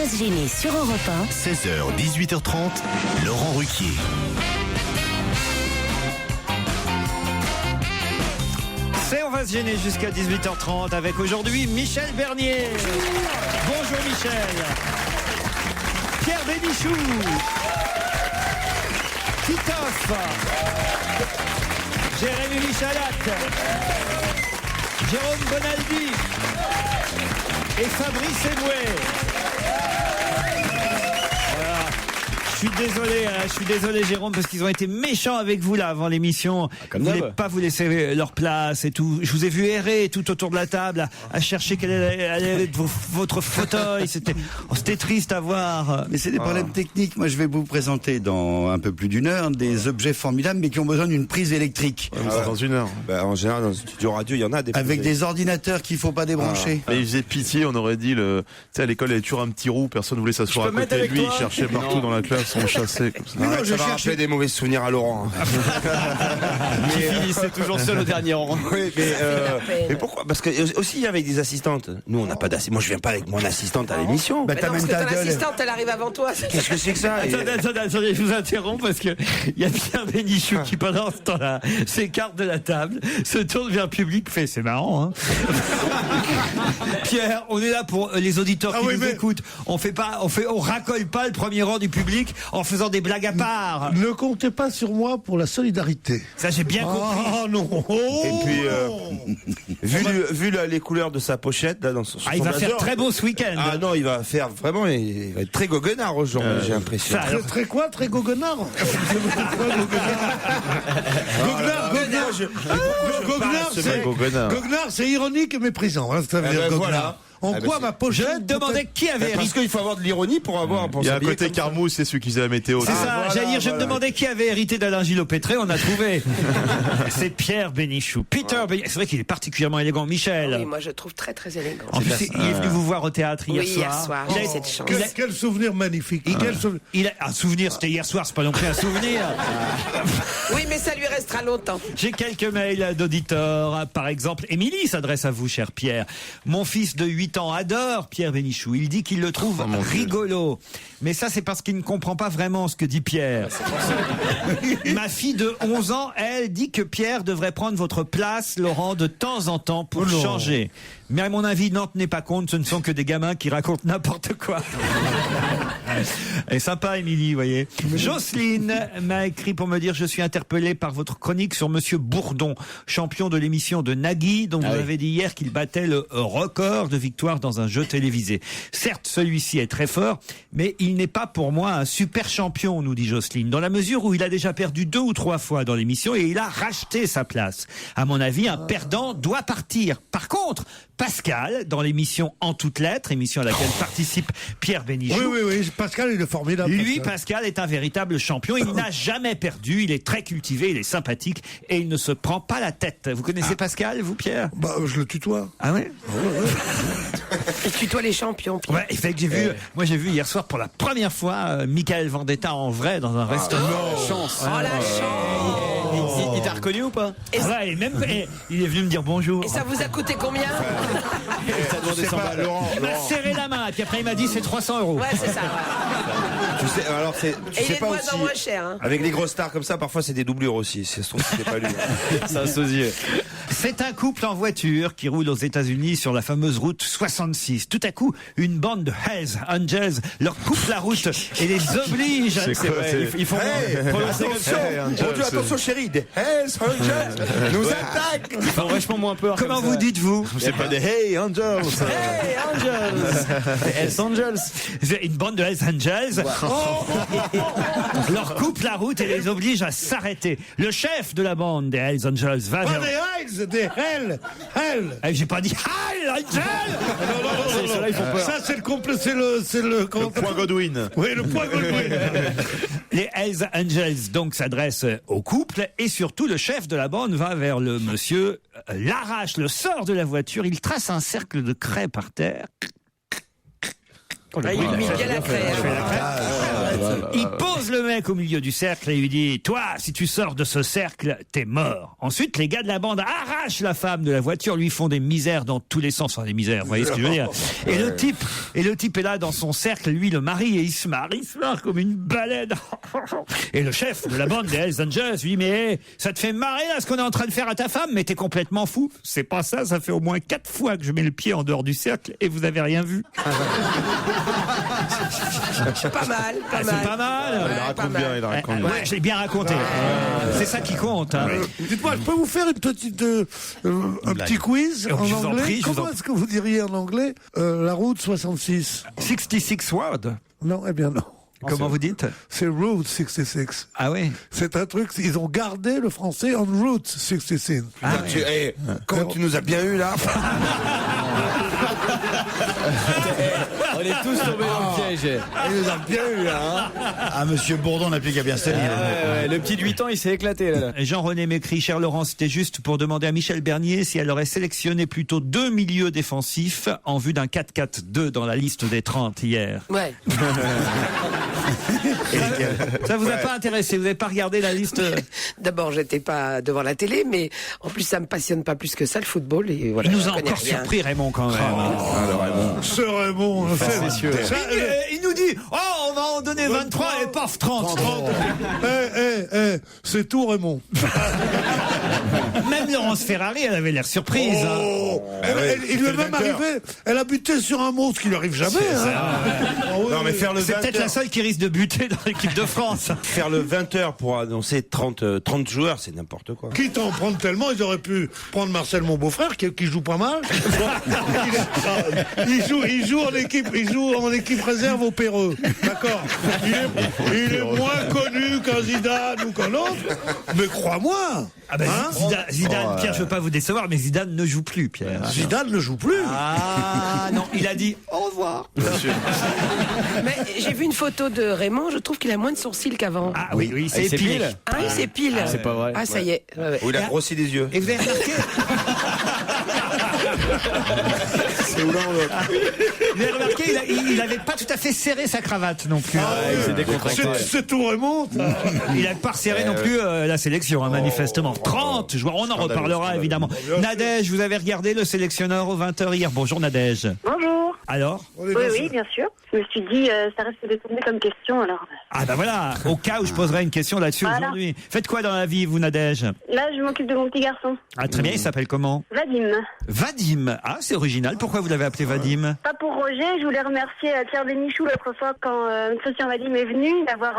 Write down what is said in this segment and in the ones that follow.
va se gêner sur Europe 1. 16h, 18h30, Laurent Ruquier. On va se gêner jusqu'à 18h30 avec aujourd'hui Michel Bernier. Bonjour Michel. Pierre Bénichou. Titoff. Jérémy Michalak. Jérôme Bonaldi. Et Fabrice Eboué. Je suis désolé Jérôme, parce qu'ils ont été méchants avec vous là avant l'émission. Ils ne voulaient pas vous laisser leur place et tout. Je vous ai vu errer tout autour de la table à chercher quel allait être votre fauteuil. C'était triste à voir. Mais c'est des problèmes techniques. Moi, je vais vous présenter dans un peu plus d'une heure des objets formidables, mais qui ont besoin d'une prise électrique. Dans une heure. En général, dans un studio radio, il y en a des. Avec des ordinateurs qu'il faut pas débrancher. Mais il faisait pitié, on aurait dit tu sais, à l'école, il y avait toujours un petit roux, personne voulait s'asseoir à côté de lui, il cherchait partout dans la classe. On chassait comme ça. Non, je cherchais des mauvais souvenirs à Laurent. Qui finissait toujours seul au dernier rang. Oui, mais pourquoi? Parce que aussi avec des assistantes. Nous, on n'a pas d'assistante. Moi, je viens pas avec mon assistante à l'émission. Bah, non, parce que ton assistante, elle arrive avant toi. Qu'est-ce que c'est que ça? Attendez, je vous interromps parce que il y a Pierre Bénichou qui pendant ce temps-là s'écarte de la table, se tourne vers le public, fait c'est marrant, hein. Pierre, on est là pour les auditeurs qui nous écoutent. On racole pas le premier rang du public en faisant des blagues à part. Ne comptez pas sur moi pour la solidarité. Ça, j'ai bien compris. Oh non. Et puis, vu les couleurs de sa pochette, là, dans son il va blazer, faire très beau ce week-end. Ah non, il va faire vraiment, il va être très goguenard aujourd'hui, j'ai l'impression. Très quoi? Très goguenard? Goguenard, c'est ironique et méprisant. Hein, ça veut dire goguenard. Voilà. En quoi ma pochette? Je me demandais qui avait hérité. Parce qu'il faut avoir de l'ironie pour avoir. Il y a un côté Carmousse, c'est celui qui faisait la météo. C'est ça, j'allais dire, je me demandais qui avait hérité d'Alain Gillot-Pétré, on a trouvé. C'est Pierre Bénichou. C'est vrai qu'il est particulièrement élégant. Michel. Oui, moi je trouve très très élégant. En plus, il est venu vous voir au théâtre hier soir. Hier soir, j'ai cette chance. Quel souvenir magnifique. Un souvenir, c'était hier soir, c'est pas non plus un souvenir. Oui, mais ça lui restera longtemps. J'ai quelques mails d'auditeurs. Par exemple, Émilie s'adresse à vous, cher Pierre. Mon fils de 8 ans adore Pierre Bénichou. Il dit qu'il le trouve rigolo. Mais ça, c'est parce qu'il ne comprend pas vraiment ce que dit Pierre. Ma fille de 11 ans, elle, dit que Pierre devrait prendre votre place, Laurent, de temps en temps pour changer. Mais à mon avis, n'en tenez pas compte, ce ne sont que des gamins qui racontent n'importe quoi. Elle est sympa, Émilie, vous voyez. Jocelyne m'a écrit pour me dire: je suis interpellé par votre chronique sur Monsieur Bourdon, champion de l'émission de Nagui, dont vous avez dit hier qu'il battait le record de victoires dans un jeu télévisé. Certes, celui-ci est très fort, mais il n'est pas pour moi un super champion, nous dit Jocelyne, dans la mesure où il a déjà perdu 2 ou 3 fois dans l'émission et il a racheté sa place. À mon avis, un perdant doit partir. Par contre, Pascal, dans l'émission En toutes lettres, émission à laquelle participe Pierre Bénichou. Oui, Pascal, il est formidable. Lui, Pascal est un véritable champion. Il n'a jamais perdu. Il est très cultivé, il est sympathique et il ne se prend pas la tête. Vous connaissez Pascal, vous, Pierre? Je le tutoie. Ah ouais? Il tutoie les champions, Pierre. Ouais, il fait que j'ai vu hier soir pour la première fois Michael Vendetta en vrai dans un restaurant. Chance. Oh la chance. Il t'a reconnu ou pas? Et il est venu me dire bonjour. Et ça vous a coûté combien? Il m'a serré la main, puis après il m'a dit c'est 300 €. Ouais, c'est ça. Tu sais, alors tu Et il sais est de pas moins aussi. en moins cher. Hein. Avec les grosses stars comme ça, parfois c'est des doublures aussi. C'est pas lui. C'est un sosie. C'est un couple en voiture qui roule aux États-Unis sur la fameuse route 66. Tout à coup, une bande de Hells Angels leur coupe la route et les oblige. C'est vrai. Ils font prononcer comme ça. Mon Dieu, attention chérie, des Hells Angels nous attaquent. Ils font vachement moins peur. Comment vous dites-vous? C'est pas des Hey Angels. Hey Angels. Hells Angels. Une bande de Hells Angels leur coupe la route et les oblige à s'arrêter. Le chef de la bande des Hells Angels va vers... Des Hell. J'ai pas dit Hells Angels. Ceux-là, ils font peur. Ça, c'est le Point Godwin. Oui, le point Godwin. Les Hells Angels donc s'adressent au couple et surtout le chef de la bande va vers le monsieur, l'arrache, le sort de la voiture, il trace un cercle de craie par terre. Il met bien la craie. Il pose le mec au milieu du cercle et lui dit « Toi, si tu sors de ce cercle, t'es mort. » Ensuite, les gars de la bande arrachent la femme de la voiture, lui font des misères dans tous les sens. Enfin, des misères, vous voyez ce que je veux dire. Et le type est là dans son cercle, lui, le mari, et il se marre comme une baleine. Et le chef de la bande des Hells Angels lui dit « Mais ça te fait marrer là ce qu'on est en train de faire à ta femme, mais t'es complètement fou. C'est pas ça, ça fait au moins 4 fois que je mets le pied en dehors du cercle et vous avez rien vu. » Pas mal, pas mal. C'est pas mal. Il raconte bien, il raconte bien. Ouais, je l'ai bien raconté. C'est ça qui compte. Hein. Dites-moi, je peux vous faire une petite, un petit quiz en Je vous en anglais. prie, je vous Comment en- est-ce que vous diriez en anglais la route 66? 66 Word. Non, eh bien non. Comment vous dites? C'est Route 66. Ah oui. C'est un truc, ils ont gardé le français en Route 66. Quand tu nous as bien eu là. On est tous tombés dans le piège. Il nous a bien eu là. Hein. Ah, monsieur Bourdon n'a plus qu'à bien se tenir. Le petit de 8 ans, il s'est éclaté là. Jean-René m'écrit, cher Laurent, c'était juste pour demander à Michel Bernier si elle aurait sélectionné plutôt 2 milieux défensifs en vue d'un 4-4-2 dans la liste des 30 hier. Ouais. Ça vous a pas intéressé? Vous n'avez pas regardé la liste? D'abord, j'étais pas devant la télé, mais en plus, ça me passionne pas plus que ça, le football. Et voilà, Il nous je a connais encore rien. surpris, Raymond, quand même. Ce Raymond, Il nous dit, oh, on va en donner 23 et paf, 30. c'est tout Raymond. Même Laurence Ferrari, elle avait l'air surprise. Oh, il lui est même arrivé, elle a buté sur un mot, ce qui lui arrive jamais. Non mais faire le C'est 20 peut-être la heures, seule qui risque de buter dans l'équipe de France. faire le 20h pour annoncer 30 joueurs, c'est n'importe quoi. Quitte à en prendre tellement, ils auraient pu prendre Marcel, mon beau-frère, qui joue pas mal. Il joue en équipe réserve au Péreux. D'accord. Il est moins connu qu'un Zidane ou qu'un autre. Mais crois-moi. Ah ben, Hein Zidane, Pierre, je veux pas vous décevoir, mais Zidane ne joue plus, Pierre. Zidane ne joue plus. Ah non, il a dit au revoir. Mais j'ai vu une photo de Raymond, je trouve qu'il a moins de sourcils qu'avant. Ah oui, oui, c'est il s'est épilé. pile. Ah oui, c'est pile. C'est pas vrai. Ah, ça y est. Ouais, ouais. Où il a grossi des yeux. Et vous avez remarqué C'est où là Vous avez remarqué, il avait pas tout à fait serré sa cravate non plus. Il s'est décontracté. C'est tout Raymond. Il n'a pas resserré non plus la sélection, hein, manifestement. 30 joueurs, on en reparlera évidemment. Nadège, vous avez regardé le sélectionneur aux 20h hier. Bonjour Nadège. Bonjour. Alors? Oui, bien sûr. Je me suis dit, ça reste de tourner comme question, alors. Ah bah voilà, au cas où je poserai une question là-dessus Voilà. aujourd'hui. Faites quoi dans la vie, vous Nadège? Là, je m'occupe de mon petit garçon, Ah très bien, il s'appelle comment? Vadim. Vadim. Ah, c'est original. Pourquoi vous l'avez appelé Vadim? Pas pour Roger, je voulais remercier Pierre Bénichou l'autre fois quand Christian Vadim est venu, d'avoir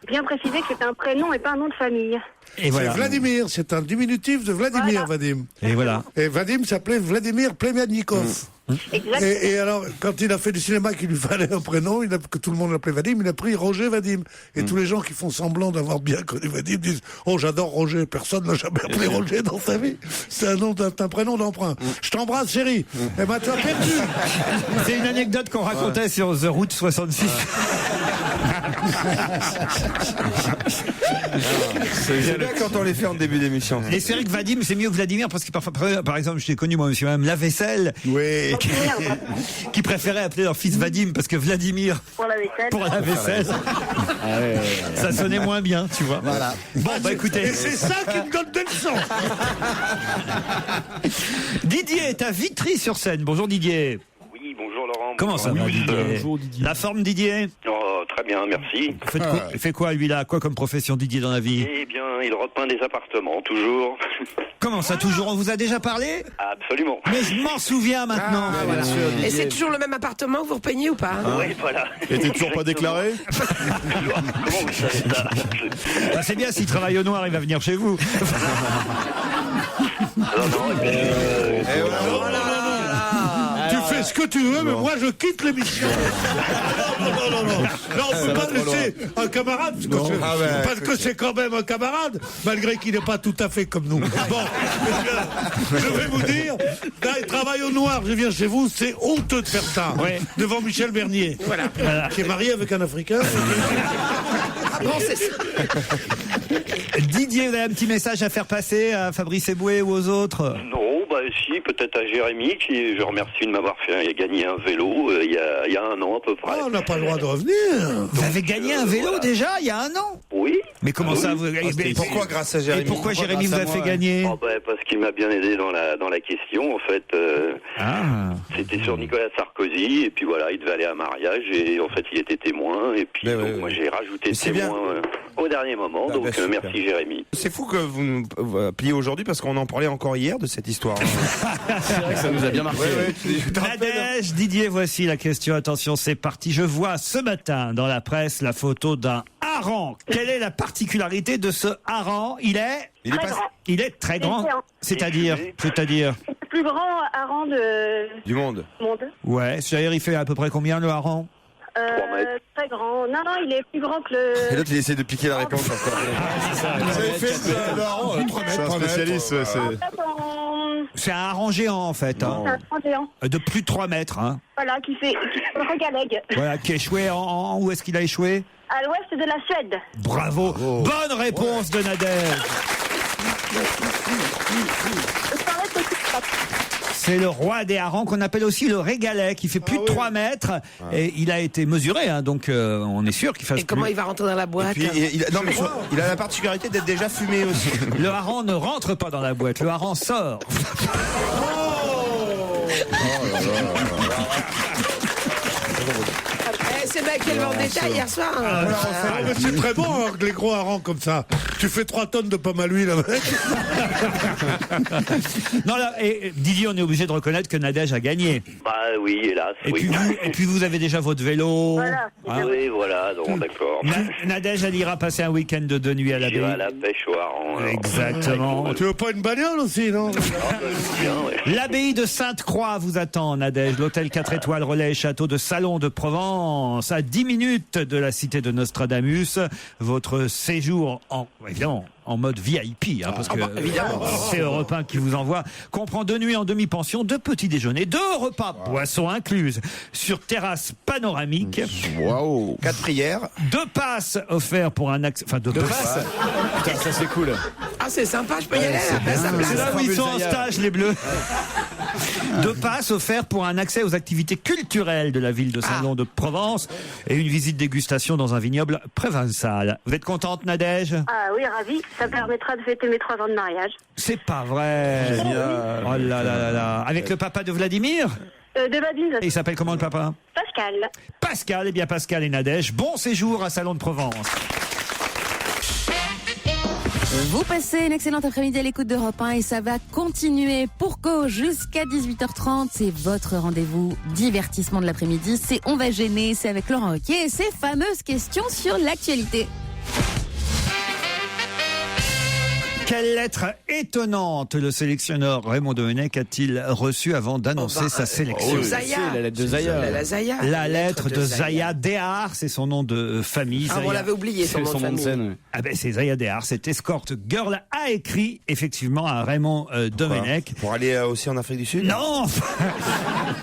bien précisé que c'était un prénom et pas un nom de famille. Et voilà. C'est Vladimir, c'est un diminutif de Vladimir, Voilà. Vadim. Et voilà. Et Vadim s'appelait Vladimir Plemiadnikov. Exact. Et alors, quand il a fait du cinéma qu'il lui fallait un prénom, que tout le monde l'appelait Vadim, il a pris Roger Vadim. Et tous les gens qui font semblant d'avoir bien connu Vadim disent « Oh, j'adore Roger, personne ne l'a jamais appelé Roger dans sa vie. C'est un prénom d'emprunt. Je t'embrasse, chérie. Eh ben, tu as perdu. » C'est une anecdote qu'on racontait sur The Route 66. C'est bien quand on les fait en début d'émission. Et c'est vrai que Vadim, c'est mieux que Vladimir parce que parfois, par exemple, je t'ai connu moi, monsieur madame Lavesselle, Oui. qui préférait appeler leur fils Vadim parce que Vladimir Pour la vaisselle. pour la vaisselle, ça sonnait moins bien, tu vois. Voilà. Bon, bah écoutez, Et c'est ça qui me donne des leçons. Didier est à Vitry-sur-Seine. Bonjour Didier. Oui, bonjour Laurent. Comment ça va Didier? La forme Didier? Oh, très bien, merci. Il fait quoi lui là? Quoi comme profession Didier dans la vie? Eh bien, il repeint des appartements, toujours. Comment ça toujours? On vous a déjà parlé? Absolument. Mais je m'en souviens maintenant. Voilà. Et c'est toujours le même appartement que vous repeignez ou pas? Oui, voilà. Et t'es toujours pas déclaré? Comment vous savez ça? Ah, c'est bien, s'il travaille au noir, il va venir chez vous. Non, non, et puis, Tu fais ce que tu veux, mais moi je quitte l'émission. Non. Là, on peut pas laisser un camarade, parce que c'est quand même un camarade, malgré qu'il n'est pas tout à fait comme nous. Bon, je vais vous dire, là, il travaille au noir, je viens chez vous, c'est honteux de faire ça. Ouais. Devant Michel Bernier, qui est marié avec un Africain. Bon, c'est ça. Didier, vous avez un petit message à faire passer à Fabrice Eboué ou aux autres? non, bah, si, peut-être à Jérémy, qui je remercie de m'avoir fait gagner un vélo il y a 1 an à peu près. Ah, on n'a pas le droit de revenir. Vous avez gagné un vélo déjà il y a 1 an? Oui. Mais comment ça vous... Pourquoi grâce à Jérémy? Et pourquoi Jérémy vous a fait gagner? Parce qu'il m'a bien aidé dans la question, en fait. C'était sur Nicolas Sarkozy, et puis voilà, il devait aller à un mariage, et en fait, il était témoin, et puis moi, j'ai rajouté témoin au dernier moment, donc merci Jérémy. C'est fou que vous nous pliez aujourd'hui, parce qu'on en parlait encore hier de cette histoire. C'est vrai que ça nous a bien marqué. Nadège, Didier, voici la question. Attention, c'est parti. Je vois ce matin dans la presse la photo d'un hareng. Quelle est la particularité de ce hareng? Il est très grand. C'est-à-dire C'est le plus grand hareng du monde. Ouais, c'est-à-dire il fait à peu près combien le hareng? Très grand. Non, il est plus grand que le... Et l'autre, il essaie de piquer la réponse encore. Vous avez fait le hareng, 3 mètres. C'est un spécialiste, C'est un hareng géant, en fait. C'est un hareng géant. De plus de 3 mètres. Hein. Voilà, qui regalègue. Voilà, qui a échoué où est-ce qu'il a échoué? À l'ouest de la Suède. Bravo. Bonne réponse de Nadège. C'est le roi des harengs qu'on appelle aussi le régalais, qui fait plus de 3 mètres. Et il a été mesuré, hein, donc on est sûr qu'il fasse. Et comment il va rentrer dans la boîte? Il a la particularité d'être déjà fumé aussi. Le hareng ne rentre pas dans la boîte, le hareng sort. C'est bien qu'elle va en détail hier soir. Mais c'est très bon, hein, les gros harengs comme ça. Tu fais 3 tonnes de pomme à l'huile avec. Non, là, et Didier, on est obligé de reconnaître que Nadège a gagné. Bah oui, hélas. Et puis vous avez déjà votre vélo. Voilà. Oui, voilà, donc d'accord. Nadège, elle ira passer un week-end de 2 nuits à l'abbaye. À la pêche au hareng. Exactement. Tu veux pas une bagnole aussi, non? L'abbaye de Sainte-Croix vous attend, Nadège. L'hôtel 4 étoiles relais château de Salon de Provence, à 10 minutes de la cité de Nostradamus. Votre séjour en mode VIP, hein, parce que c'est Europe 1 qui vous envoie, comprend 2 nuits en demi-pension, 2 petits déjeuners, 2 repas, boissons incluses, sur terrasse panoramique. Waouh. 4 prières. 2 passes offerts pour un accès. Enfin, 2 passes. Putain, ça c'est cool. Ah, c'est sympa, je peux y aller à la place. C'est là où ils sont en stage, les Bleus. 2 passes offerts pour un accès aux activités culturelles de la ville de Salon de Provence et une visite dégustation dans un vignoble provençal. Vous êtes contente, Nadège? Ah oui, ravi. Ça permettra de fêter mes 3 ans de mariage. C'est pas vrai. Génial. Oh là là là là. Avec le papa de Vladimir? De Badine. Et il s'appelle comment le papa? Pascal. Pascal. Eh bien, Pascal et Nadège, bon séjour à Salon de Provence. Vous passez une excellente après-midi à l'écoute d'Europe 1 et ça va continuer pour cause jusqu'à 18h30. C'est votre rendez-vous divertissement de l'après-midi. C'est On va gêner, c'est avec Laurent Ruquier et ses fameuses questions sur l'actualité. Quelle lettre étonnante le sélectionneur Raymond Domenech a-t-il reçu avant d'annoncer sa sélection? La lettre de Zaya. La lettre de Zaya Dehar, c'est son nom de famille. Ah, on l'avait oublié, son nom de famille. scène. Ah ben c'est Zaya Dehar, cette escorte girl a écrit effectivement à Raymond Domenech. Pour aller aussi en Afrique du Sud? Non.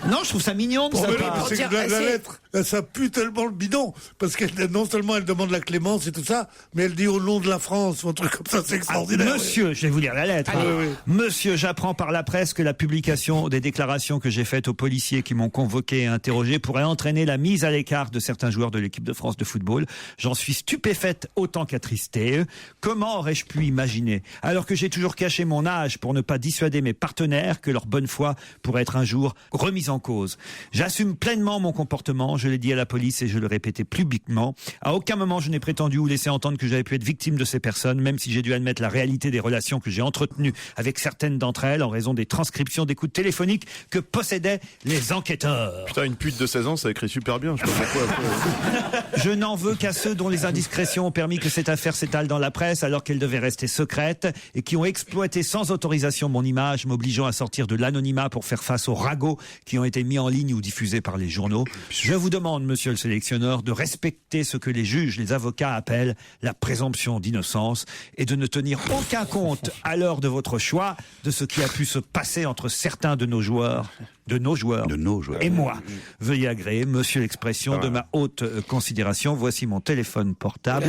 Non, je trouve ça mignon de sa part. C'est que la lettre, ça pue tellement le bidon. Parce que non seulement elle demande la clémence et tout ça, mais elle dit au nom de la France ou un truc comme ça, c'est extraordinaire. Monsieur, je vais vous lire la lettre. Monsieur, j'apprends par la presse que la publication des déclarations que j'ai faites aux policiers qui m'ont convoqué et interrogé pourrait entraîner la mise à l'écart de certains joueurs de l'équipe de France de football. J'en suis stupéfaite autant qu'attristée. Comment aurais-je pu imaginer, alors que j'ai toujours caché mon âge pour ne pas dissuader mes partenaires, que leur bonne foi pourrait être un jour remise en cause? J'assume pleinement mon comportement, je l'ai dit à la police et je le répétais publiquement. À aucun moment je n'ai prétendu ou laissé entendre que j'avais pu être victime de ces personnes, même si j'ai dû admettre la réalité des relations que j'ai entretenues avec certaines d'entre elles en raison des transcriptions d'écoutes téléphoniques que possédaient les enquêteurs. Putain, une pute de 16 ans, ça écrit super bien. Je sais pas pourquoi. Je n'en veux qu'à ceux dont les indiscrétions ont permis que cette affaire s'étale dans la presse alors qu'elle devait rester secrète et qui ont exploité sans autorisation mon image, m'obligeant à sortir de l'anonymat pour faire face aux ragots qui ont été mis en ligne ou diffusés par les journaux. Je vous demande, monsieur le sélectionneur, de respecter ce que les juges, les avocats appellent la présomption d'innocence et de ne tenir aucun compte à l'heure de votre choix de ce qui a pu se passer entre certains de nos joueurs et moi. Veuillez agréer, monsieur, l'expression de ma haute considération. Voici mon téléphone portable.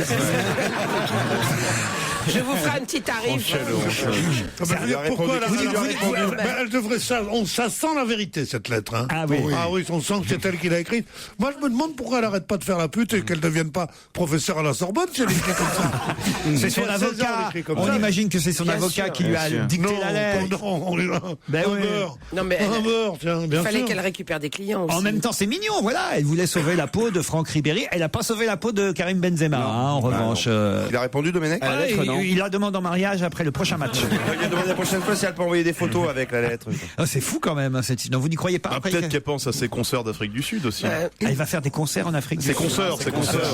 Je vous ferai un petit tarif. Pourquoi elle devrait ça? Ça sent la vérité, cette lettre. Hein. Ah oui. Ah oui, on sent que c'est elle qui l'a écrite. Moi, je me demande pourquoi elle arrête pas de faire la pute et qu'elle ne devienne pas professeure à la Sorbonne si elle écrit comme ça. C'est son avocat. On imagine que c'est son avocat qui lui a dicté la lettre. Non, mais il fallait qu'elle récupère des clients aussi. En même temps, c'est mignon, voilà. Elle voulait sauver la peau de Franck Ribéry. Elle n'a pas sauvé la peau de Karim Benzema, en revanche. Il a répondu, Domenech? Il la demande en mariage après le prochain match. Il a demandé la prochaine fois si elle peut envoyer des photos avec la lettre. C'est fou quand même, cette idée. Vous n'y croyez pas? Peut-être qu'elle pense à ses concerts d'Afrique du Sud aussi. Elle va faire des concerts en Afrique du Sud. Ses concerts.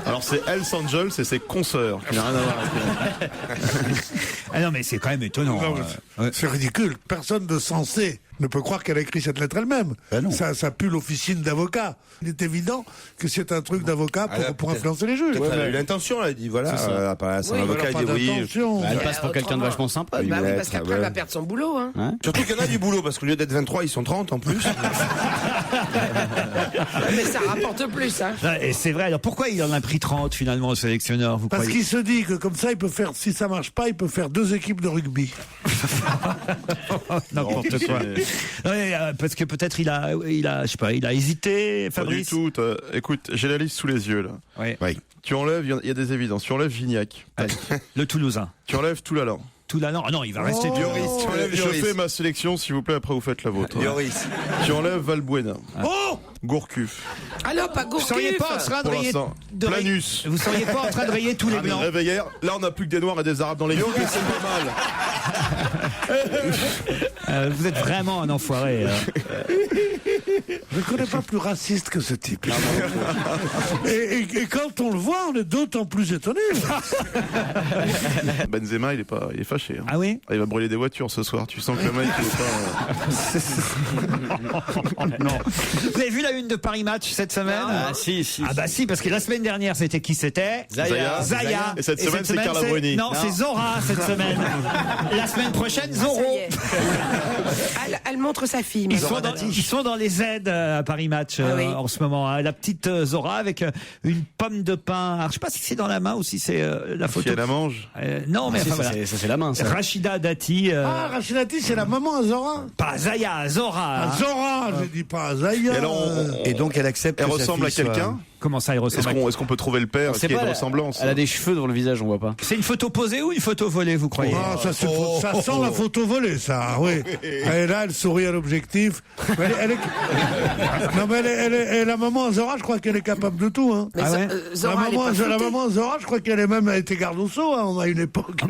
Alors c'est Hells Angels et ses concerts. Qui n'a rien à voir avec Ah non, mais c'est quand même étonnant. C'est ridicule. Personne de sensé ne peut croire qu'elle a écrit cette lettre elle-même. Ça pue l'officine d'avocat. Il est évident que c'est un truc d'avocat pour influencer les juges. Elle a eu l'intention, elle a dit voilà, son avocat il dit oui. Elle passe pour quelqu'un de vachement sympa. Bah oui, parce qu'après elle va perdre son boulot. Hein. Surtout qu'il y en a du boulot, parce qu'au lieu d'être 23, ils sont 30 en plus. Mais ça rapporte plus. Hein. Et c'est vrai, alors pourquoi il en a pris 30 finalement au sélectionneur, vous Parce croyez? qu'il se dit que comme ça, il peut faire, si ça marche pas, il peut faire 2 équipes de rugby. N'importe quoi. Parce que peut-être il a, je sais pas, il a hésité, Fabrice. Pas du tout. Écoute, j'ai la liste sous les yeux là. Oui. Tu enlèves, il y a des évidences. Tu enlèves Gignac. Le Toulousain. Tu enlèves Toulalan. Ah non, il va rester Je fais ma sélection, s'il vous plaît, après vous faites la vôtre. Yoris. Tu enlèves Valbuena. Gourcuff. Ah non, pas Gourcuff. Vous seriez pas en train de rayer Planus. Vous seriez pas en train de rayer tous les blancs? Réveillère. Là, on n'a plus que des noirs et des arabes dans les lions, mais c'est pas mal. Vous êtes vraiment un enfoiré. Je ne connais pas plus raciste que ce type. Et quand on le voit, on est d'autant plus étonné. Benzema, il est fâché. Hein. Ah oui? Il va brûler des voitures ce soir. Tu sens que le mec, il est pas... Non. Vous avez vu la une de Paris Match cette semaine? Si. Ah bah si, parce que la semaine dernière, c'était qui c'était? Zaya. Et cette semaine, c'est Carla Bruni. Non, c'est Zora cette semaine. La semaine prochaine, Zoro. Elle montre sa fille. Ils sont dans les aides à Paris Match en ce moment. Hein. La petite Zora avec une pomme de pain. Alors, je sais pas si c'est dans la main ou si c'est la photo. Si elle la mange. Non, mais ça c'est la main. Ça. Rachida Dati. Rachida Dati, c'est la maman à Zora. Pas Zaya, Zora. Zora, je dis pas Zaya. Et donc elle accepte. Elle ressemble à quelqu'un. Comment ça, elle ressemble? Est-ce qu'on peut trouver le père? Est-ce qu'il y a une ressemblance? Elle a des cheveux dans le visage, on voit pas. C'est une photo posée ou une photo volée, vous croyez? Ça sent la photo volée, ça. Oui. Elle est là, elle sourit à l'objectif. Non, mais elle est la maman Zora, je crois qu'elle est capable de tout. Hein. Mais la maman Zora, je crois qu'elle est même été garde au sceau hein, à une époque.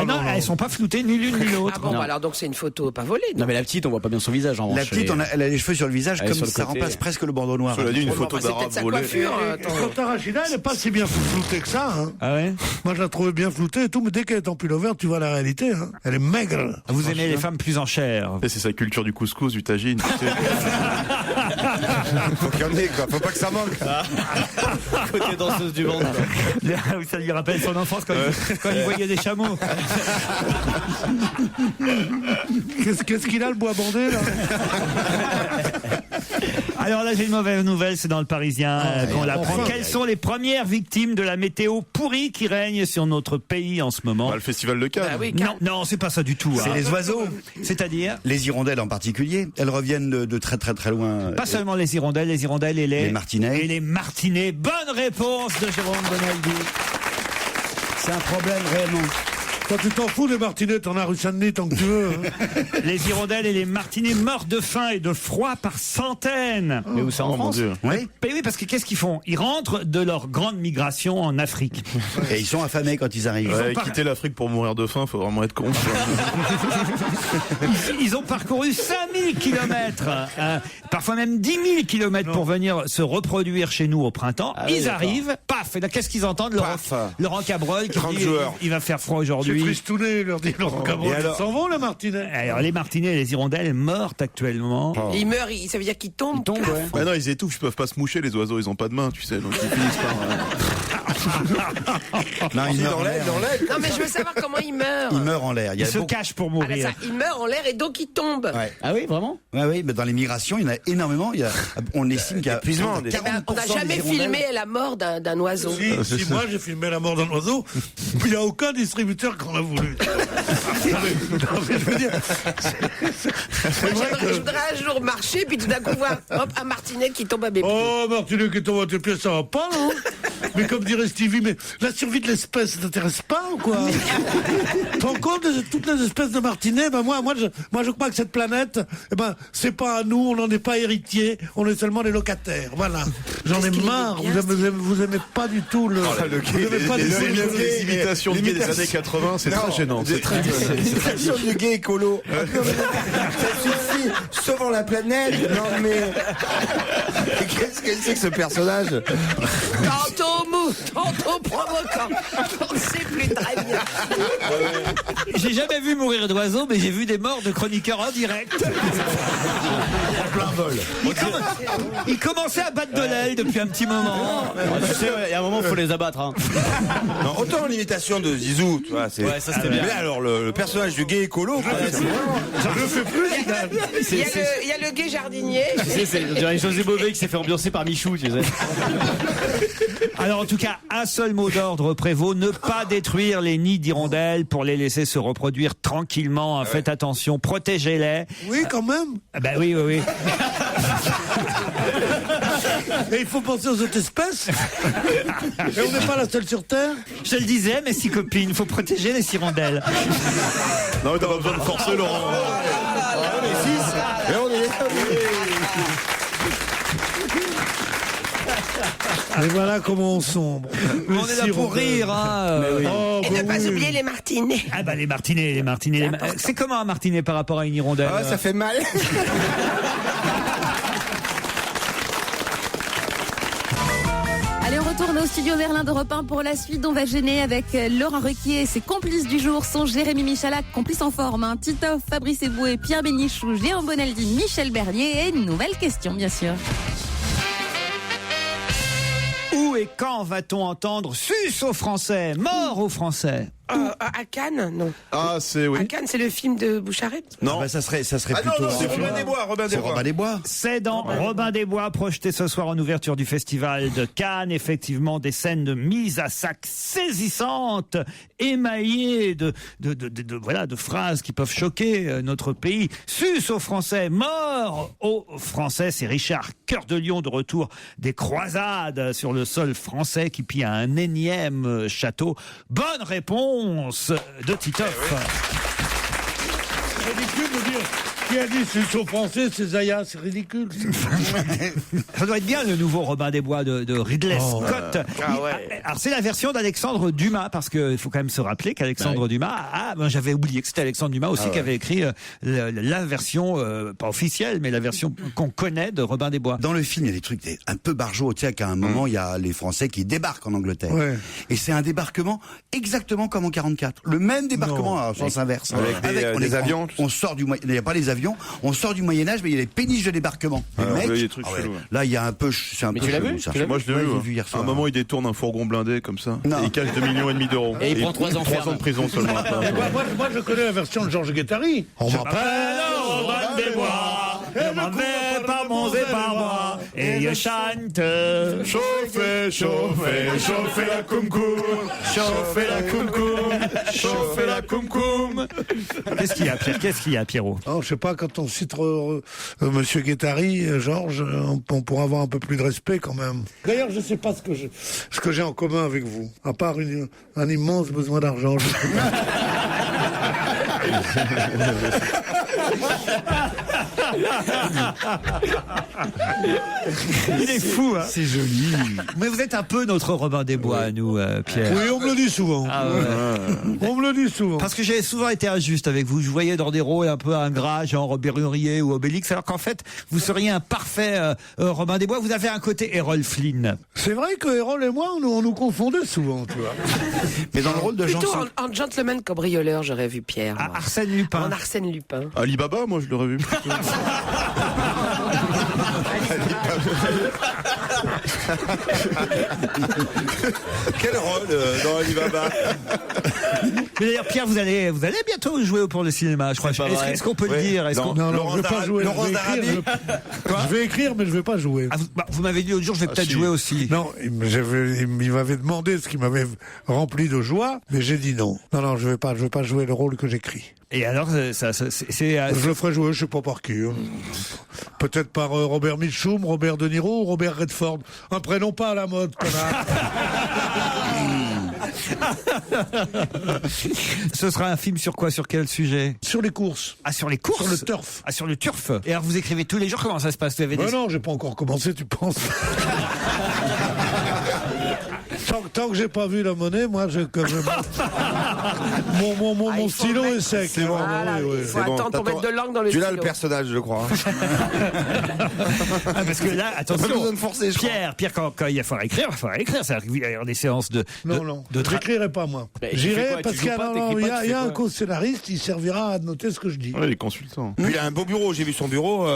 Non, elles sont pas floutées ni l'une ni l'autre. Ah bon, alors donc c'est une photo pas volée. Non, mais la petite, on voit pas bien son visage. La petite, elle a les cheveux sur le visage, comme ça remplace presque le bandeau noir. Cela dit, une photo d'arabe volée. Quant à Rachida, elle n'est pas si bien floutée que ça. Hein. Ah ouais? Moi, je la trouvais bien floutée et tout, mais dès qu'elle est en pullover, tu vois la réalité. Hein. Elle est maigre. Vous aimez les femmes plus en chair? Et c'est sa culture du couscous, du tagine. Faut qu'il y en ait, quoi. Faut pas que ça manque. Côté danseuse du monde. Ça lui rappelle son enfance quand il voyait des chameaux. Qu'est-ce qu'il a, le bois bandé, là? Alors là, j'ai une mauvaise nouvelle, c'est dans le Parisien qu'on l'apprend. Quelles sont les premières victimes de la météo pourrie qui règne sur notre pays en ce moment? Le festival de Cannes. Non, c'est pas ça du tout. C'est les oiseaux. C'est-à-dire? Les hirondelles en particulier. Elles reviennent de très très très loin. Pas seulement les hirondelles et les martinets. Et les martinets. Bonne réponse de Jérôme Bonaldi. C'est un problème réellement. Toi, tu t'en fous des martinets, t'en as rue Saint-Denis tant que tu veux. Hein. Les hirondelles et les martinets meurent de faim et de froid par centaines. Mais où ça en France? Oui, parce que qu'est-ce qu'ils font? Ils rentrent de leur grande migration en Afrique. Et ils sont affamés quand ils arrivent. Quitter l'Afrique pour mourir de faim, faut vraiment être con. Ils ont parcouru 5000 kilomètres, parfois même 10 000 kilomètres pour venir se reproduire chez nous au printemps. Ils arrivent, paf, et là qu'est-ce qu'ils entendent? Laurent Cabrol qui dit il va faire froid aujourd'hui. Tristounet, leur dit Laurent Cabrol. Ils s'en vont, les martinets. Alors, les martinets et les hirondelles mortes actuellement. Ils meurent, ça veut dire qu'ils tombent. Ouais. Bah non, ils étouffent, ils peuvent pas se moucher, les oiseaux, ils ont pas de main, tu sais, donc ils finissent par... Non, il meurt en l'air. Non, mais je veux savoir comment il meurt. Il meurt en l'air. Il se cache pour Ah, ben mourir. ça, il meurt en l'air et donc il tombe. Ouais. Ah oui, vraiment? Oui, mais dans les migrations, il y en a énormément. On estime qu'il y a Épuisement, 40% On n'a jamais des hirondelles. filmé la mort d'un oiseau. Si moi j'ai filmé la mort d'un oiseau, il n'y a aucun distributeur qui en a voulu. Non, mais je veux dire, Je voudrais un jour marcher, puis tout d'un coup voir un martinet qui tombe à mes pieds. oh, Martinet qui tombe à tes pieds, ça va pas, non? Mais comme dirait Stevie, mais la survie de l'espèce, ça t'intéresse pas ou quoi? Tu te rends compte de toutes les espèces de martinets? Ben moi, je crois que cette planète, c'est pas à nous, on n'en est pas héritiers, on est seulement des locataires. Voilà. J'en ai marre. Vous aimez pas du tout le. Vous aimez pas du tout Les imitations de gays des années 80, c'est très gênant. C'est très L'imitation du gay écolo. Ça suffit, sauvons la planète. Non mais qu'est-ce que c'est que ce personnage? Tantôt mou, tantôt provoquant. On ne sait plus très bien. J'ai jamais vu mourir d'oiseaux, mais j'ai vu des morts de chroniqueurs en direct. En plein vol. Il commençait à battre de l'aile depuis un petit moment. Tu sais, il y a un moment, il faut les abattre. Hein. Non, autant l'imitation de Zizou, tu vois, c'est. Ouais, ça c'était bien. Mais alors le personnage du gay écolo, Je le fais plus. Il y a le gay jardinier. Tu sais, c'est on dirait José Bové qui s'est fait ambiancer par Michou, tu sais. Alors en tout cas, un seul mot d'ordre prévaut, ne pas détruire les nids d'hirondelles pour les laisser se reproduire tranquillement. Faites attention, protégez-les. Oui, quand même. Ben oui. Et il faut penser aux autres espèces. Et on n'est pas la seule sur Terre. Je le disais, mes 6 copines, il faut protéger les hirondelles. Non, mais t'as pas besoin de forcer, Laurent. et on est. Et voilà comment on sombre. On est là pour rire, hein. Oh, Et ne pas oublier les martinets. Ah bah les martinets. C'est comment un martinet par rapport à une hirondelle? Ah, ça fait mal. Allez, on retourne au studio Merlin d'Europe 1 pour la suite. On va gêner avec Laurent Ruquier. Ses complices du jour sont Jérémy Michalak, complice en forme, hein, Titoff, Fabrice Eboué, Pierre Bénichou, Léon Bonaldi, Michel Bernier et une nouvelle question, bien sûr. Où et quand va-t-on entendre sus aux Français, mort aux Français? À Cannes, non. Ah, c'est oui. À Cannes, c'est le film de Boucharret. Non. Ça serait Ah plutôt. non, c'est Robin des Bois. C'est Robin des Bois. C'est dans Robin des Bois, projeté ce soir en ouverture du festival de Cannes. Effectivement, des scènes de mise à sac saisissantes, émaillées de phrases qui peuvent choquer notre pays. Sus aux Français, mort aux Français. C'est Richard Cœur de Lion de retour des croisades sur le sol français qui pille un énième château. Bonne réponse de Titoff. C'est ridicule de dire qui a dit c'est au français, c'est Zaya, c'est ridicule. Ça doit être bien le nouveau Robin des Bois de Ridley Scott. Alors c'est la version d'Alexandre Dumas, parce qu'il faut quand même se rappeler qu'Alexandre Dumas, j'avais oublié que c'était Alexandre Dumas aussi qui avait écrit la version, pas officielle, mais la version qu'on connaît de Robin des Bois. Dans le film, il y a des trucs un peu barjots. Tu sais qu'à un moment, il y a les Français qui débarquent en Angleterre. Ouais. Et c'est un débarquement exactement comme en 44. Le même débarquement à sens inverse. Avec des avions. On sort du il n'y a pas les avions. On sort du Moyen-Âge, mais il y a les péniches de débarquement. Les mecs, il y a des trucs chelous, ouais. là, il y a un peu, c'est un Mais peu tu l'as chelou, vu ça. Moi, je l'ai vu. hier À soir. un moment, il détourne un fourgon blindé comme ça. Non. Et il cache 2,5 millions d'euros. Et il prend 3 ans de prison seulement. Moi, je connais la version de Georges Guettari. On m'appelle Robin des Bois, je m'en vais par monts et par bois, et je chante. Chauffez, chauffez, chauffez la coum-coum. Chauffez la coum-coum. Chauffez la coum-coum. Qu'est-ce qu'il y a, Pierre? Qu'est-ce qu'il y a, Pierrot? Oh, je sais pas, quand on cite Monsieur Guettari, Georges, on pourra avoir un peu plus de respect quand même. D'ailleurs, je sais pas ce que j'ai en commun avec vous, à part un immense besoin d'argent. Il est fou, hein. C'est joli. Mais vous êtes un peu notre Robin des Bois, nous, Pierre. Oui, on me le dit souvent. Ah ouais. On me le dit souvent. Parce que j'ai souvent été injuste avec vous. Je voyais dans des rôles un peu ingrats, genre Berrurier ou Obélix, alors qu'en fait, vous seriez un parfait Robin des Bois. Vous avez un côté Errol Flynn. C'est vrai que Errol et moi, on nous confondait souvent, tu vois. Mais dans le rôle de Jean Plutôt en gentleman cambrioleur, j'aurais vu Pierre. moi. Arsène Lupin. En Arsène Lupin. Alibaba, moi, je l'aurais vu plutôt. Quel rôle dans Alibaba? Mais d'ailleurs, Pierre, vous allez bientôt jouer pour le cinéma, je crois. Est-ce qu'on peut le dire? Non, je vais pas jouer. Je vais écrire, mais je vais pas jouer. Vous m'avez dit l'autre jour, je vais peut-être jouer aussi. Non, il m'avait demandé ce qui m'avait rempli de joie, mais j'ai dit non. Non, je vais pas jouer le rôle que j'écris. Et alors, je le ferai jouer, je sais pas par qui. Peut-être par Robert Mitchum, Robert De Niro ou Robert Redford. Un prénom pas à la mode, connard. Ce sera un film sur quoi? Sur quel sujet? Sur les courses. Ah, sur les courses? Sur le turf. Ah, sur le turf. Et alors, vous écrivez tous les jours? Comment ça se passe? Non, j'ai pas encore commencé, tu penses? Tant que j'ai pas vu la monnaie, moi, mon stylo est sec. Il faut attendre pour mettre de l'encre dans le stylo. Tu l'as le personnage, je crois. Parce que là, attention, pas besoin de forcer, Pierre, quand il faudra écrire, C'est-à-dire qu'il va y avoir des séances de j'écrirai pas, moi. J'irai parce qu'il y a un co-scénariste, il servira à noter ce que je dis. Ouais, les consultants. Puis il a un beau bureau, j'ai vu son bureau.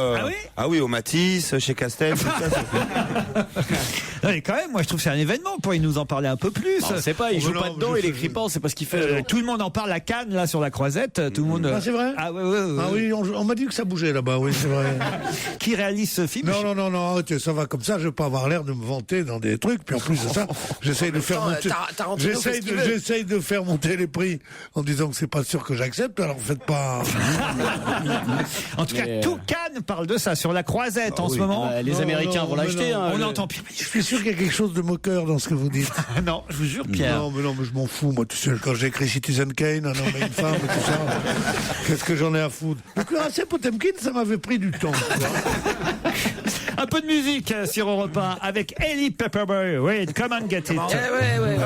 Ah oui, au Matisse, chez Castel, tout ça. Mais quand même, moi je trouve que c'est un événement. Pourriez nous en parler un peu plus? On sait pas, il joue pas dedans, il écrit pas, on sait pas ce qu'il fait. Tout le monde en parle à Cannes, là, sur la Croisette. Tout le monde. Ah, c'est vrai? Ah oui, on m'a dit que ça bougeait là-bas, oui, c'est vrai. Qui réalise ce film? Non, arrêtez, ça va comme ça, je veux pas avoir l'air de me vanter dans des trucs, puis en plus de ça, j'essaye de faire monter les prix en disant que c'est pas sûr que j'accepte, alors faites pas. En tout cas, tout Cannes parle de ça, sur la Croisette en ce moment. Les Américains vont l'acheter. On l'entend. Je suis sûr qu'il y a quelque chose de moqueur dans ce que vous dites. Non, je vous jure, Pierre. Non, mais je m'en fous, moi, tu sais, quand j'ai écrit Citizen Kane, un homme et une femme, et tout ça, qu'est-ce que j'en ai à foutre? Le cuirassé Potemkin, ça m'avait pris du temps. Un peu de musique sur Europe 1 avec Ellie Pepperboy. Oui, come and get it. Ouais.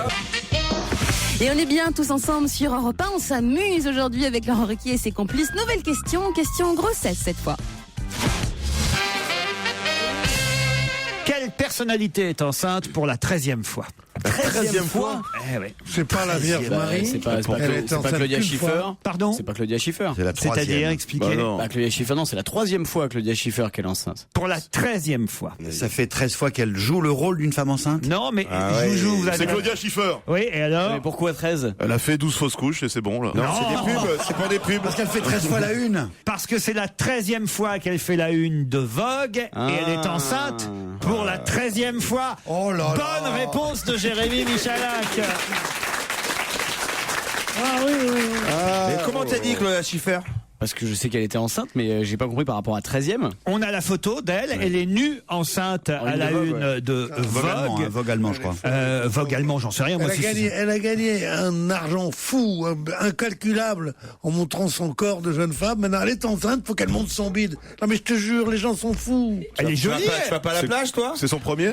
Et on est bien tous ensemble sur Europe 1. On s'amuse aujourd'hui avec Laurent Ruquier et ses complices. Nouvelle question grossesse cette fois. Quelle personnalité est enceinte pour la 13e fois? 13e fois? Oui. C'est pas la Vierge Marie. C'est pas Claudia Schiffer. Pardon? C'est pas Claudia Schiffer. C'est la troisième. C'est-à-dire, expliquez. Claudia Schiffer, non, c'est la 3e fois Claudia Schiffer qu'elle est enceinte. Pour la 13e fois. Ça fait 13 fois qu'elle joue le rôle d'une femme enceinte? Non, mais Joujou, vous avez... C'est Claudia Schiffer. Oui, et alors? Mais pourquoi 13? Elle a fait 12 fausses couches et c'est bon, là. Non, c'est des pubs, c'est pas des pubs. Parce qu'elle fait 13 fois la une. Parce que c'est la 13e fois qu'elle fait la une de Vogue et elle est enceinte pour la 13e fois. Oh là là. Bonne réponse de Jérémy Michalak. Ah oui. Mais comment t'as dit Claudia Schiffer? Parce que je sais qu'elle était enceinte, mais j'ai pas compris par rapport à 13e. On a la photo d'elle, elle est nue, enceinte à la une de Vogue. Vogue allemand, je crois. Vogue allemand, j'en sais rien. Elle a gagné un argent fou, incalculable, en montrant son corps de jeune femme. Maintenant, elle est enceinte, faut qu'elle montre son bide. Non mais je te jure, les gens sont fous. Elle est jolie. Tu vas pas à la plage, toi? C'est son premier?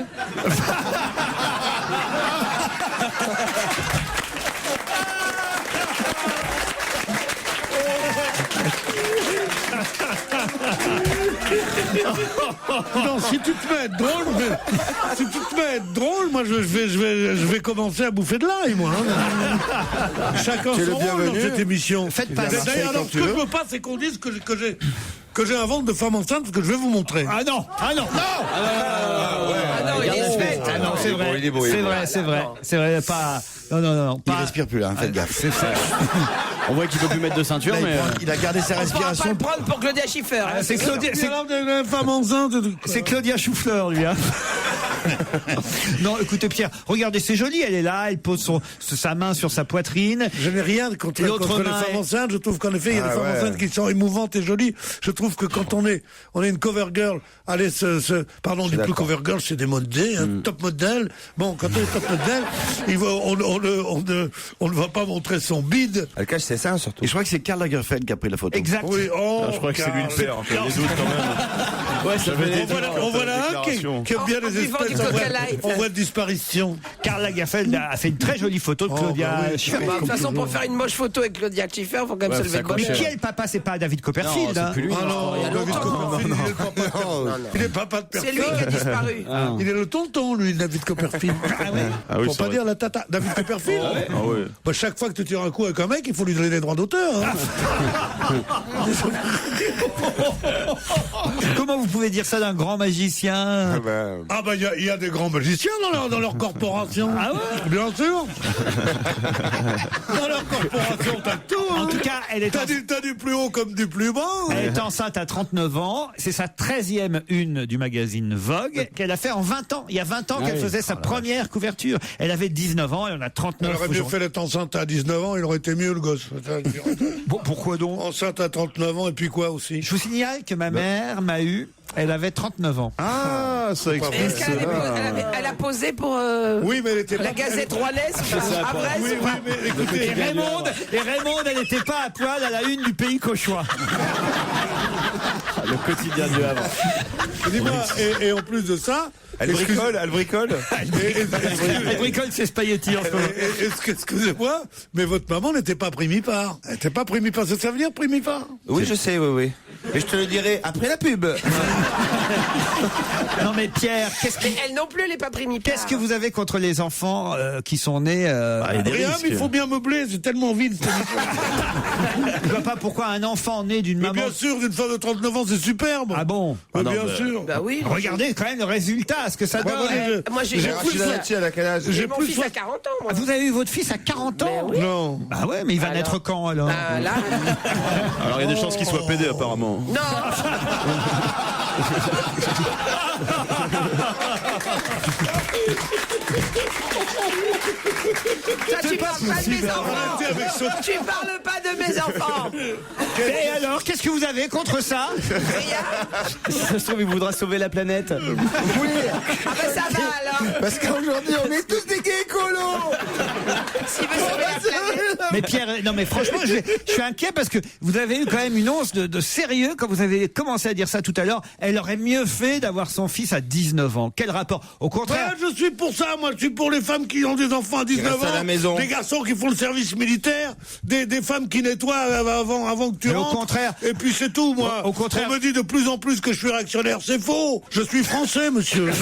Non, si tu te mets à être drôle, moi je vais commencer à bouffer de l'ail, moi. Chacun son rôle dans cette émission. Faites pas ça. D'ailleurs, ce que je veux pas, c'est qu'on dise que j'ai un ventre de femme enceinte, parce que je vais vous montrer. Ah non. il est fait. Ah non, c'est vrai. Il est beau. C'est vrai, pas. Non. Il respire plus là, faites gaffe. C'est ça. On voit qu'il peut plus mettre de ceinture, Là, mais. il a gardé sa On pourra pas respiration. le prendre pour Claudia Schiffer. C'est Claudia. Une femme enceinte. C'est Claudia Choufleur, lui. Hein. Non, écoutez Pierre, regardez, c'est joli. Elle est là, elle pose sa main sur sa poitrine. Je n'ai rien contre les femmes enceintes. Je trouve qu'en effet, il y a des femmes enceintes qui sont émouvantes et jolies. Je trouve que quand on est une cover girl, allez, pardon, du plus cover girl, c'est des modèles, top modèle. Bon, quand on est top modèle, on ne va pas montrer son bide. Elle cache ses seins, surtout. Et je crois que c'est Karl Lagerfeld qui a pris la photo. Exact. Oui, Je crois que c'est lui le père. J'ai des doutes quand même. Ouais, ça fait on voit là un qui aime bien les espèces en voie de disparition. Karl Lagerfeld a fait une très jolie photo de Claudia Schiffer. De toute façon, pour faire une moche photo avec Claudia Schiffer, faut quand même se lever de bonne Mais heure. qui est le papa? C'est pas David Copperfield. Non, c'est plus lui. Ah non, il y a David longtemps. Copperfield, il est le papa. non. Il est papa de personne. C'est lui qui a disparu. Il est le tonton, lui, David Copperfield. Faut pas dire la tata. David Copperfield. Bah, chaque fois que tu tires un coup avec un mec, il faut lui donner des droits d'auteur. Comment vous pouvez dire ça d'un grand magicien? Ah bah il y a des grands magiciens dans leur corporation. Ah ouais? Bien sûr. Dans leur corporation, t'as tout. En tout cas, t'as du plus haut comme du plus bas. Elle est enceinte à 39 ans. C'est sa 13e une du magazine Vogue qu'elle a fait en 20 ans. Il y a 20 ans qu'elle faisait sa première couverture. Elle avait 19 ans et on a 39 ans. Elle aurait mieux fait d'être enceinte à 19 ans, il aurait été mieux le gosse. Bon, pourquoi donc? Enceinte à 39 ans et puis quoi aussi? Je vous signale que ma mère m'a eu, elle avait 39 ans. Ah, ça explique Est-ce qu'elle cela. elle a posé pour Oui, mais elle était la Gazette Rouennaise à Brest? Oui, mais écoutez, Et Raymond, elle n'était pas à poil à la une du Pays Cauchois. Le quotidien du Havre. Dis-moi, et en plus de ça, Elle bricole. Elle bricole ses spaghettis en ce moment. Excusez-moi, mais votre maman n'était pas primipare. Elle n'était pas primipare, ça veut dire primipare? Oui, je sais, oui. Et je te le dirai après la pub. Non mais Pierre, Mais elle non plus, elle n'est pas primipare. qu'est-ce que vous avez contre les enfants qui sont nés Rien, mais il faut bien meubler, c'est tellement vide. Je vois pas pourquoi un enfant né d'une Mais maman. bien sûr, d'une femme de 39 ans, c'est superbe. Ah bon? Mais bien sûr. Bah oui. Regardez quand même le résultat, ce que ça donne. Moi j'ai Rachida Dati, à quel âge? J'ai mon fils à 40 ans, moi. Vous avez eu votre fils à 40 ans? Non. Ah ouais, mais il va Alors naître quand alors? Bah, là. Alors il y a des chances qu'il soit pédé apparemment. Non. Ça, tu parles pas de mes enfants. Tu parles pas de mes enfants. Et alors, qu'est-ce que vous avez contre ça? Rien. Ça se trouve, il voudra sauver la planète. Oui, Ah ben ça va alors. parce qu'aujourd'hui, on est tous des gays écolos. S'il veut sauver la planète. Mais Pierre, non mais franchement, je suis inquiet parce que vous avez eu quand même une once de sérieux quand vous avez commencé à dire ça tout à l'heure. Elle aurait mieux fait d'avoir son fils à 19 ans. Quel rapport? Au contraire. Ouais, je suis pour ça, moi je suis pour les femmes qui ont des enfants à 19 restent ans, à la maison. des garçons qui font le service militaire, des femmes qui nettoient avant que tu Mais au rentres. contraire. Et puis c'est tout, moi. Au contraire. On me dit de plus en plus que je suis réactionnaire, c'est faux. Je suis français, monsieur. Le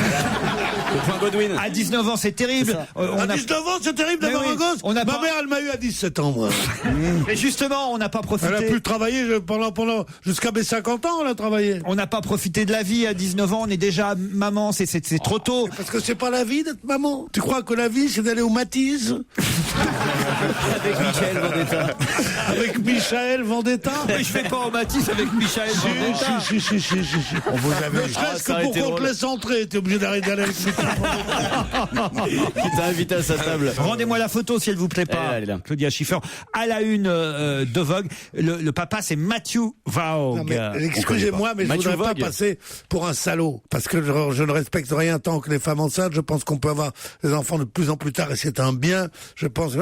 point Godwin. À 19 ans, c'est terrible. À 19 ans, c'est terrible d'avoir Mais oui, un gosse. on n'a Ma pas- mère, elle m'a eu à 17 ans, moi. Mais justement, on n'a pas profité. Elle a pu travailler pendant jusqu'à mes 50 ans, elle a travaillé. On n'a pas profité de la vie à 19 ans. On est déjà maman. C'est trop tôt. Parce que c'est pas la vie d'être maman. Tu crois que la vie, c'est d'aller au Matisse Avec Michel Vendetta. avec Michael Vendetta? Mais je fais pas au Matisse avec Michel Vendetta. Si. On vous avait. Ne serait-ce ça que aurait pour été qu'on te drôle. laisse entrer, t'es obligé d'arrêter d'aller avec Michel. Qui t'a invité à sa table. Rendez-moi la photo, s'il vous plaît pas. Elle est là. Claudia Schiffer. À la une de Vogue. Le papa, c'est Matthew Vaughn. Non, mais excusez-moi, mais je Mathieu voudrais pas Vogue. passer pour un salaud. Parce que je ne respecte rien tant que les femmes enceintes. Je pense qu'on peut avoir des enfants de plus en plus tard et c'est un bien. Je pense,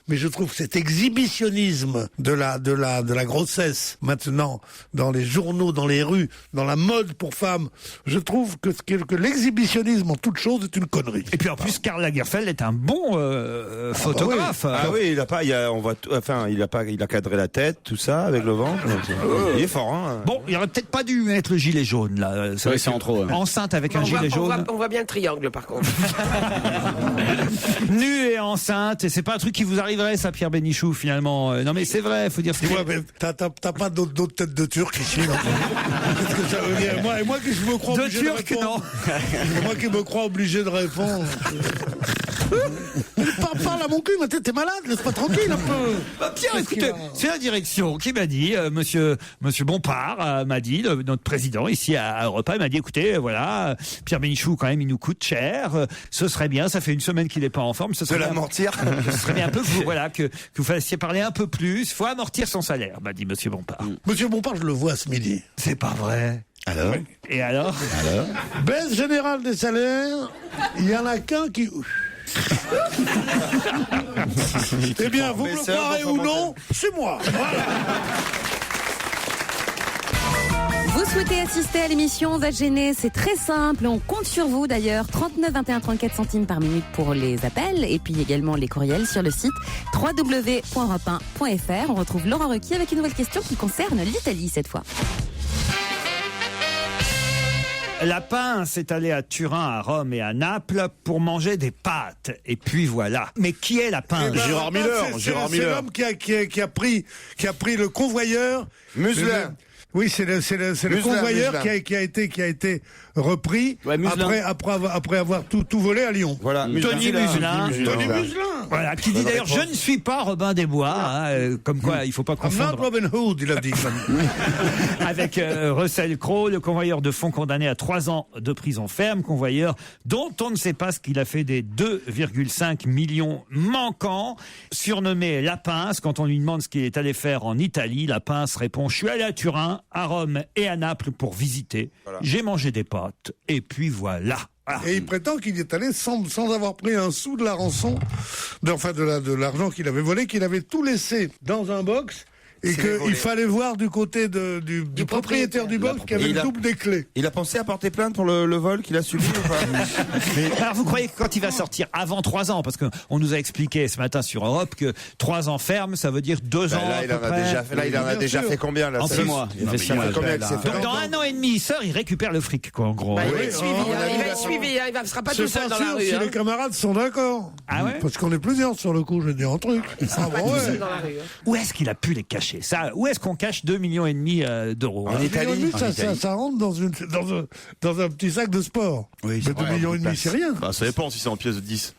mais je trouve que cet exhibitionnisme de la grossesse maintenant dans les journaux, dans les rues, dans la mode pour femmes, je trouve que l'exhibitionnisme en toute chose est une connerie. Et puis en plus, Karl Lagerfeld est un bon photographe. Ah oui, il a cadré la tête, tout ça, avec le ventre. Il est fort, hein. Bon, il aurait peut-être pas dû mettre le gilet jaune là. vrai, c'est en trop, ouais. Enceinte avec un gilet jaune, On voit bien le triangle par contre. nue et enceinte, et c'est pas un truc qui vous arriverait ça, Pierre Bénichou, finalement. Non mais c'est vrai, faut dire ce Dis-moi, mais t'as pas d'autres têtes de Turcs ici, non? Qu'est-ce que ça veut dire? Moi qui je me crois De obligé Turcs, de répondre. Moi qui me crois obligé de répondre. Parle à mon cul, mais t'es malade, laisse pas tranquille un peu. Bah, Pierre, écoutez, c'est la direction qui m'a dit, monsieur Bompard m'a dit, notre président ici à Europa, il m'a dit, écoutez, voilà, Pierre Bénichou, quand même, il nous coûte cher, ce serait bien, ça fait une semaine qu'il n'est pas en forme, ce serait De bien, l'amortir. ce serait bien un peu que vous, voilà, que vous fassiez parler un peu plus, il faut amortir son salaire, m'a dit monsieur Bompard. Monsieur Bompard, je le vois ce midi. C'est pas vrai. Alors? Et alors? Baisse générale des salaires, il y en a qu'un qui... Eh bien, vous me le croirez ou non, c'est moi. Voilà. Vous souhaitez assister à l'émission On va gêner, c'est très simple, on compte sur vous d'ailleurs, 39 21 34 centimes par minute pour les appels et puis également les courriels sur le site www.europe1.fr. On retrouve Laurent Ruquier avec une nouvelle question qui concerne l'Italie cette fois. La pince est allée à Turin, à Rome et à Naples pour manger des pâtes. Et puis voilà. Mais qui est la pince? Gérard Miller. C'est l'homme qui a pris le convoyeur. Muselin. Oui, c'est le convoyeur qui a été repris après avoir tout volé à Lyon. Voilà. Tony Muselin. Voilà, qui dit d'ailleurs, je ne suis pas Robin des Bois, comme quoi il faut pas confondre. Not Robin Hood, il a dit. Avec Russell Crowe, le convoyeur de fonds condamné à 3 ans de prison ferme, convoyeur dont on ne sait pas ce qu'il a fait des 2,5 millions manquants, surnommé La Pince. Quand on lui demande ce qu'il est allé faire en Italie, La Pince répond: je suis allé à Turin, à Rome et à Naples pour visiter. Voilà. J'ai mangé des pâtes et puis voilà. Ah. Et il prétend qu'il y est allé sans avoir pris un sou de la rançon, de l'argent qu'il avait volé, qu'il avait tout laissé dans un box. Et qu'il fallait voir du côté du propriétaire du box qui avait le double des clés. Il a pensé à porter plainte pour le vol qu'il a subi ou pas? Alors vous croyez que quand il va sortir avant 3 ans, parce qu'on nous a expliqué ce matin sur Europe que 3 ans ferme, ça veut dire 2 ans là, il en a déjà fait combien là? En 6 mois. Il fait combien? Donc dans 1 an et demi, il sort, il récupère le fric, quoi, en gros. Il va être suivi, il ne sera pas tout seul dans la rue. Si les camarades sont d'accord. Ah ouais? Parce qu'on est plusieurs sur le coup, je vais dire un truc. Où est-ce qu'il a pu les cacher? Ça, où est-ce qu'on cache 2,5 millions d'euros? En Italie, ça rentre dans un petit sac de sport. Oui, mais 2,5 millions, c'est rien. Bah, ça dépend si c'est en pièces de 10.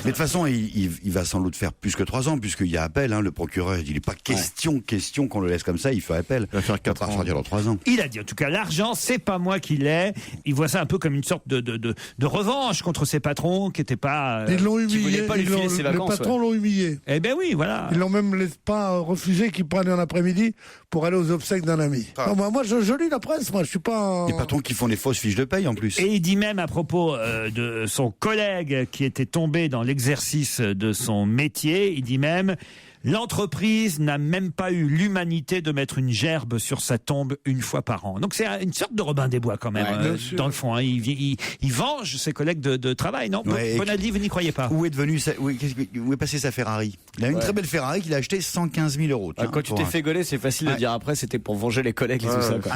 Mais de toute façon, il va sans doute faire plus que 3 ans, puisqu'il y a appel. Le procureur, il n'est pas question qu'on le laisse comme ça. Il fait appel. Il va faire 4 ans. Sortir dans 3 ans. Il a dit, en tout cas, l'argent, c'est pas moi qui l'ai. Il voit ça un peu comme une sorte de revanche contre ses patrons qui n'étaient pas. Ils l'ont humilié. Qui voulaient pas lui filer ses vacances. Les patrons l'ont humilié. Eh ben oui, voilà. Ils l'ont même pas refusé qu'il prenne un après-midi pour aller aux obsèques d'un ami. Ah. Non, moi, je lis la presse. Moi, je suis pas. Les patrons qui font des fausses fiches de paye en plus. Et il dit même à propos de son collègue qui était tombé dans l'exercice de son métier, il dit même: l'entreprise n'a même pas eu l'humanité de mettre une gerbe sur sa tombe une fois par an. Donc c'est une sorte de Robin des Bois quand même, dans le fond. Il venge ses collègues de travail, non? Bonaldi, vous n'y croyez pas? Où est passée sa Ferrari? Il a une très belle Ferrari qu'il a achetée 115 000 euros. Quand tu t'es fait gauler, c'est facile de dire après, c'était pour venger les collègues et tout ça. Quoi.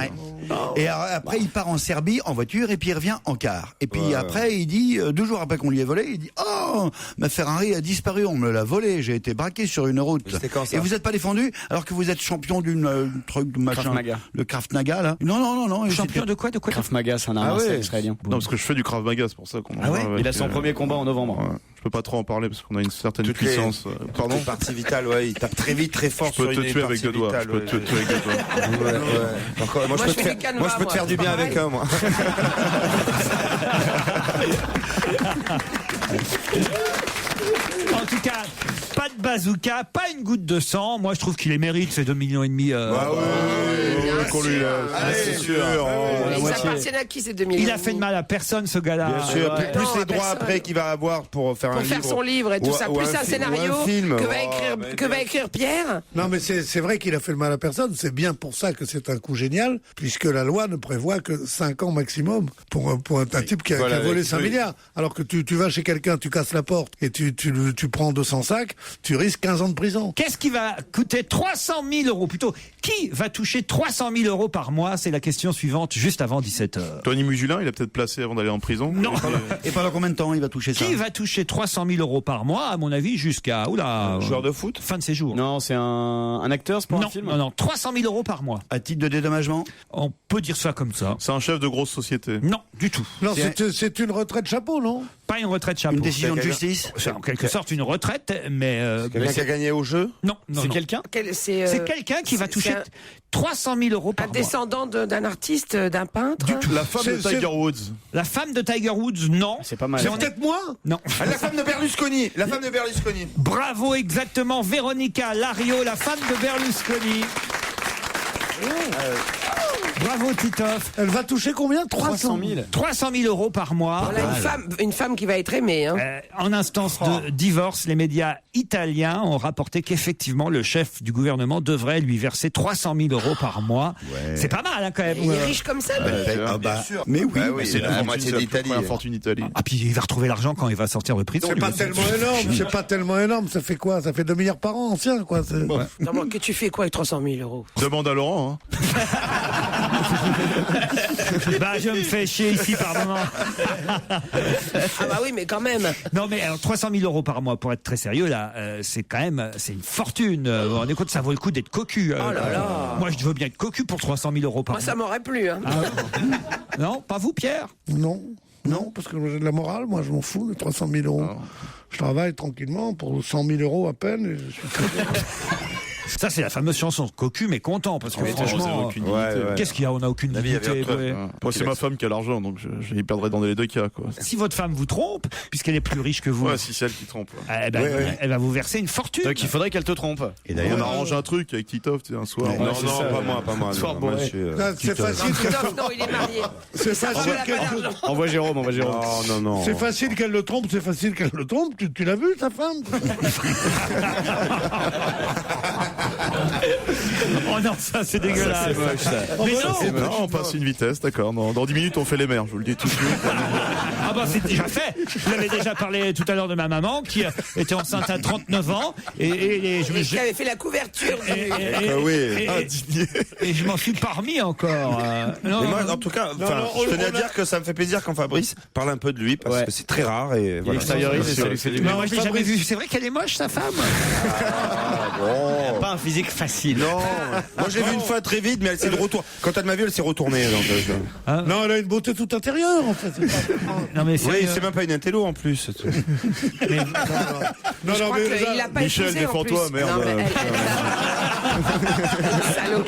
Et après, il part en Serbie en voiture et puis il revient en car. Et puis après, il dit, 2 jours après qu'on lui ait volé, il dit: oh, ma Ferrari a disparu, on me l'a volée, j'ai été braqué sur une route. Et vous n'êtes pas défendu alors que vous êtes champion d'une truc de machin, Krav Maga. le Krav Maga là. Non. Champion de quoi? Krav Maga, c'est un art martial israélien. Non, parce que je fais du Krav Maga, c'est pour ça qu'on en ouais. Il a son premier combat en novembre. Ouais. Je peux pas trop en parler parce qu'on a une certaine puissance. Pardon. Partie vitale, il tape très vite, très fort. Je peux te tuer avec 2 doigts. Je peux te tuer avec 2 doigts. Moi, je peux te faire du bien avec un, moi. En tout cas, pas de bazooka, pas une goutte de sang. Moi, je trouve qu'il les mérite, ces 2,5 millions. Qu'on lui c'est sûr. Ça appartient à qui ces 2 millions? Il a fait de mal à personne, ce gars-là. Bien sûr. Plus les droits après qu'il va avoir pour faire un livre. Pour faire son livre et tout ça. Plus un scénario que va écrire Pierre. Non, mais c'est vrai qu'il a fait le mal à personne. C'est bien pour ça que c'est un coup génial, puisque la loi ne prévoit que 5 ans maximum pour un type qui a volé 5 milliards. Alors que tu vas chez quelqu'un, tu casses la porte et tu prends 200 sacs, tu risques 15 ans de prison. Qu'est-ce qui va coûter 300 000 euros? Plutôt, qui va toucher 300 000 euros par mois? C'est la question suivante, juste avant 17h. Tony Muselin, il a peut-être placé avant d'aller en prison. Non. Et pendant combien de temps il va toucher ça? Qui va toucher 300 000 euros par mois, à mon avis, jusqu'à joueur de foot? Fin de ses jours. Non, c'est un acteur, c'est pour un film. Non, 300 000 euros par mois. À titre de dédommagement? On peut dire ça comme ça. C'est un chef de grosse société. Non, du tout. Non, c'est une retraite chapeau, non? Pas une retraite chapeau. Une décision de justice? C'est en quelque sorte une retraite, mais... quelqu'un qui a gagné au jeu? Non. C'est quelqu'un? C'est quelqu'un qui va toucher 300 000 euros par mois. Un descendant d'un artiste, d'un peintre? La femme de Tiger Woods. La femme de Tiger Woods, non. C'est pas mal. C'est peut-être moi? Non. La femme de Berlusconi. Bravo, exactement. Véronica Lario, la femme de Berlusconi. Bravo Titoff. Elle va toucher combien? 300 000. 300 000 euros par mois. Voilà une femme qui va être aimée. Hein. En instance de divorce, les médias italiens ont rapporté qu'effectivement le chef du gouvernement devrait lui verser 300 000 euros par mois. Ouais. C'est pas mal quand même. Il est riche comme ça. Bien sûr. Mais oui, c'est la moitié d'Italie. La fortune d'Italie. Ah puis il va retrouver l'argent quand il va sortir de prison. C'est pas tellement énorme. C'est pas tellement énorme. Ça fait quoi? Ça fait 2 milliards par an, ancien quoi. Non, que tu fais quoi avec 300 000 euros? Demande à Laurent. Hein. Bah, je me fais chier ici par moment. Ah bah oui, mais quand même. Non, mais alors 300 000 euros par mois, pour être très sérieux, là, c'est quand même, c'est une fortune. Vous vous rendez compte, ça vaut le coup d'être cocu. Oh là là. Moi, je veux bien être cocu pour 300 000 euros par Moi, mois. ça m'aurait plu. Hein. Non, pas vous, Pierre? Non, parce que j'ai de la morale, moi je m'en fous de 300 000 euros. Je travaille tranquillement pour 100 000 euros à peine et je suis très bien. Ça, c'est la fameuse chanson cocu, mais content, parce que franchement, qu'est-ce qu'il y a? On n'a aucune dignité. Moi, c'est ma femme qui a l'argent, donc je y perdrai dans les deux cas, quoi. Si votre femme vous trompe, puisqu'elle est plus riche que vous, si c'est elle qui trompe. elle va vous verser une fortune. Donc il faudrait qu'elle te trompe. Et d'ailleurs, on arrange un truc avec Titoff, tu sais, un soir. Non, pas moi. C'est facile. Non, il est marié. C'est facile qu'elle. Envoie Jérôme. Non. C'est facile qu'elle le trompe, Tu l'as vu, ta femme? Oh non, ça c'est dégueulasse. C'est moche, ça. Mais non, Non, on passe une vitesse, d'accord. Dans 10 minutes, on fait les mers, je vous le dis tout de suite. Ah bah c'est déjà fait. Vous avez déjà parlé tout à l'heure de ma maman qui était enceinte à 39 ans et Qui avait fait la couverture. et je m'en suis pas remis encore. Non, Mais moi, en tout cas, je tenais à dire que ça me fait plaisir quand Fabrice parle un peu de lui, parce que c'est très rare. Et Il extériorise et ça lui fait du bien. moi je l'ai jamais vu. C'est vrai qu'elle est moche, sa femme. Pas un physique facile. Non, moi je l'ai vu une fois très vite, mais elle s'est de retour. Quand elle m'a vu, elle s'est retournée. Non, elle a une beauté toute intérieure, en fait. Non mais Oui, c'est même pas une intello en plus. Non, Je crois qu'il a pas Michel, épousé, en défends-toi, plus. merde. Non, mais Salaud.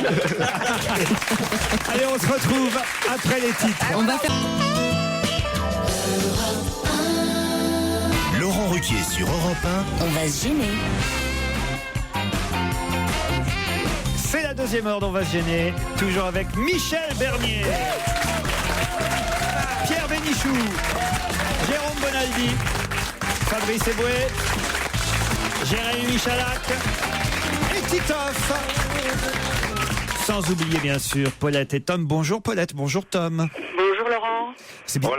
Allez, on se retrouve après les titres. On va faire. Laurent Ruquier sur Europe On va se gêner. C'est la deuxième heure d'On va se gêner, toujours avec Michel Bernier, Pierre Bénichou, Jérôme Bonaldi, Fabrice Eboué, Jérémy Michalak et Titoff. Sans oublier bien sûr Paulette et Tom. Bonjour Paulette, bonjour Tom. Bonjour Laurent. C'est bien.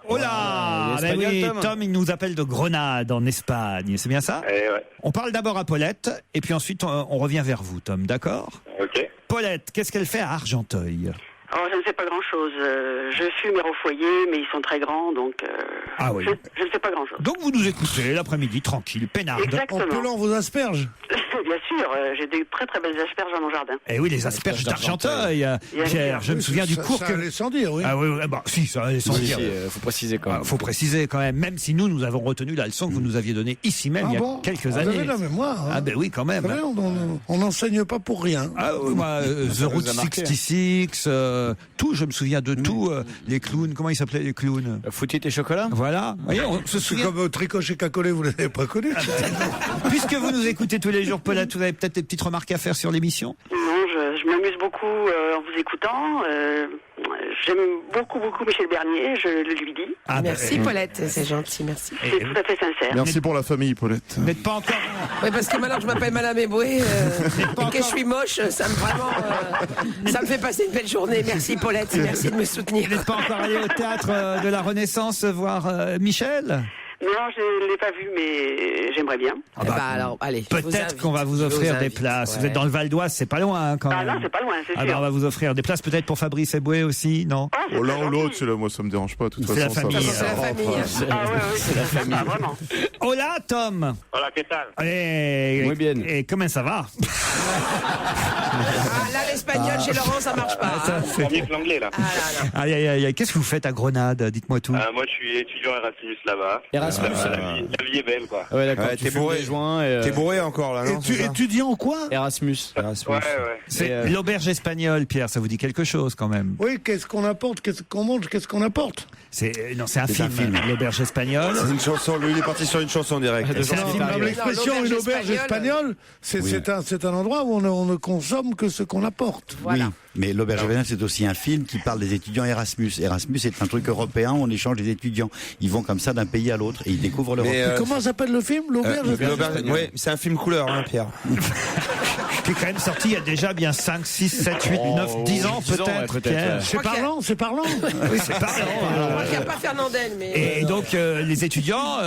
Hola. Ben oui, Tom, il nous appelle de Grenade en Espagne, c'est bien ça? On parle d'abord à Paulette et puis ensuite on revient vers vous Tom, d'accord? Ok. Paulette, qu'est-ce qu'elle fait à Argenteuil? Alors, je ne sais pas grand-chose. Je fume au foyer, mais ils sont très grands, donc Ah oui. je ne sais pas grand-chose. Donc vous nous écoutez l'après-midi, tranquille, peinarde. Exactement. En pelant vos asperges. Bien sûr, j'ai des très très belles asperges dans mon jardin. Eh oui, les asperges d'Argenteuil. Pierre, je me souviens du cours ça que... allait sans dire, oui. Ah oui, bah si, ça allait sans dire. Faut préciser quand même. Faut préciser quand même, même si nous avons retenu la leçon que vous nous aviez donnée ici même il y a quelques Vous années. avez la mémoire. Hein. Ah ben oui, quand même. Vous savez, on n'enseigne pas pour rien. Ah oui, moi, The Route 66, tout, je me souviens de tout. Les clowns, comment ils s'appelaient les clowns? Foutit et chocolat. Voilà. Vous voyez, on se C'est souvient. comme Tricochet Cacolé, vous l'avez pas connu. Puisque vous nous écoutez tous les jours, Paulette, vous avez peut-être des petites remarques à faire sur l'émission? Non, je m'amuse beaucoup en vous écoutant. J'aime beaucoup Michel Bernier, je le lui dis. Ah, Merci Paulette, c'est gentil, merci. C'est tout à fait sincère. Merci pour la famille, Paulette. Vous n'êtes pas encore... Oui, parce que maintenant que je m'appelle Madame Eboué, et que je suis moche, ça me vraiment, ça me fait passer une belle journée. Merci Paulette, merci de me soutenir. Vous n'êtes pas encore allé au théâtre de la Renaissance voir Michel? Non, je ne l'ai pas vu, mais j'aimerais bien. Ah bah, alors, allez. Peut-être qu'on va vous offrir des places. Vous êtes dans le Val d'Oise, c'est pas loin quand même. Ah non, c'est pas loin, c'est sûr. Alors on va vous offrir des places peut-être pour Fabrice Eboué aussi, non? Oh, l'un ou l'autre, c'est là, moi ça me dérange pas. De toute C'est la façon, famille. C'est la famille. Ah ouais, c'est la famille. Ah, vraiment. Hola Tom. Voilà, qu'est-ce que Et, bien. Et comment ça va? Ah, là, l'espagnol chez Laurent, ça marche pas. Hein. c'est mieux que l'anglais, là. Ah là là. Aïe, aïe, aïe. Qu'est-ce que vous faites à Grenade? Dites-moi tout. Moi, je suis étudiant Erasmus là-bas. Erasmus, La vie est belle, quoi. Ouais, d'accord. Ouais, Tu t'es fumes bourré. des joints et, T'es bourré encore là, non? Étudiant quoi? Erasmus. Ouais. C'est l'auberge espagnole, Pierre. Ça vous dit quelque chose quand même? Oui, qu'est-ce qu'on apporte? Qu'est-ce qu'on mange? Qu'est-ce qu'on apporte? C'est un film. L'auberge espagnole. C'est une chanson, lui il est parti sur une chanson directe. C'est un film. L'expression l'auberge une auberge espagnole, c'est un endroit où on ne consomme que ce qu'on apporte. Voilà. Oui, mais l'auberge espagnole, c'est aussi un film qui parle des étudiants Erasmus. Erasmus, c'est un truc européen où on échange des étudiants. Ils vont comme ça d'un pays à l'autre et ils découvrent l'Europe. Et comment s'appelle le film? L'auberge espagnole. Oui, c'est un film couleur, hein, Pierre. qui est quand même sorti il y a déjà bien 5, 6, 7, 8, 9, 10 ans peut-être. Pierre. C'est parlant, c'est parlant. Oui, c'est parlant. Il n'y a pas Fernandel, mais. Et donc les étudiants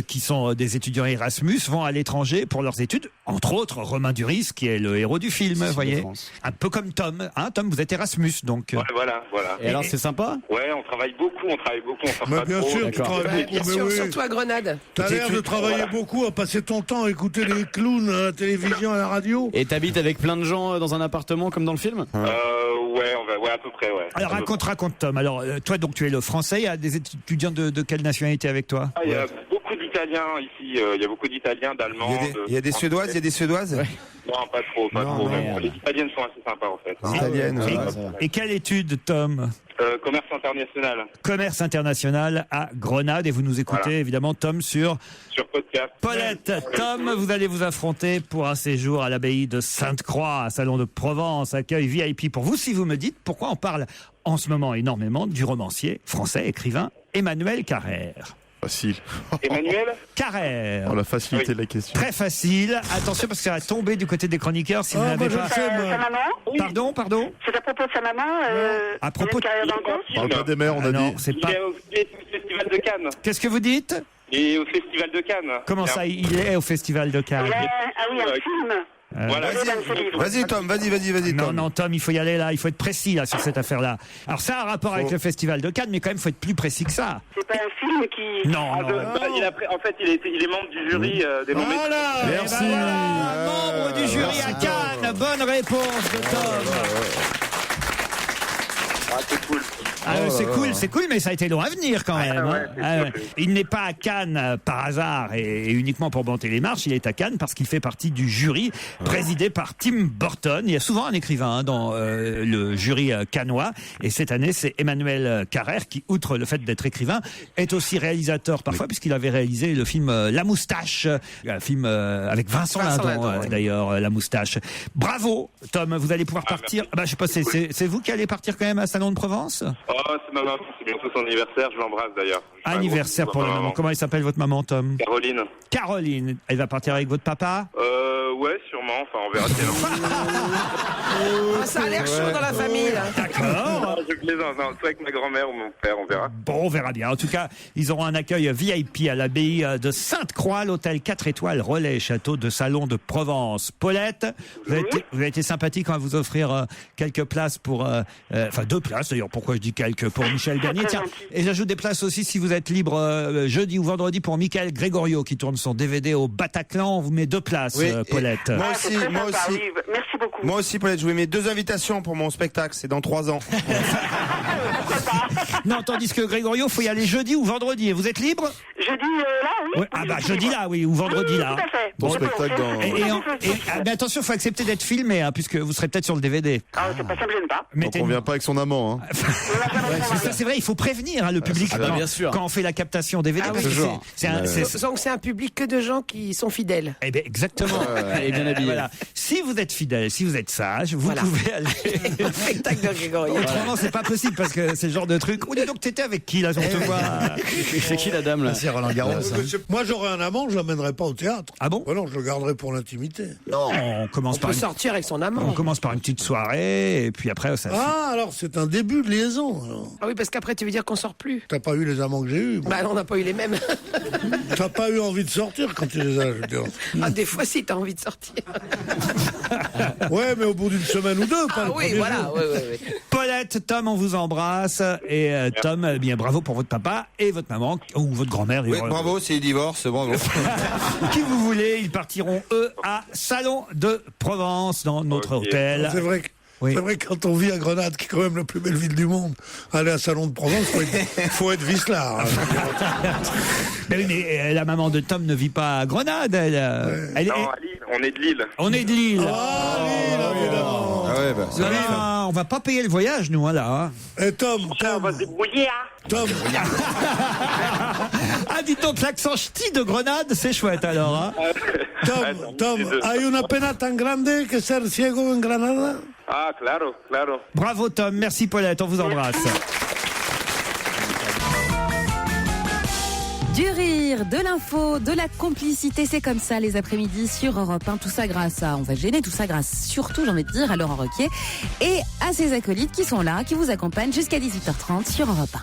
qui sont des étudiants Erasmus vont à l'étranger pour leurs études, entre autres Romain Duris qui est le héros du film, vous voyez. Un peu comme Tom, hein, Tom, vous êtes Erasmus donc. Ouais, voilà. Et alors c'est sympa? Ouais, on travaille beaucoup, on sort pas bien trop. sûr, tu travailles beaucoup. Bien sûr, Oui. surtout à Grenade. T'as l'air de travailler beaucoup, à passer ton temps à écouter les clowns à la télévision, à la radio. Et t'habites avec plein de gens dans un appartement comme dans le film? Ouais, à peu près, ouais. Alors raconte Tom. Alors toi donc tu es le français, il y a des étudiants de quelle nationalité avec toi? Il y a beaucoup d'Italiens ici, il y a beaucoup d'Italiens, d'Allemands. Il y a des Suédoises, Ouais. Non, pas trop. Non. Les Italiennes sont assez sympas en fait. Italiennes. Et quelle étude, Tom? Commerce international. Commerce international à Grenade. Et vous nous écoutez évidemment, Tom, sur podcast. Paulette. Tom, vous allez vous affronter pour un séjour à l'abbaye de Sainte-Croix, à Salon de Provence, accueil VIP pour vous. Si vous me dites pourquoi on parle en ce moment énormément du romancier français, écrivain Emmanuel Carrère. Facile. Emmanuel Carrère. Oh, la facilité de la question. Très facile. Attention parce que ça va tomber du côté des chroniqueurs si vous n'avez pas. Sa maman. Pardon. C'est à propos de sa maman. À propos de. On parle pas des mères, on a non, dit. c'est Il pas. est au Festival de Cannes. Qu'est-ce que vous dites? Et au Festival de Cannes. Comment ça, il est au Festival de Cannes? Ah oui, un film. Voilà. Vas-y Tom, vas-y Tom. Non, Tom, il faut y aller là, il faut être précis là sur cette affaire-là. Alors ça a un rapport avec le Festival de Cannes, mais quand même, il faut être plus précis que ça. C'est pas un film qui. Non. En fait, il est membre du jury des noms. Voilà. Merci. Membre du jury à Cannes. Bonne réponse de Tom. Ah, c'est cool. C'est cool, mais ça a été long à venir quand même. Il n'est pas à Cannes par hasard et uniquement pour monter les marches, il est à Cannes parce qu'il fait partie du jury présidé par Tim Burton. Il y a souvent un écrivain dans le jury cannois et cette année c'est Emmanuel Carrère qui, outre le fait d'être écrivain, est aussi réalisateur parfois puisqu'il avait réalisé le film La Moustache, un film avec Vincent Lindon d'ailleurs, La Moustache. Bravo Tom, vous allez pouvoir partir. Je sais pas, c'est vous qui allez partir quand même à Salon de Provence? Oh, c'est ma maman, c'est bientôt son anniversaire, je l'embrasse d'ailleurs. Anniversaire pour la maman. Comment elle s'appelle votre maman, Tom? Caroline. Caroline. Elle va partir avec votre papa? Ouais, sûrement, enfin on verra si elle Ça a l'air chaud dans la famille là. D'accord. Je plaisante, soit avec ma grand-mère ou mon père, on verra. Bon, on verra bien. En tout cas, ils auront un accueil VIP à l'abbaye de Sainte-Croix, l'hôtel 4 étoiles Relais Château de Salon de Provence. Paulette, vous avez été sympathique, on va vous offrir quelques places pour... Enfin, 2 places d'ailleurs, pourquoi je dis quelques? Pour Michel Bernier. Tiens, et j'ajoute des places aussi si vous êtes libre jeudi ou vendredi pour Michael Gregorio qui tourne son DVD au Bataclan. On vous met 2 places, Paulette. Moi aussi. Merci beaucoup. Moi aussi, Paulette, je vous mets 2 invitations pour mon spectacle, c'est dans 3 ans. Non, tandis que Gregorio, faut y aller jeudi ou vendredi. Et vous êtes libre? Jeudi là, oui. Jeudi là, oui, ou vendredi là. Tout à fait. Bon spectacle dans... Mais attention, il faut accepter d'être filmé, hein, puisque vous serez peut-être sur le DVD. Ah, c'est pas ça, me gêne pas. Donc on vient pas avec son amant. Hein. Ça, c'est vrai, il faut prévenir le public bien sûr. quand on fait la captation DVD. Ah parce que Donc c'est un public que de gens qui sont fidèles. Eh bien, exactement. Et bien habillé. Voilà. Si vous êtes fidèle, si vous êtes sage, vous pouvez aller. Un spectacle de Grégorio. Autrement, c'est pas possible parce que c'est le genre de truc. Oh, dis donc, t'étais avec qui là? On te voit. C'est qui la dame là? C'est Roland Garros. Moi, j'aurais un amant, je l'emmènerais pas au théâtre. Ah bon? Non, je le garderais pour l'intimité. Non, on commence On peut sortir avec son amant. On commence par une petite soirée et puis après ça. Ah, alors c'est un début de liaison. Alors. Ah oui, parce qu'après tu veux dire qu'on sort plus. T'as pas eu les amants que j'ai eus. Bah on n'a pas eu les mêmes. T'as pas eu envie de sortir quand tu les as, je veux dire. Ah, des fois si t'as envie de sortir. Ouais, mais au bout d'une semaine ou deux, pas le oui, premier voilà. jour. Ouais. Paulette, Tom, on vous embrasse et Tom, bien bravo pour votre papa et votre maman ou votre grand-mère. Oui, bravo, c'est le divorce, bravo. Qui vous voulez, ils partiront eux à Salon de Provence dans notre hôtel. C'est vrai que. Oui. C'est vrai que quand on vit à Grenade, qui est quand même la plus belle ville du monde, aller à Salon de Provence, faut être vicelard. Hein. Mais oui, mais la maman de Tom ne vit pas à Grenade. Elle Non, à Lille, on est de Lille. On est de Lille. Ah, Lille, évidemment. Ah ouais, bah, On va pas payer le voyage, nous, hein, là. Et Tom, On va se débrouiller, hein. Tom. Ah, dites donc, l'accent ch'ti de Grenade, c'est chouette, alors. Hein. Tom, hay una pena tan grande que ser ciego en Granada? Ah, claro. Bravo, Tom. Merci, Paulette. On vous embrasse. Du rire, de l'info, de la complicité, c'est comme ça les après-midi sur Europe 1. Tout ça grâce à On va gêner, tout ça grâce surtout, j'ai envie de dire, à Laurent Ruquier et à ses acolytes qui sont là, qui vous accompagnent jusqu'à 18h30 sur Europe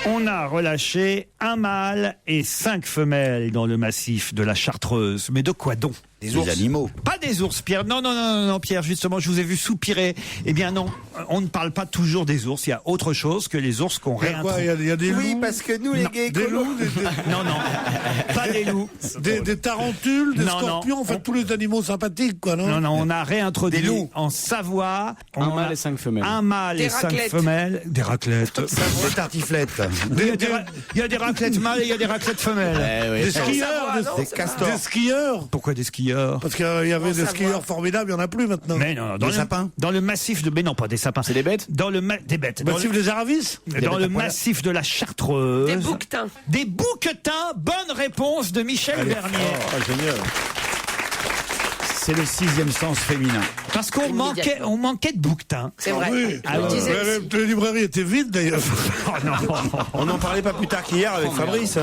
1. On a relâché un mâle et 5 femelles dans le massif de la Chartreuse. Mais de quoi donc? Des animaux. Pas des ours, Pierre. Non, Pierre, justement, je vous ai vu soupirer. Eh bien non, on ne parle pas toujours des ours. Il y a autre chose que les ours qu'on réintroduit. Il y a des loups. Oui, parce que nous, les gays Des loups, Non, pas des loups. Des tarentules, des scorpions, en fait, tous les animaux sympathiques, quoi, non? Non, on a réintroduit en Savoie. Un mâle et 5 femelles. Un mâle et 5 femelles. Des raclettes. Des tartiflettes. Il y a des raclettes mâles et il y a des raclettes femelles. Des skieurs, des castors. Des skieurs. Pourquoi des skieurs? Parce qu'il y avait des skieurs formidables, il n'y en a plus maintenant. Mais non, dans des sapins. Dans le massif de... Mais non, pas des sapins. C'est des bêtes? Des bêtes. Le massif des Aravis? Dans le massif de la Chartreuse. Des bouquetins. Des bouquetins. Bonne réponse de Michel Bernier. Génial. C'est le 6e sens féminin. Parce qu'on manquait de bouquetins. C'est vrai. Oui. Ah oui. La librairie était vide d'ailleurs. Oh non. On n'en parlait pas plus tard qu'hier avec Fabrice.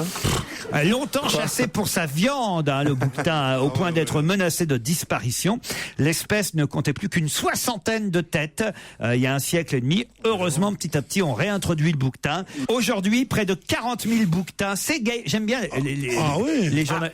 Longtemps chassé pour sa viande, le bouquetin, au point d'être menacé de disparition. L'espèce ne comptait plus qu'une 60aine de têtes il y a un siècle et demi. Heureusement, petit à petit, on réintroduit le bouquetin. Aujourd'hui, près de 40 000 bouquetins. C'est gay. J'aime bien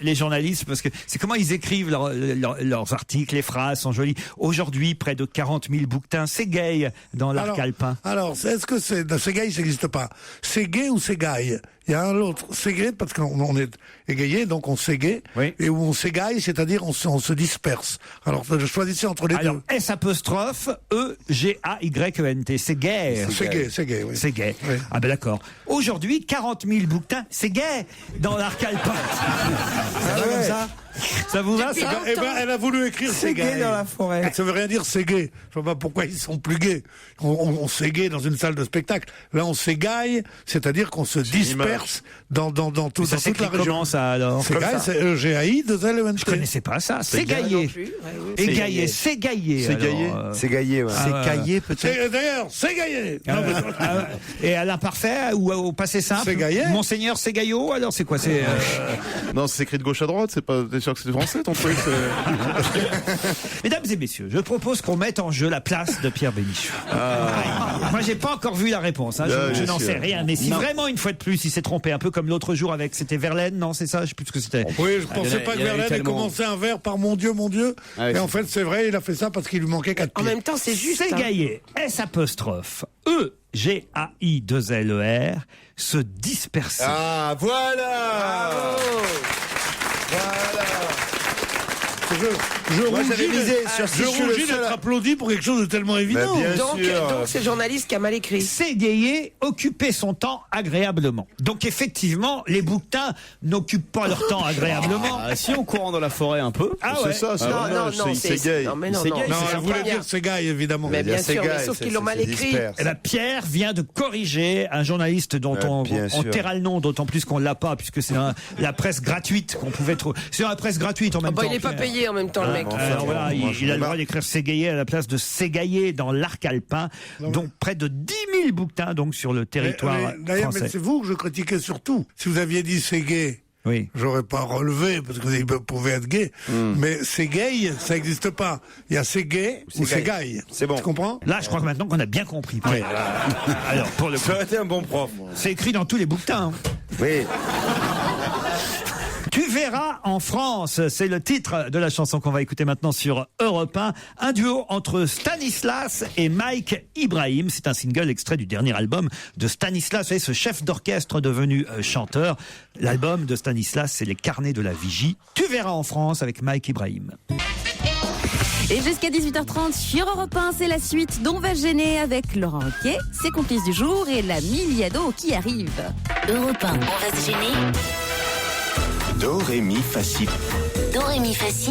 les journalistes parce que c'est comment ils écrivent leurs articles, les phrases sont jolies. Aujourd'hui, près de 40 000 bouquetins. C'est gay dans l'arc alpin. Alors, est-ce que c'est gay, ça n'existe pas? C'est gay ou c'est gaille? Il y a un autre. C'est gay parce qu'on est égayé, donc on s'égaye. Oui. Et où on s'égaille, c'est-à-dire on se disperse. Alors, je choisissais entre les deux. S apostrophe E-G-A-Y-E-N-T. C'est gay. C'est gay, oui. C'est gay. Oui. Ah ben d'accord. Aujourd'hui, 40 000 bouquetins. C'est gay dans l'arc alpin. Ça va comme ça? Ça vous va, ça? Eh ben, elle a voulu écrire c'est gay dans la forêt. Ça veut rien dire c'est gay. Je vois pas pourquoi ils sont plus gays. On s'égaye dans une salle de spectacle. Là, on s'égaye, c'est-à-dire qu'on se disperse dans toute la région. Comment ça, alors? S'égaye, c'est E-G-A-I-2-L-E-N-T. Je connaissais pas ça. S'égayer. Égayer, s'égayer. S'égayer, ouais. S'égailler, peut-être. D'ailleurs, s'égayer. Et à l'imparfait ou au passé simple? S'égayer. Monseigneur Ségaillot, alors c'est quoi? C'est Non, c'est écrit de gauche à droite, c'est pas... T'es sûr que c'est français, ton truc? Mesdames et messieurs, je propose qu'on mette en jeu la place de Pierre Bénichou. Moi, j'ai pas encore vu la réponse. Je n'en sais rien. Mais si vraiment, une fois de plus, il s'est trompé, un peu comme l'autre jour avec... C'était Verlaine, non? C'est ça? Je sais plus ce que c'était. Oui, je pensais pas que Verlaine ait commencé un vers par mon Dieu, mon Dieu. Et en fait, c'est vrai, il a fait ça parce qu'il lui manquait 4 pieds. En même temps, c'est juste. S'égayer, S apostrophe E-G-A-I-2-L-E-R, se disperser. Ah, voilà! Voilà! Je rougis d'être applaudi pour quelque chose de tellement évident. Donc c'est le journaliste qui a mal écrit. S'égayer, occuper son temps agréablement. Donc effectivement, les bouquetins n'occupent pas leur temps agréablement. Si on court dans la forêt un peu. C'est ça, c'est gay. Non, elle voulait dire c'est gay, évidemment. Mais bien sûr, sauf qu'ils l'ont mal écrit. Pierre vient de corriger un journaliste dont on taira le nom, d'autant plus qu'on l'a pas, puisque c'est la presse gratuite qu'on pouvait trouver. C'est la presse gratuite en même temps. Il n'est pas payé en même temps, le mec. Voilà, il a le droit d'écrire s'égayer à la place de s'égailler dans l'arc alpin. Donc près de 10 000 bouquetins donc sur le territoire D'ailleurs, français. mais c'est vous que je critiquais surtout. Si vous aviez dit c'est gay, oui, j'aurais pas relevé parce que vous pouvez être gay. Mais c'est gay, ça n'existe pas. Il y a c'est gay ou c'est gay. C'est bon. Tu comprends? Là, je crois que maintenant qu'on a bien compris. Oui. Alors pour le coup, ça aurait été un bon prof. C'est écrit dans tous les bouquetins. Oui. Tu verras en France, c'est le titre de la chanson qu'on va écouter maintenant sur Europe 1. Un duo entre Stanislas et Mike Ibrahim. C'est un single extrait du dernier album de Stanislas. Vous savez, ce chef d'orchestre devenu chanteur. L'album de Stanislas, c'est Les Carnets de la Vigie. Tu verras en France avec Mike Ibrahim. Et jusqu'à 18h30 sur Europe 1, c'est la suite d'On va gêner avec Laurent Ruquier, ses complices du jour et la Miliado qui arrive. Europe 1, on va se gêner. Do, ré, mi, fa, si. Do, ré, mi, fa, si.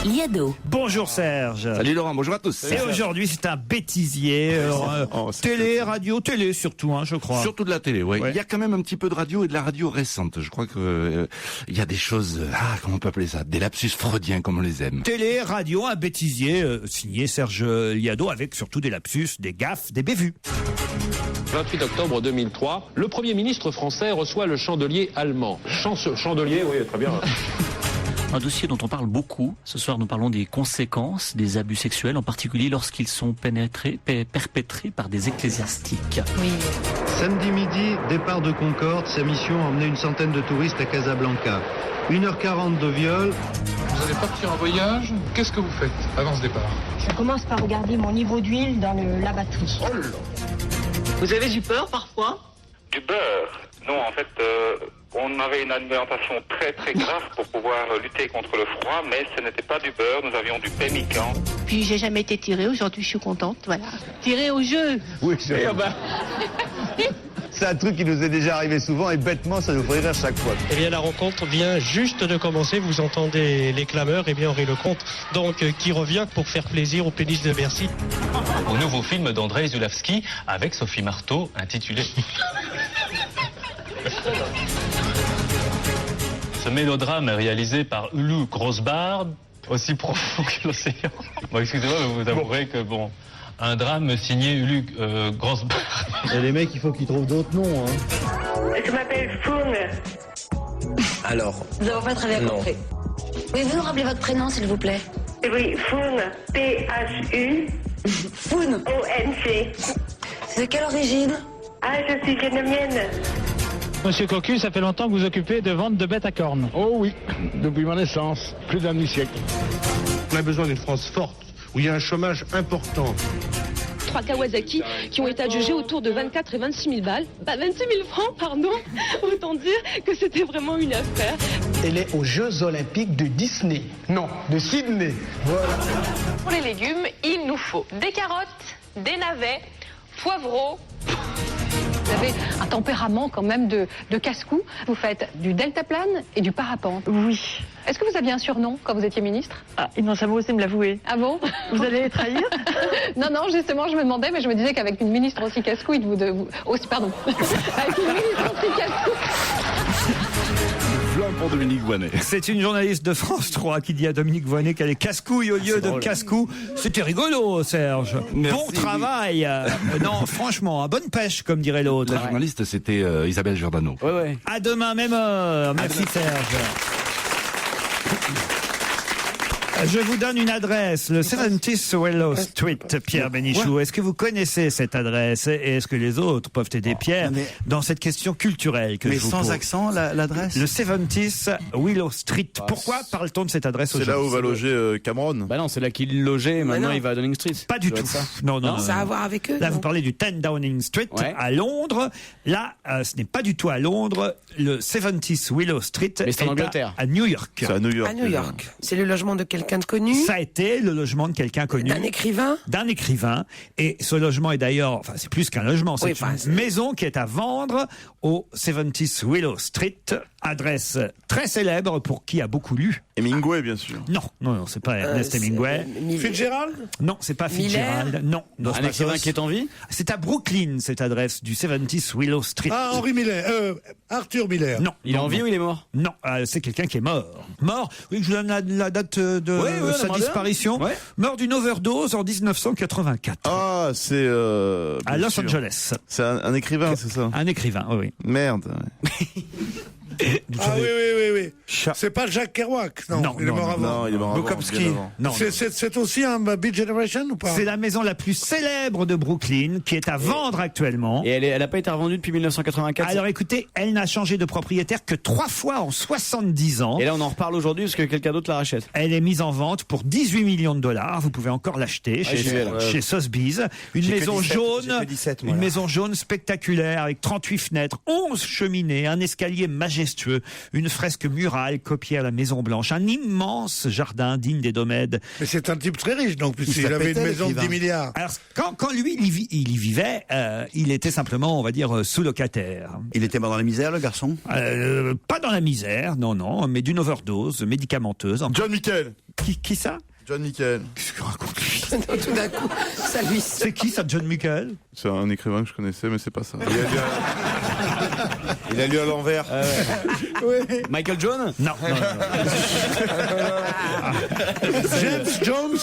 Liado. Bonjour Serge. Salut Laurent, bonjour à tous. Et aujourd'hui c'est un bêtisier, télé, radio, télé surtout, je crois. Surtout de la télé, oui. Il y a quand même un petit peu de radio et de la radio récente. Je crois que il y a des choses, comment on peut appeler ça, des lapsus freudiens comme on les aime. Télé, radio, un bêtisier signé Serge Liado avec surtout des lapsus, des gaffes, des bévues. 28 octobre 2003, le Premier ministre français reçoit le chandelier allemand. Chandelier, oui, très bien. Un dossier dont on parle beaucoup. Ce soir, nous parlons des conséquences des abus sexuels, en particulier lorsqu'ils sont perpétrés par des ecclésiastiques. Oui. Samedi midi, départ de Concorde. Sa mission, emmener une centaine de touristes à Casablanca. 1h40 de viol. Vous allez partir en voyage. Qu'est-ce que vous faites avant ce départ? Je commence par regarder mon niveau d'huile dans la batterie. Oh là. Vous avez du beurre parfois? Du beurre? Non, en fait, on avait une alimentation très très grave pour pouvoir lutter contre le froid, mais ce n'était pas du beurre, nous avions du pemmican. Puis j'ai jamais été tirée, aujourd'hui je suis contente, voilà. Tirée au jeu. Oui, c'est un truc qui nous est déjà arrivé souvent et bêtement ça nous ferait rire à chaque fois. Eh bien la rencontre vient juste de commencer, vous entendez les clameurs, et bien Henri Lecomte donc qui revient pour faire plaisir au pénis de Bercy. Au nouveau film d'Andrei Zulawski avec Sophie Marteau intitulé... Ce mélodrame est réalisé par Ulu Grossbard, aussi profond que l'océan. Bon, excusez-moi, mais vous avouerez que bon, un drame signé Ulu Grossbard. Et les mecs, il faut qu'ils trouvent d'autres noms. Hein. Je m'appelle Foun. Alors. Nous avons pas très bien compris. Pouvez-vous nous rappeler votre prénom, s'il vous plaît? Oui, Foun. P-H-U. Foun. O-N-C. C'est de quelle origine? Ah, je suis vietnamienne. Monsieur Cocu, ça fait longtemps que vous occupez de vente de bêtes à cornes. Oh oui, depuis ma naissance, plus d'un demi-siècle. On a besoin d'une France forte, où il y a un chômage important. 3 Kawasaki qui ont été adjugés autour de 24 et 26 000 balles. 26 000 francs, pardon. Autant dire que c'était vraiment une affaire. Elle est aux Jeux Olympiques de Disney. Non, de Sydney. Voilà. Pour les légumes, il nous faut des carottes, des navets, poivreaux. Vous avez un tempérament quand même de casse-cou. Vous faites du deltaplane et du parapente. Oui. Est-ce que vous aviez un surnom quand vous étiez ministre? Ah, il n'en savait osé me l'avouer. Ah bon? Vous allez les trahir? Non, justement, je me demandais, mais je me disais qu'avec une ministre aussi casse-couille, pardon. Avec une ministre aussi casse-couille. Pour Dominique Voynet. C'est une journaliste de France 3 qui dit à Dominique Voynet qu'elle est casse-couille au lieu de casse-cou. C'était rigolo, Serge. Merci, bon travail. Non, franchement, bonne pêche, comme dirait l'autre. La journaliste, c'était Isabelle Giordano. Ouais. À demain, même heure. Merci, Serge. Je vous donne une adresse, le 70 Willow Street, Pierre Bénichou. Est-ce que vous connaissez cette adresse et est-ce que les autres peuvent aider Pierre dans cette question culturelle que je vous pose? Mais sans accent, l'adresse? Le 70 Willow Street. Pourquoi parle-t-on de cette adresse aujourd'hui? C'est là où va loger Cameron. Bah non, c'est là qu'il logeait, maintenant il va à Downing Street. Pas du tout. Non. Ça a à voir avec eux. Là, vous parlez du 10 Downing Street à Londres. Là, ce n'est pas du tout à Londres. Le 70 Willow Street est en Angleterre. À New York. C'est à New York. À New York. C'est le logement de quelqu'un de connu. Ça a été le logement de quelqu'un connu. D'un écrivain. D'un écrivain. Et ce logement est d'ailleurs, enfin, c'est plus qu'un logement, c'est une maison qui est à vendre au 70 Willow Street. Adresse très célèbre pour qui a beaucoup lu. Hemingway, bien sûr. Non, c'est pas Ernest Hemingway. Fitzgerald? Non, c'est pas Fitzgerald. Non. Un écrivain qui est en vie? C'est à Brooklyn, cette adresse du 70 Willow Street. Ah, Henri Miller. Arthur Miller. Non. Il est en vie ou il est mort? Non, c'est quelqu'un qui est mort. Mort, oui, je vous donne la date de sa disparition. Ouais. Mort d'une overdose en 1984. Ah, c'est... à Los Angeles. C'est un écrivain, c'est ça? Un écrivain, oui. Merde. Oui. C'est pas Jacques Kerouac, non. Il est mort avant. Non, il est mort avant. Bukowski. Non. C'est aussi un Beat Generation ou pas? C'est la maison la plus célèbre de Brooklyn qui est à vendre actuellement. Et elle n'a pas été revendue depuis 1984. Alors écoutez, elle n'a changé de propriétaire que 3 fois en 70 ans. Et là on en reparle aujourd'hui parce que quelqu'un d'autre la rachète. Elle est mise en vente pour 18 millions de dollars. Vous pouvez encore l'acheter chez Sotheby's. Une maison jaune spectaculaire avec 38 fenêtres, 11 cheminées, un escalier majestueux, une fresque murale copiée à la Maison Blanche, un immense jardin digne des Domédes. Mais c'est un type très riche, donc, puisqu'il avait une maison de 10 milliards. Alors, quand lui, il y vivait, il était simplement, on va dire, sous-locataire. Il était mort dans la misère, le garçon? Pas dans la misère, non, mais d'une overdose médicamenteuse. John Michael. Qui ça? John Michael. Qu'est-ce qu'il raconte lui? Tout d'un coup, ça lui... C'est qui ça, John Michael? C'est un écrivain que je connaissais, mais c'est pas ça. Il a lu à l'envers. Michael John? Non. James Jones.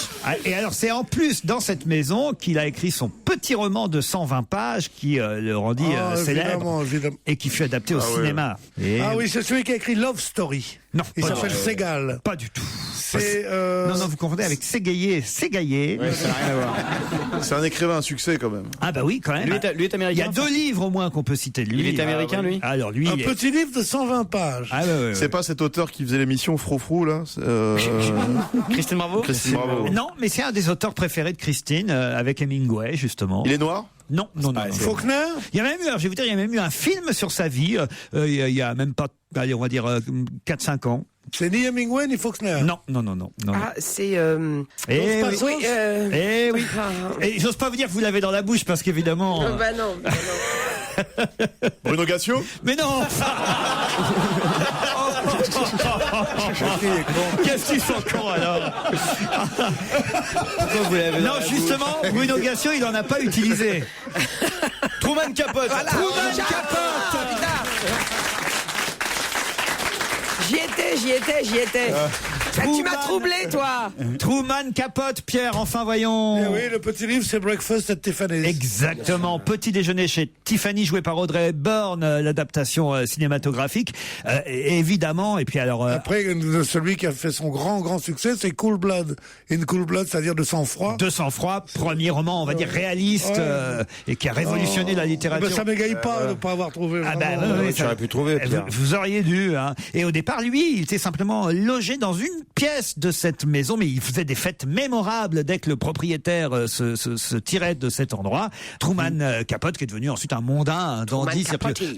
Et alors, c'est en plus dans cette maison qu'il a écrit son petit roman de 120 pages qui le rendit célèbre évidemment. et qui fut adapté au cinéma. Ah oui, c'est celui qui a écrit Love Story. Non, il s'appelle Segal. Pas du tout. C'est Non, vous confondez avec Ségaillé. Ségaillé. Ouais, ça n'a rien à voir. C'est un écrivain à succès quand même. Ah bah oui, quand même. Lui est américain. Il y a 2 livres au moins qu'on peut citer de lui. Il est américain, lui. Alors lui, un petit livre de 120 pages. Ah, ouais. C'est pas cet auteur qui faisait l'émission Frou là Christine Bravo. Christine Bravo. Non, mais c'est un des auteurs préférés de Christine, avec Hemingway justement. Il est noir? Non. Faulkner. Il y a même eu, je vais vous dire, il y a même eu un film sur sa vie. Il y a même pas, allez, on va dire 4-5 ans. C'est ni Hemingway ni Faulkner. Non. Ah, c'est. Eh oui. Oui, Eh oui. Et j'ose pas vous dire que vous l'avez dans la bouche parce qu'évidemment. Bah non. Bruno Gassio? Mais non. Qu'est-ce qu'ils sont cons alors? Pourquoi vous l'avez dans Non, la justement, bouche Bruno Gassio, il en a pas utilisé. Truman Capote. Voilà. Truman Capote. J'y étais. Ah, tu m'as troublé, toi. Truman Capote, Pierre, enfin voyons. Eh oui, le petit livre, c'est Breakfast at Tiffany's. Exactement. Petit déjeuner chez Tiffany, joué par Audrey Hepburn, l'adaptation cinématographique. Évidemment, et puis alors... Après, celui qui a fait son grand succès, c'est Cool Blood. In Cool Blood, c'est-à-dire de sang-froid. De sang-froid, premier roman, on va dire, réaliste, et qui a révolutionné la littérature. Ben, ça m'égaye pas de ne pas avoir trouvé. Ah ben, oui, tu aurais pu trouver, Pierre. Vous auriez dû. Hein. Et au départ, lui, il était simplement logé dans une pièce de cette maison, mais il faisait des fêtes mémorables dès que le propriétaire se tirait de cet endroit. Truman Capote, qui est devenu ensuite un mondain, un dandy.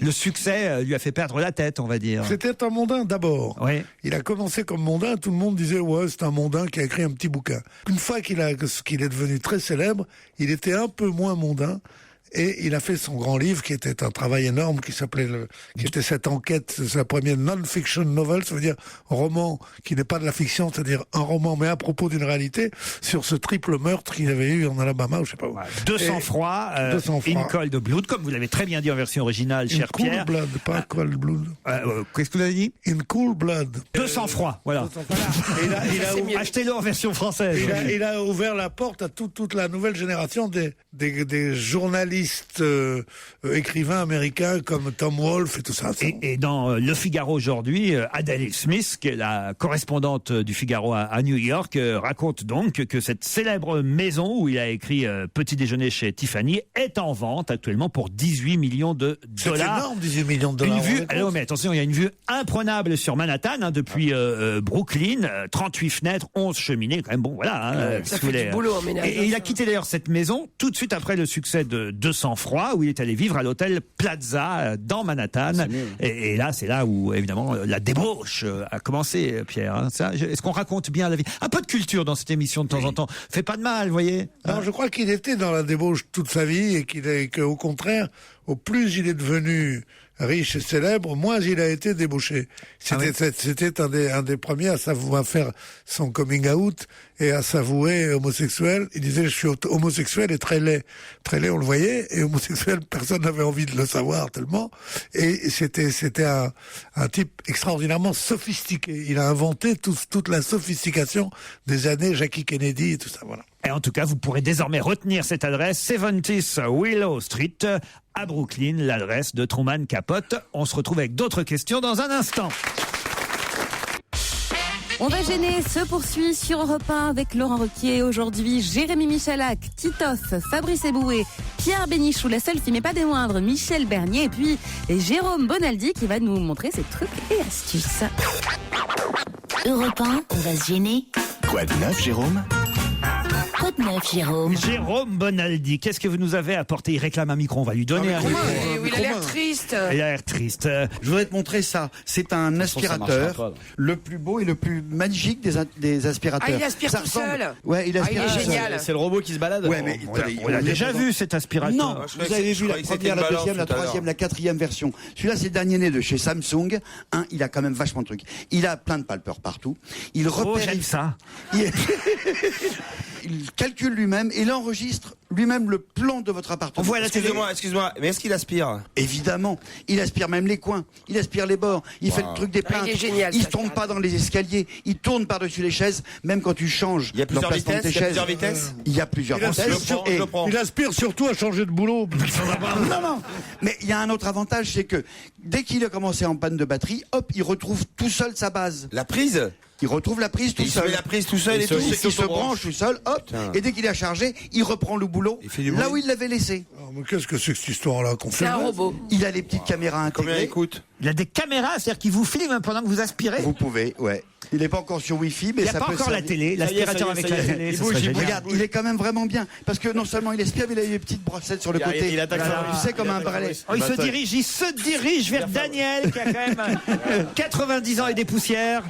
Le succès lui a fait perdre la tête, on va dire. C'était un mondain d'abord. Oui. Il a commencé comme mondain, tout le monde disait ouais, c'est un mondain qui a écrit un petit bouquin. Une fois qu'il est devenu très célèbre, il était un peu moins mondain. Et il a fait son grand livre, qui était un travail énorme, qui était cette enquête, sa première non-fiction novel, ça veut dire roman qui n'est pas de la fiction, c'est-à-dire un roman, mais à propos d'une réalité, sur ce triple meurtre qu'il avait eu en Alabama, ou je sais pas où. De sang-froid, In Cold Blood, comme vous l'avez très bien dit en version originale, cher Pierre. In Cool Blood, pas Cold Blood. Qu'est-ce que vous avez dit? In Cool Blood. De sang-froid, voilà. Achetez-le en version française. Il a ouvert la porte à toute la nouvelle génération des journalistes écrivains américains comme Tom Wolfe et tout ça. Et dans Le Figaro aujourd'hui, Adèle Smith, qui est la correspondante du Figaro à New York, raconte donc que cette célèbre maison où il a écrit Petit déjeuner chez Tiffany est en vente actuellement pour 18 millions de dollars. C'est énorme, 18 millions de dollars. Alors, mais attention, il y a une vue imprenable sur Manhattan, hein, depuis Brooklyn, 38 fenêtres, 11 cheminées, quand même bon, voilà. Ça fait du boulot en ménage. Et il a quitté d'ailleurs cette maison tout de suite après le succès de sang-froid, où il est allé vivre à l'hôtel Plaza dans Manhattan. Et là, c'est là où, évidemment, la débauche a commencé, Pierre. Hein. Est-ce qu'on raconte bien la vie? Un peu de culture dans cette émission de temps en temps. Fait pas de mal, vous voyez. Non, je crois qu'il était dans la débauche toute sa vie et qu'au contraire, au plus il est devenu riche et célèbre, moins il a été débauché. C'était un des premiers à faire son coming out et à s'avouer homosexuel. Il disait, je suis homosexuel et très laid. Très laid, on le voyait, et homosexuel, personne n'avait envie de le savoir tellement. Et c'était un type extraordinairement sophistiqué. Il a inventé toute la sophistication des années Jackie Kennedy et tout ça, voilà. Et en tout cas, vous pourrez désormais retenir cette adresse, 70 Willow Street, à Brooklyn, l'adresse de Truman Capote. On se retrouve avec d'autres questions dans un instant. On va gêner se poursuit sur Europe 1 avec Laurent Ruquier. Aujourd'hui, Jérémy Michalak, Titoff, Fabrice Eboué, Pierre Bénichou, la seule fille mais pas des moindres, Michel Bernier, et puis Jérôme Bonaldi qui va nous montrer ses trucs et astuces. Europe 1, on va se gêner. Quoi de neuf, Jérôme? Quoi de neuf, Jérôme? Jérôme Bonaldi, qu'est-ce que vous nous avez apporté? Il réclame un micro, on va lui donner un micro. Il a l'air triste. Il a l'air triste. Je voudrais te montrer ça. C'est un aspirateur, le plus beau et le plus magique des aspirateurs. Ah, il aspire tout seul. Ouais, il aspire il est génial. C'est le robot qui se balade. Ouais, mais on l'a déjà vu cet aspirateur. Non, vous avez vu la première, la deuxième, la troisième, la quatrième version. Celui-là, c'est le dernier né de chez Samsung. Il a quand même vachement de trucs. Il a plein de palpeurs partout. Il repère. J'aime ça. Il calcule lui-même et il enregistre lui-même le plan de votre appartement. On voit la télé. Excuse-moi, mais est-ce qu'il aspire? Évidemment, il aspire même les coins, il aspire les bords, il fait le truc des peintres. Il est génial, il ça, se tourne pas dans les escaliers, il tourne par-dessus les chaises, même quand tu changes. Il y a plusieurs l'emplacement de tes chaises. vitesses. Il y a plusieurs vitesses. Et- Il aspire surtout à changer de boulot. Non. Mais il y a un autre avantage, c'est que dès qu'il a commencé en panne de batterie, hop, il retrouve tout seul sa base. La prise? Il retrouve la prise tout Il se seul. met la prise tout seul et tout. Il se branche tout seul, hop, et dès qu'il a chargé, il reprend le boulot là où il l'avait laissé. Oh, mais qu'est-ce que c'est que cette histoire-là qu'on fait? C'est un robot. Il a les petites caméras intégrées. Combien il coûte? Il a des caméras, c'est-à-dire qu'il vous filme pendant que vous aspirez. Vous pouvez, ouais. Il n'est pas encore sur Wi-Fi, mais Il n'y a ça pas peut encore la servir. télé, l'aspirateur avec la télé. Il ça bouge, serait il génial. regarde, il est quand même vraiment bien. Parce que non seulement il aspire, mais il a des petites brossettes sur le côté. il attaque Voilà, Fabrice. tu sais, comme un balai. Oh, il se dirige vers Daniel, qui a quand même 90 ans et des poussières.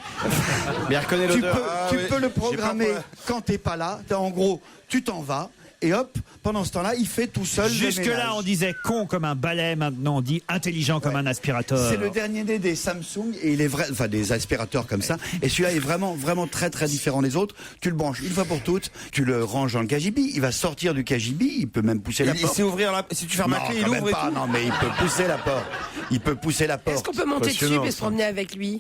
Mais il reconnaît Tu l'odeur. peux le programmer quand t'es pas là. En gros, tu t'en vas. Et hop, pendant ce temps-là, il fait tout seul. le Jusque-là, ménage. on disait con comme un balai, maintenant on dit intelligent comme un aspirateur. C'est le dernier des Samsung et il est vrai, enfin des aspirateurs comme ça. Et celui-là est vraiment très très différent des autres. Tu le branches une fois pour toutes, tu le ranges dans le KGB, il va sortir du KGB, il peut même pousser la Il porte. sait ouvrir la. Si tu fermes la Non, clé, il quand même ouvre et pas. tout. Non, mais il peut pousser la porte. Il peut pousser la porte. Est-ce qu'on peut monter dessus et se promener avec lui?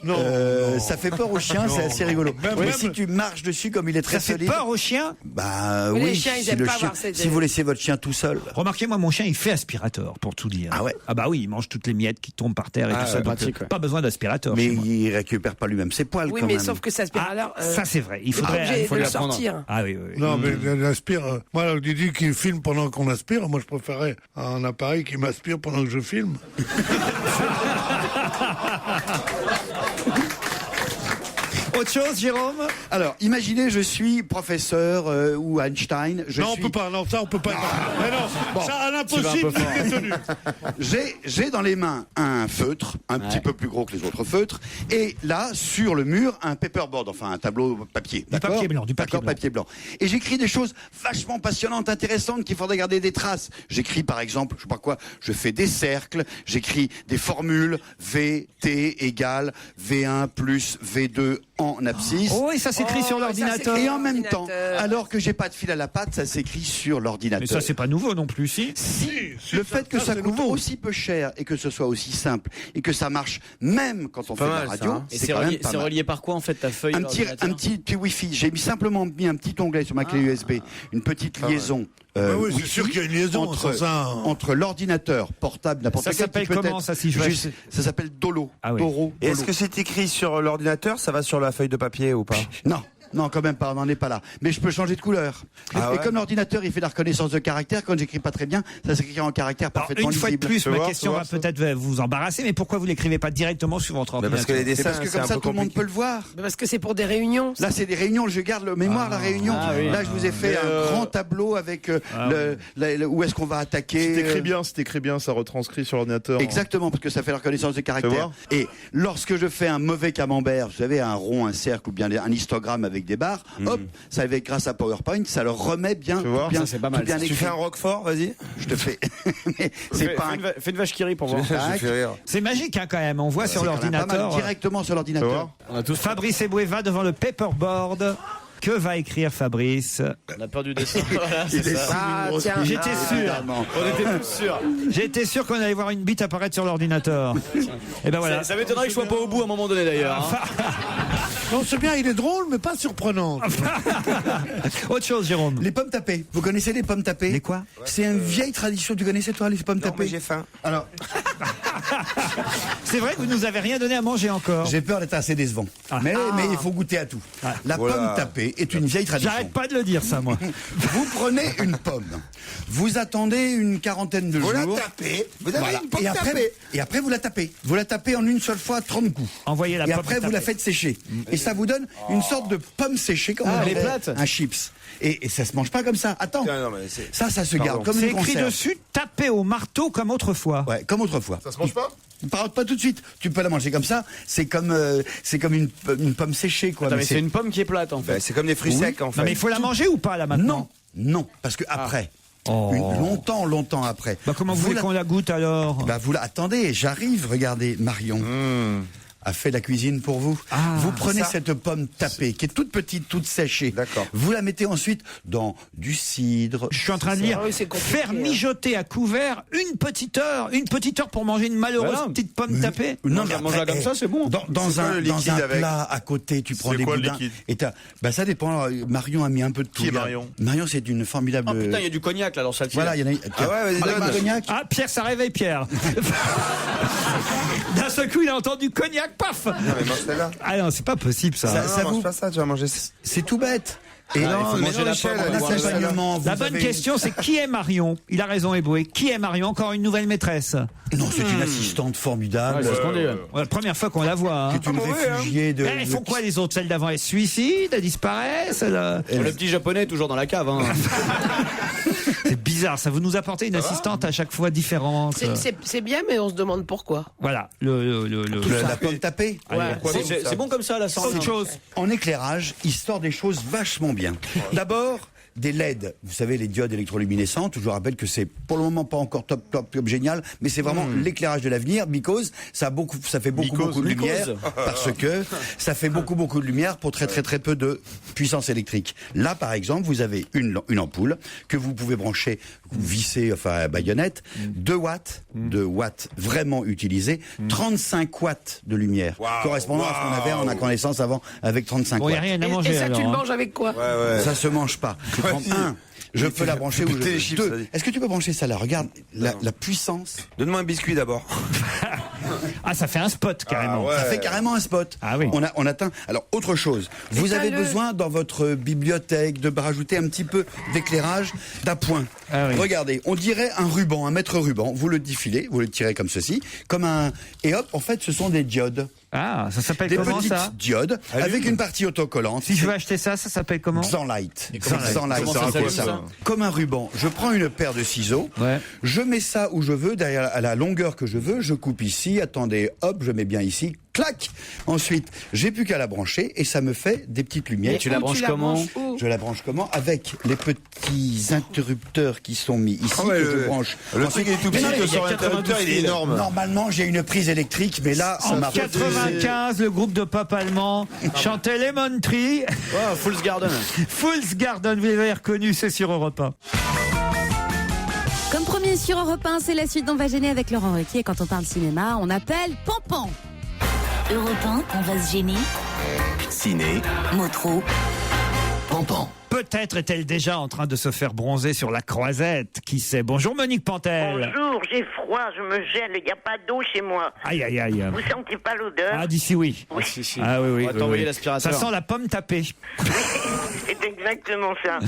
Ça fait peur aux chiens, c'est assez rigolo. Mais si tu marches dessus comme il est très Ça fait solide. peur aux chiens. Bah Mais oui. les chiens, ils si aiment le pas chien- avoir cette- si vous laissez votre chien tout seul. Remarquez, moi, mon chien, il fait aspirateur, pour tout dire. Ah ouais. Ah bah oui, il mange toutes les miettes qui tombent par terre et tout ça. Donc, pratique, ouais. pas besoin d'aspirateur. Mais chez moi. il récupère pas lui-même ses poils Oui, quand mais même. sauf que ça aspire alors. Ça, c'est vrai. Il il faut faudrait. de le sortir. Ah oui, oui. Non, mais il aspire. Moi, Didi qui filme pendant qu'on aspire, moi je préférais un appareil qui m'aspire pendant que je filme. Autre chose, Jérôme? Alors, imaginez, je suis professeur ou Einstein. Non, on peut pas. Non, ça, on peut pas. Mais non, Bon. ça, à l'impossible, il est tenu. J'ai dans les mains un feutre, un petit peu plus gros que les autres feutres, et là, sur le mur, un paperboard, enfin un tableau papier. Du papier blanc, du papier D'accord, blanc. papier blanc. Et j'écris des choses vachement passionnantes, intéressantes, qu'il faudrait garder des traces. J'écris par exemple, je sais pas quoi, je fais des cercles, j'écris des formules, V, T égale V1 plus V2 en abscisse. Oh, et ça s'écrit sur l'ordinateur. Et en même temps, alors que j'ai pas de fil à la patte, ça s'écrit sur l'ordinateur. Mais ça, c'est pas nouveau non plus, si. Le fait que ça c'est coûte nouveau. aussi peu cher et que ce soit aussi simple et que ça marche même quand on fait de la mal, radio, ça, hein. Et c'est c'est quand même relié, pas c'est mal. relié par quoi en fait ta feuille Un petit Wi-Fi. J'ai simplement mis un petit onglet sur ma clé USB, une petite liaison. Bah oui, c'est Wi-Fi sûr qu'il y a une liaison entre, sans ça. entre l'ordinateur portable, n'importe Ça quel. s'appelle qui peut comment, être ça, si je veux juste- Ça s'appelle Dolo. Ah oui. Doro. Et est-ce Dolo. que c'est écrit sur l'ordinateur? Ça va sur la feuille de papier ou pas? Non. Non, quand même pas, on n'en est pas là. Mais je peux changer de couleur. Ah et ouais. comme l'ordinateur, il fait la reconnaissance de caractère, quand j'écris pas très bien, ça s'écrit en caractère Alors, parfaitement une fois de lisible. plus, ma voir, question fais va voir ça. peut-être vous embarrasser, mais pourquoi vous l'écrivez pas directement sur votre Bah, ordinateur? parce que les C'est dessins, parce que c'est comme un ça, peu tout le monde compliqué. peut le voir. Parce que c'est pour des réunions. Là, c'est des réunions, je garde le mémoire, la réunion. oui. Là, je vous ai fait un grand tableau avec où est-ce qu'on va attaquer. Si t'écris bien, ça retranscrit sur l'ordinateur. Exactement, parce que ça fait la reconnaissance de Fais caractère. voir. Et lorsque je fais un mauvais camembert, vous savez, un rond, un cercle ou bien un histogramme avec des barres, hop, ça avec grâce à PowerPoint, ça le remet bien, Fais voir. tout bien, Ça, c'est pas tout mal. bien Tu écrit. fais un Roquefort, vas-y. Je te fais. Mais c'est pas. Fais une vache qui rit pour voir. Tac. Je fais rire. C'est magique, hein, quand même. On voit sur C'est quand même pas mal, l'ordinateur. directement sur Fais l'ordinateur. voir. On a tous Fabrice Eboué va devant le paperboard. Que va écrire Fabrice? On a peur du dessin. Voilà, c'est ça. Ah, tiens. J'étais sûr. Évidemment. On était tous sûrs. J'étais sûr qu'on allait voir une bite apparaître sur l'ordinateur. Et ben voilà. Ça m'étonnerait que je sois pas au bout à un moment donné d'ailleurs. hein. Non, c'est bien, il est drôle, mais pas surprenant. Autre chose, Jérôme. Les pommes tapées. Vous connaissez les pommes tapées? Les quoi? C'est une vieille tradition. Tu connaissais toi les pommes Non, mais tapées? j'ai faim. Alors, C'est vrai que vous nous avez rien donné à manger encore. j'ai peur d'être assez décevant. Mais il faut goûter à tout. La Voilà. pomme tapée est une vieille tradition. J'arrête pas de le dire, ça, moi. Vous prenez une pomme, vous attendez une quarantaine de Vous la jours. tapez. Vous avez Voilà. une pomme et, après, tapée. et après, vous la tapez. Vous la tapez en une seule fois 30 coups. Envoyez la Et pomme après, vous tapée. la faites sécher. Et ça vous donne une sorte de pomme séchée, comme on elle est dirait plate. un chips. Et ça se mange pas comme ça. Attends. Tiens, non, mais c'est- Ça se garde comme C'est une écrit conserve. dessus, tapez au marteau comme autrefois. Ouais, comme autrefois. Ça se mange pas? Pas tout de suite. Tu peux la manger comme ça. C'est comme une pomme séchée, quoi. Attends, Mais mais c'est une pomme qui est plate en fait. Bah, c'est comme des fruits Oui. secs en fait. Non, mais il faut la manger ou pas, là, maintenant? Non, parce que après, Oh. longtemps après. Bah, comment vous voulez qu'on la goûte, alors? Bah, attendez, j'arrive, regardez, Marion. a fait la cuisine pour vous. Vous prenez cette pomme tapée, qui est toute petite, toute séchée. D'accord. Vous la mettez ensuite dans du cidre. Je suis en train de lire, faire mijoter à couvert une petite heure pour manger une malheureuse petite pomme tapée. Non, mais manger comme ça, c'est bon. Dans un plat à côté, tu prends des boudins. Et ça dépend. Marion a mis un peu de tout. Qui est Marion ? Marion, c'est une formidable. Oh putain, il y a du cognac là dans cette Voilà, il y en a. vas-y, cognac. Ah, Pierre, ça réveille Pierre. D'un seul coup, il a entendu cognac, paf. Non, mais mange celle-là. Ah non, c'est pas possible ça. Ça mange vous... pas ça, tu vas manger. C'est tout bête. Et il faut manger la pomme, l'accompagnement. La bonne question, c'est qui est Marion ? Il a raison, Eboué. Qui est Marion ? Encore une nouvelle maîtresse ? Non, c'est une assistante formidable. c'est ce qu'on dit. La première fois qu'on la voit. C'est une réfugiée de. Elles font quoi les autres ? Celles d'avant, elles se suicident, elles disparaissent. Le petit japonais est toujours dans la cave. Hein. C'est bizarre, ça. Vous nous apportez une assistante à chaque fois différente. C'est bien, mais on se demande pourquoi. Voilà. La pomme tapée. C'est bon comme ça, la santé. Autre chose. En éclairage, il sort des choses vachement bien. D'abord, des LED, vous savez, les diodes électroluminescentes. Je vous rappelle que c'est pour le moment pas encore top génial, mais c'est vraiment l'éclairage de l'avenir, because ça fait beaucoup de lumière, parce que ça fait beaucoup de lumière pour très peu de puissance électrique. Là, par exemple, vous avez une ampoule que vous pouvez brancher, visser, à baïonnette, 2 watts vraiment utilisés, 35 watts de lumière, correspondant à ce qu'on avait en connaissance avant avec 35 watts. Il n'y a rien à manger. Et ça, tu le manges avec quoi ? Ça se mange pas. Tu prends je peux la brancher où je veux. 2. Est-ce que tu peux brancher ça là ? Regarde la puissance. Donne-moi un biscuit d'abord. Ah, ça fait un spot carrément. Ça fait carrément un spot. Ah oui. On atteint. Alors, autre chose. Vous avez besoin dans votre bibliothèque de rajouter un petit peu d'éclairage d'appoint. Ah oui. Regardez, on dirait un ruban, un mètre ruban. Vous le défilez, vous le tirez comme ceci, et hop, en fait, ce sont des diodes. Ah, ça s'appelle des comment petites ça ? diodes avec une partie autocollante. Si je veux acheter ça s'appelle comment ? Xanlite. Comment ça s'appelle ça ? Comme un ruban. Je prends une paire de ciseaux, je mets ça où je veux, derrière à la longueur que je veux, je coupe ici, attendez, hop, je mets bien ici, clac. Ensuite, j'ai plus qu'à la brancher et ça me fait des petites lumières. Et tu la branches comment ? Je la branche comment ? Avec les petits interrupteurs qui sont mis ici, que je branche. Le truc est tout petit, sur l'interrupteur, il est énorme. Normalement, j'ai une prise électrique, mais là, en 95, le groupe de pop allemand chantait Lemon Tree. Fool's Garden. Fool's Garden, vous l'avez reconnu, c'est sur Europe 1. Comme promis sur Europe 1, c'est la suite d'On va gêner avec Laurent Ruquier. Quand on parle cinéma, on appelle Pampan. Europe 1, on va se gêner. Ciné. Motro. Pampan. Peut-être est-elle déjà en train de se faire bronzer sur la croisette. Qui sait ? Bonjour Monique Pantel. Bonjour, j'ai froid, je me gèle, il n'y a pas d'eau chez moi. Aïe, aïe, aïe. Vous sentez pas l'odeur ? Ah, d'ici oui. Oui. Ah oui, oui. On va t'envoyer l'aspirateur. Ça sent la pomme tapée. C'est exactement ça.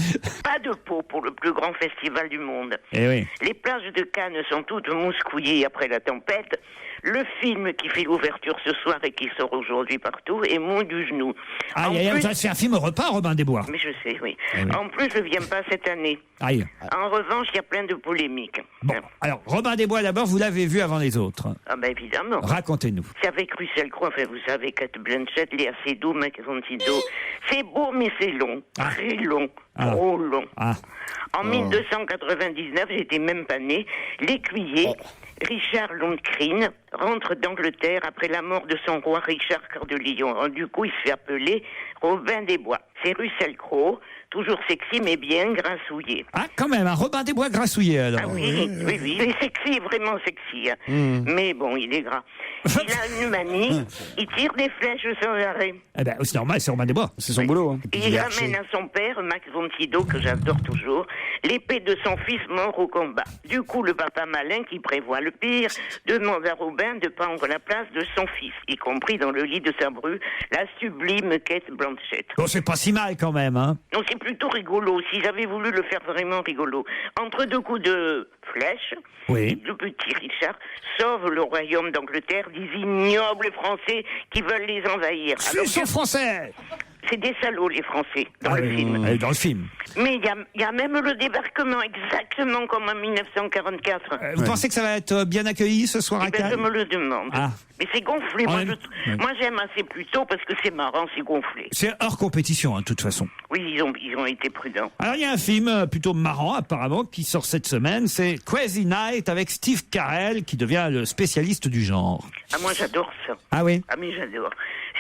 Pas de peau pour le plus grand festival du monde. Eh oui. Les plages de Cannes sont toutes mouscouillées après la tempête. Le film qui fait l'ouverture ce soir et qui sort aujourd'hui partout est Mont du Genou. Aïe, aïe, aïe, c'est un film repas, Robin des Bois. Mais je sais, oui. Eh oui. En plus, je viens pas cette année. Aïe. En revanche, il y a plein de polémiques. Bon, alors, Robin des Bois, d'abord, vous l'avez vu avant les autres. Ah ben évidemment. Racontez-nous. C'est avec Russell Crowe, enfin vous savez, Kate Blanchett, Léa Seydoux, Mac Rontido. C'est beau, mais c'est long. Très long. Trop long. En 1299, j'étais même pas né, l'écuyer Richard Loncrin rentre d'Angleterre après la mort de son roi Richard Cœur de Lion. Du coup, il se fait appeler Robin des Bois. C'est Russell Crowe, toujours sexy mais bien grassouillé. Ah, quand même, un Robin des Bois grassouillé, alors. Ah oui, il est sexy, vraiment sexy. Mais bon, il est gras. Il a une manie, il tire des flèches sans arrêt. Eh ben, c'est normal, c'est Robin des Bois. C'est son boulot. Hein. Et il ramène à son père, Max von Sydow, que j'adore toujours, l'épée de son fils mort au combat. Du coup, le papa malin, qui prévoit le pire, demande à Robin de prendre la place de son fils, y compris dans le lit de sa bru, la sublime Kate Blanchett. Bon, c'est pas si mal quand même, hein. Non, c'est plutôt rigolo, si j'avais voulu le faire vraiment rigolo. Entre deux coups de flèche, le petit Richard sauve le royaume d'Angleterre des ignobles Français qui veulent les envahir. Ils sont français. C'est des salauds, les Français, dans le film. Dans le film. Mais il y a même le débarquement, exactement comme en 1944. Vous pensez que ça va être bien accueilli ce soir à Cannes? Je me le demande. Mais c'est gonflé. Moi, j'aime assez plutôt parce que c'est marrant, c'est gonflé. C'est hors compétition, de toute façon. Oui, ils ont été prudents. Alors, il y a un film plutôt marrant, apparemment, qui sort cette semaine. C'est Crazy Night avec Steve Carell, qui devient le spécialiste du genre. Ah, moi, j'adore ça. Ah oui? Ah, mais j'adore.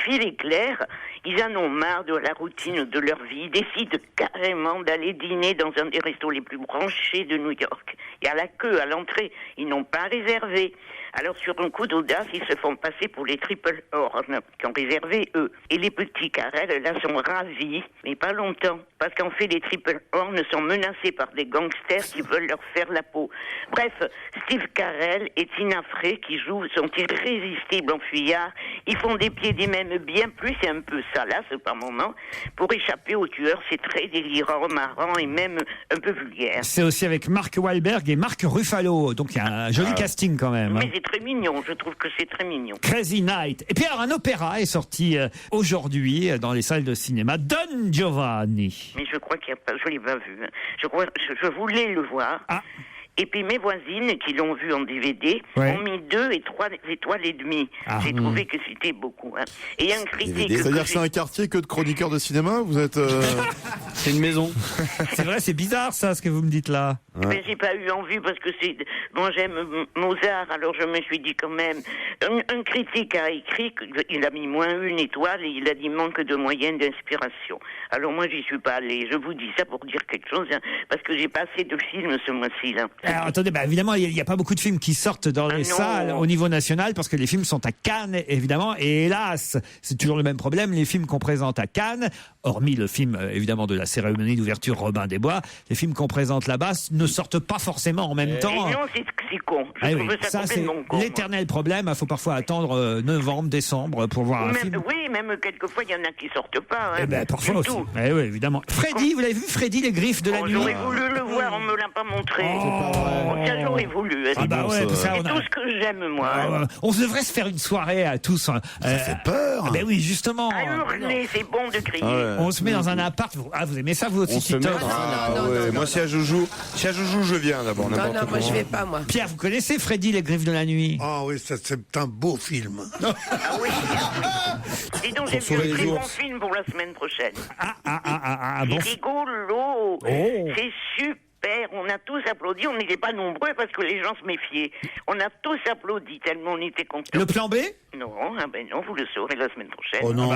Phil et Claire, ils en ont marre de la routine de leur vie. Ils décident carrément d'aller dîner dans un des restos les plus branchés de New York. Il y a la queue à l'entrée. Ils n'ont pas réservé. Alors, sur un coup d'audace, ils se font passer pour les Triple Horn, qui ont réservé eux. Et les petits Carell, là, sont ravis, mais pas longtemps. Parce qu'en fait, les Triple Horn sont menacés par des gangsters qui veulent leur faire la peau. Bref, Steve Carell et Tina Fey, qui jouent, sont irrésistibles en fuyards. Ils font des pieds des mêmes bien plus, c'est un peu salace par moment. Pour échapper aux tueurs, c'est très délirant, marrant et même un peu vulgaire. C'est aussi avec Mark Wahlberg et Mark Ruffalo. Donc, il y a un joli casting quand même. Mais c'est très mignon, je trouve que c'est très mignon. Crazy Night. Et puis alors, un opéra est sorti aujourd'hui dans les salles de cinéma, Don Giovanni. Mais je crois qu'il n'y a pas, je l'ai pas vu. Je voulais le voir. Et puis mes voisines qui l'ont vu en DVD ont mis 2 et 3 étoiles et demie. J'ai trouvé que c'était beaucoup. Et il y a un critique. C'est-à-dire que c'est un quartier que de chroniqueurs de cinéma? Vous êtes. C'est une maison. C'est vrai, c'est bizarre ça, ce que vous me dites là. Mais j'ai pas eu envie parce que c'est. Bon, j'aime Mozart, alors je me suis dit quand même. Un critique a écrit qu'il a mis moins 1 étoile et il a dit manque de moyens d'inspiration. Alors moi, j'y suis pas allé. Je vous dis ça pour dire quelque chose, parce que j'ai pas assez de films ce mois-ci là. Alors, attendez, évidemment, il n'y a pas beaucoup de films qui sortent dans les salles au niveau national parce que les films sont à Cannes, évidemment. Et hélas, c'est toujours le même problème. Les films qu'on présente à Cannes, hormis le film, évidemment, de la cérémonie d'ouverture Robin des Bois, les films qu'on présente là-bas ne sortent pas forcément en même temps. Et non, c'est con. Je trouve ça complètement con. C'est l'éternel problème. Il faut parfois attendre novembre, décembre pour voir un film. Oui, même quelquefois, il y en a qui sortent pas. Parfois aussi. Oui, évidemment. Freddy, vous l'avez vu, Freddy, les griffes de la nuit? J'aurais voulu le voir, on me l'a pas montré. Ça, j'aurais voulu. C'est tout ce que j'aime, moi. On devrait se faire une soirée à tous. Ça fait peur. Oui, justement. À hurler, c'est bon de crier. On se met dans un appart. Vous aimez ça, vous aussi, Titoff? Moi, si à Joujou, je viens d'abord. Non, moi, je vais pas, moi. Pierre, vous connaissez Freddy, les griffes de la nuit? Ah oui, c'est un beau film. Ah oui. Et donc, j'ai vu un très bon film pour la semaine prochaine. C'est rigolo. C'est super. On a tous applaudi, on n'était pas nombreux parce que les gens se méfiaient. On a tous applaudi tellement on était contents. Le plan B? Non, non, vous le saurez la semaine prochaine. Oh non,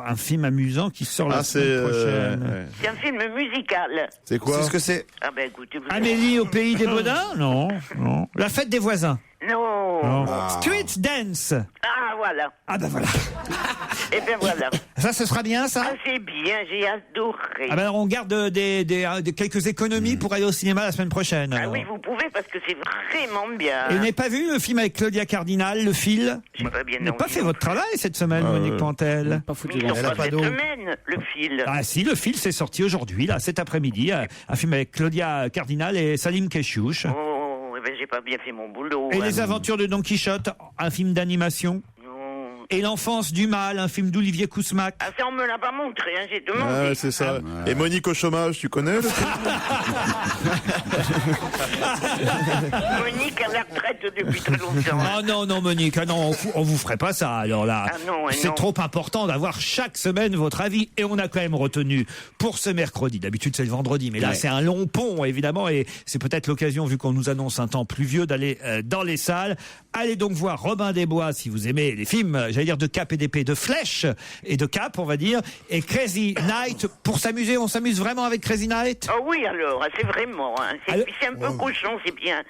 un film amusant qui sort la semaine prochaine. C'est un film musical. C'est quoi? C'est ce que c'est? Écoutez, Amélie au pays des Baudins? Non. La fête des voisins? Non. Street Dance? Ah, voilà. Voilà. Et bien voilà. Ça, ce sera bien, ça? C'est bien, j'ai adoré. Alors on garde quelques économies pour aller au cinéma la semaine prochaine. Ah oui, vous pouvez parce que c'est vraiment bien. Et vous n'avez pas vu le film avec Claudia Cardinal, Le Fil? J'ai pas bien Vous n'avez pas fait votre travail cette semaine, Monique Pantel? Pas foutu. Ils n'ont pas cette semaine, Le Fil. Ah si, Le Fil, c'est sorti aujourd'hui, là, cet après-midi. Un film avec Claudia Cardinal et Salim Keshouch. J'ai pas bien fait mon boulot. Et Les Aventures de Don Quichotte, un film d'animation. Et L'Enfance du Mal, un film d'Olivier Kousmak. Ah, ça, on me l'a pas montré, j'ai demandé. C'est ça. Et Monique au chômage, tu connais le film? Monique à la retraite depuis très longtemps. Ah non, Monique, on vous ferait pas ça, alors là. C'est trop important d'avoir chaque semaine votre avis. Et on a quand même retenu pour ce mercredi, d'habitude c'est le vendredi, mais là c'est un long pont, évidemment, et c'est peut-être l'occasion, vu qu'on nous annonce un temps pluvieux, d'aller dans les salles. Allez donc voir Robin des Bois si vous aimez les films, j'allais dire de cap et d'épée, de flèche et de cap, on va dire. Et Crazy Night, pour s'amuser, on s'amuse vraiment avec Crazy Night? Oh oui, alors, c'est vraiment. C'est un peu cochon, c'est bien.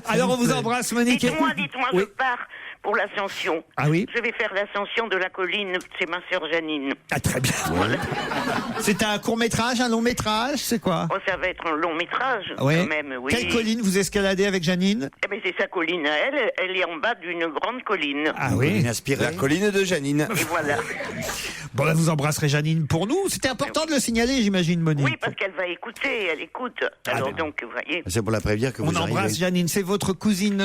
Alors on vous embrasse, Monique. Dites-moi, je pars pour l'ascension. Ah oui? Je vais faire l'ascension de la colline, c'est ma sœur Janine. Ah, très bien. Voilà. C'est un court-métrage, un long-métrage, c'est quoi? Oh, ça va être un long-métrage, quand même, oui. Quelle colline vous escaladez avec Janine? C'est sa colline à elle est en bas d'une grande colline. Ah oui? La colline de Janine. Et voilà. Bon, vous embrasserez Janine pour nous. C'était important de le signaler, j'imagine, Monique. Oui, parce qu'elle va écouter, elle écoute. Alors donc, vous voyez. C'est pour la prévenir que vous On embrasse Janine, c'est votre cousine,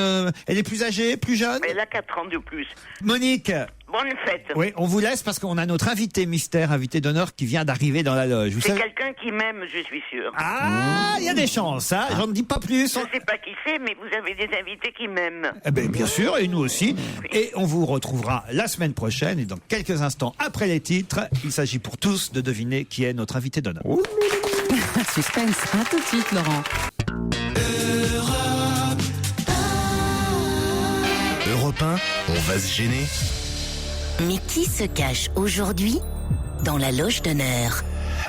elle est plus âgée, plus jeune? Elle a 14 4 ans de plus. Monique. Bonne fête. Oui, on vous laisse parce qu'on a notre invité mystère, invité d'honneur qui vient d'arriver dans la loge. Vous C'est savez... quelqu'un qui m'aime, je suis sûr. Ah, il y a des chances, hein. J'en dis pas plus. Je ne sais pas qui c'est, mais vous avez des invités qui m'aiment. Eh ben, bien sûr, et nous aussi. Et on vous retrouvera la semaine prochaine et dans quelques instants après les titres. Il s'agit pour tous de deviner qui est notre invité d'honneur. Suspense, à tout de suite, Laurent. Europe 1, on va se gêner. Mais qui se cache aujourd'hui dans la loge d'honneur?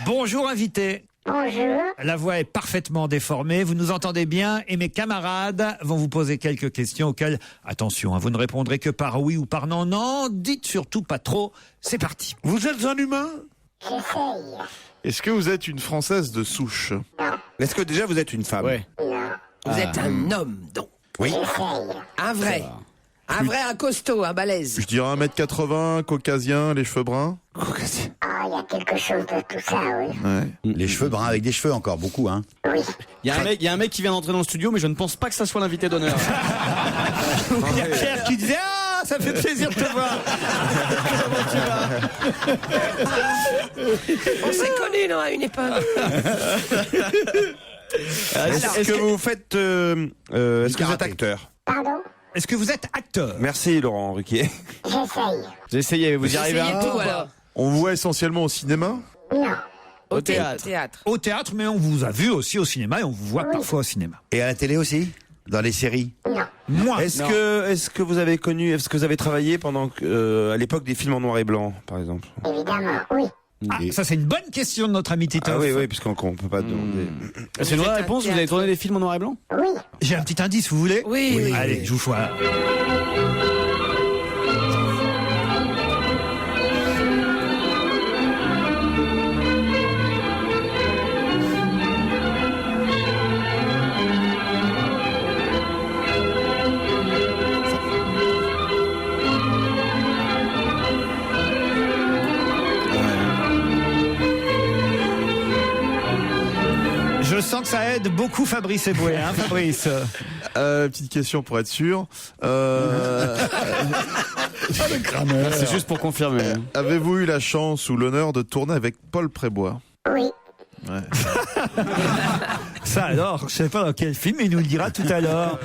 Bonjour invité. Bonjour. La voix est parfaitement déformée, vous nous entendez bien et mes camarades vont vous poser quelques questions auxquelles, attention, vous ne répondrez que par oui ou par non. Non, dites surtout pas trop. C'est parti. Vous êtes un humain? J'essaye. Est-ce que vous êtes une Française de souche? Est-ce que déjà vous êtes une femme? Ouais. Vous êtes un homme, donc. Oui. Un vrai. Un vrai, un costaud, un balèze. Je dirais 1m80, caucasien, les cheveux bruns. Ah, il y a quelque chose de tout ça, oui. Ouais. Les cheveux bruns avec des cheveux encore beaucoup, hein. Oui. Il y a un mec qui vient d'entrer dans le studio, mais je ne pense pas que ça soit l'invité d'honneur. Il y a Pierre qui disait ah, ça fait plaisir de te voir. On s'est connus, non, à une époque. Est-ce que vous faites... est-ce que vous êtes acteur? Pardon? Est-ce que vous êtes acteur? Merci Laurent Ruquier. J'essaye. J'ai essayé, vous y arrivez Essayez un tout, peu alors. On vous voit essentiellement au cinéma? Non. Au théâtre. Au théâtre, mais on vous a vu aussi au cinéma et on vous voit parfois au cinéma. Et à la télé aussi? Dans les séries? Non. Moi. Est-ce que vous avez connu, est-ce que vous avez travaillé pendant à l'époque des films en noir et blanc, par exemple? Évidemment, oui. Ah, ça c'est une bonne question de notre ami Titoff. Ah oui, puisqu'on peut pas demander. C'est une vraie réponse, vous avez tourné des films en noir et blanc? Oui. J'ai un petit indice, vous voulez? Oui. Allez, je vous choisis. Je sens que ça aide beaucoup Fabrice Eboué, hein, Fabrice. Petite question pour être sûr. C'est juste pour confirmer. Avez-vous eu la chance ou l'honneur de tourner avec Paul Prébois? Oui. Ouais. Ça alors, je sais pas dans quel film, il nous le dira tout à l'heure.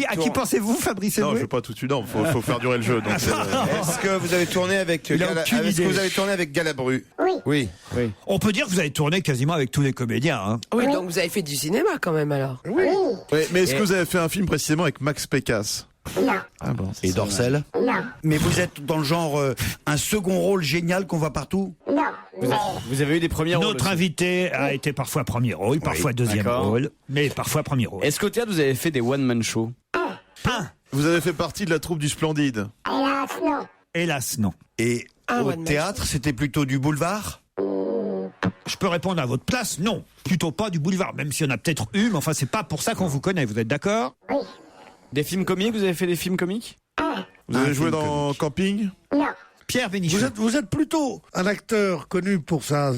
À qui pensez-vous, Fabrice Eboué? Non, je veux pas tout de suite. Non, faut faire durer le jeu. Donc, Est-ce que vous avez tourné avec Galabru? Oui. Oui. On peut dire que vous avez tourné quasiment avec tous les comédiens. Hein. Oui, donc vous avez fait du cinéma quand même, alors. Oui. Ouais, mais est-ce que vous avez fait un film précisément avec Max Pécasse? Non. Ah bon. Et Dorcel? Non. Mais vous êtes dans le genre un second rôle génial qu'on voit partout? Non. Vous avez eu des premiers rôles Notre aussi. invité a été parfois premier rôle, parfois deuxième d'accord. rôle, mais parfois premier rôle. Est-ce qu'au théâtre, vous avez fait des one-man shows? Vous avez fait partie de la troupe du Splendide? Hélas, non. Hélas, non. Et Ah, au ouais, théâtre, c'était plutôt du boulevard? Je peux répondre à votre place, non. Plutôt pas du boulevard, même s'il y en a peut-être eu, mais enfin, c'est pas pour ça qu'on vous connaît, vous êtes d'accord? Oui. Des films comiques? Vous avez fait des films comiques? Vous avez joué dans Camping? Non. Pierre Bénichou. Vous êtes plutôt un acteur connu pour sa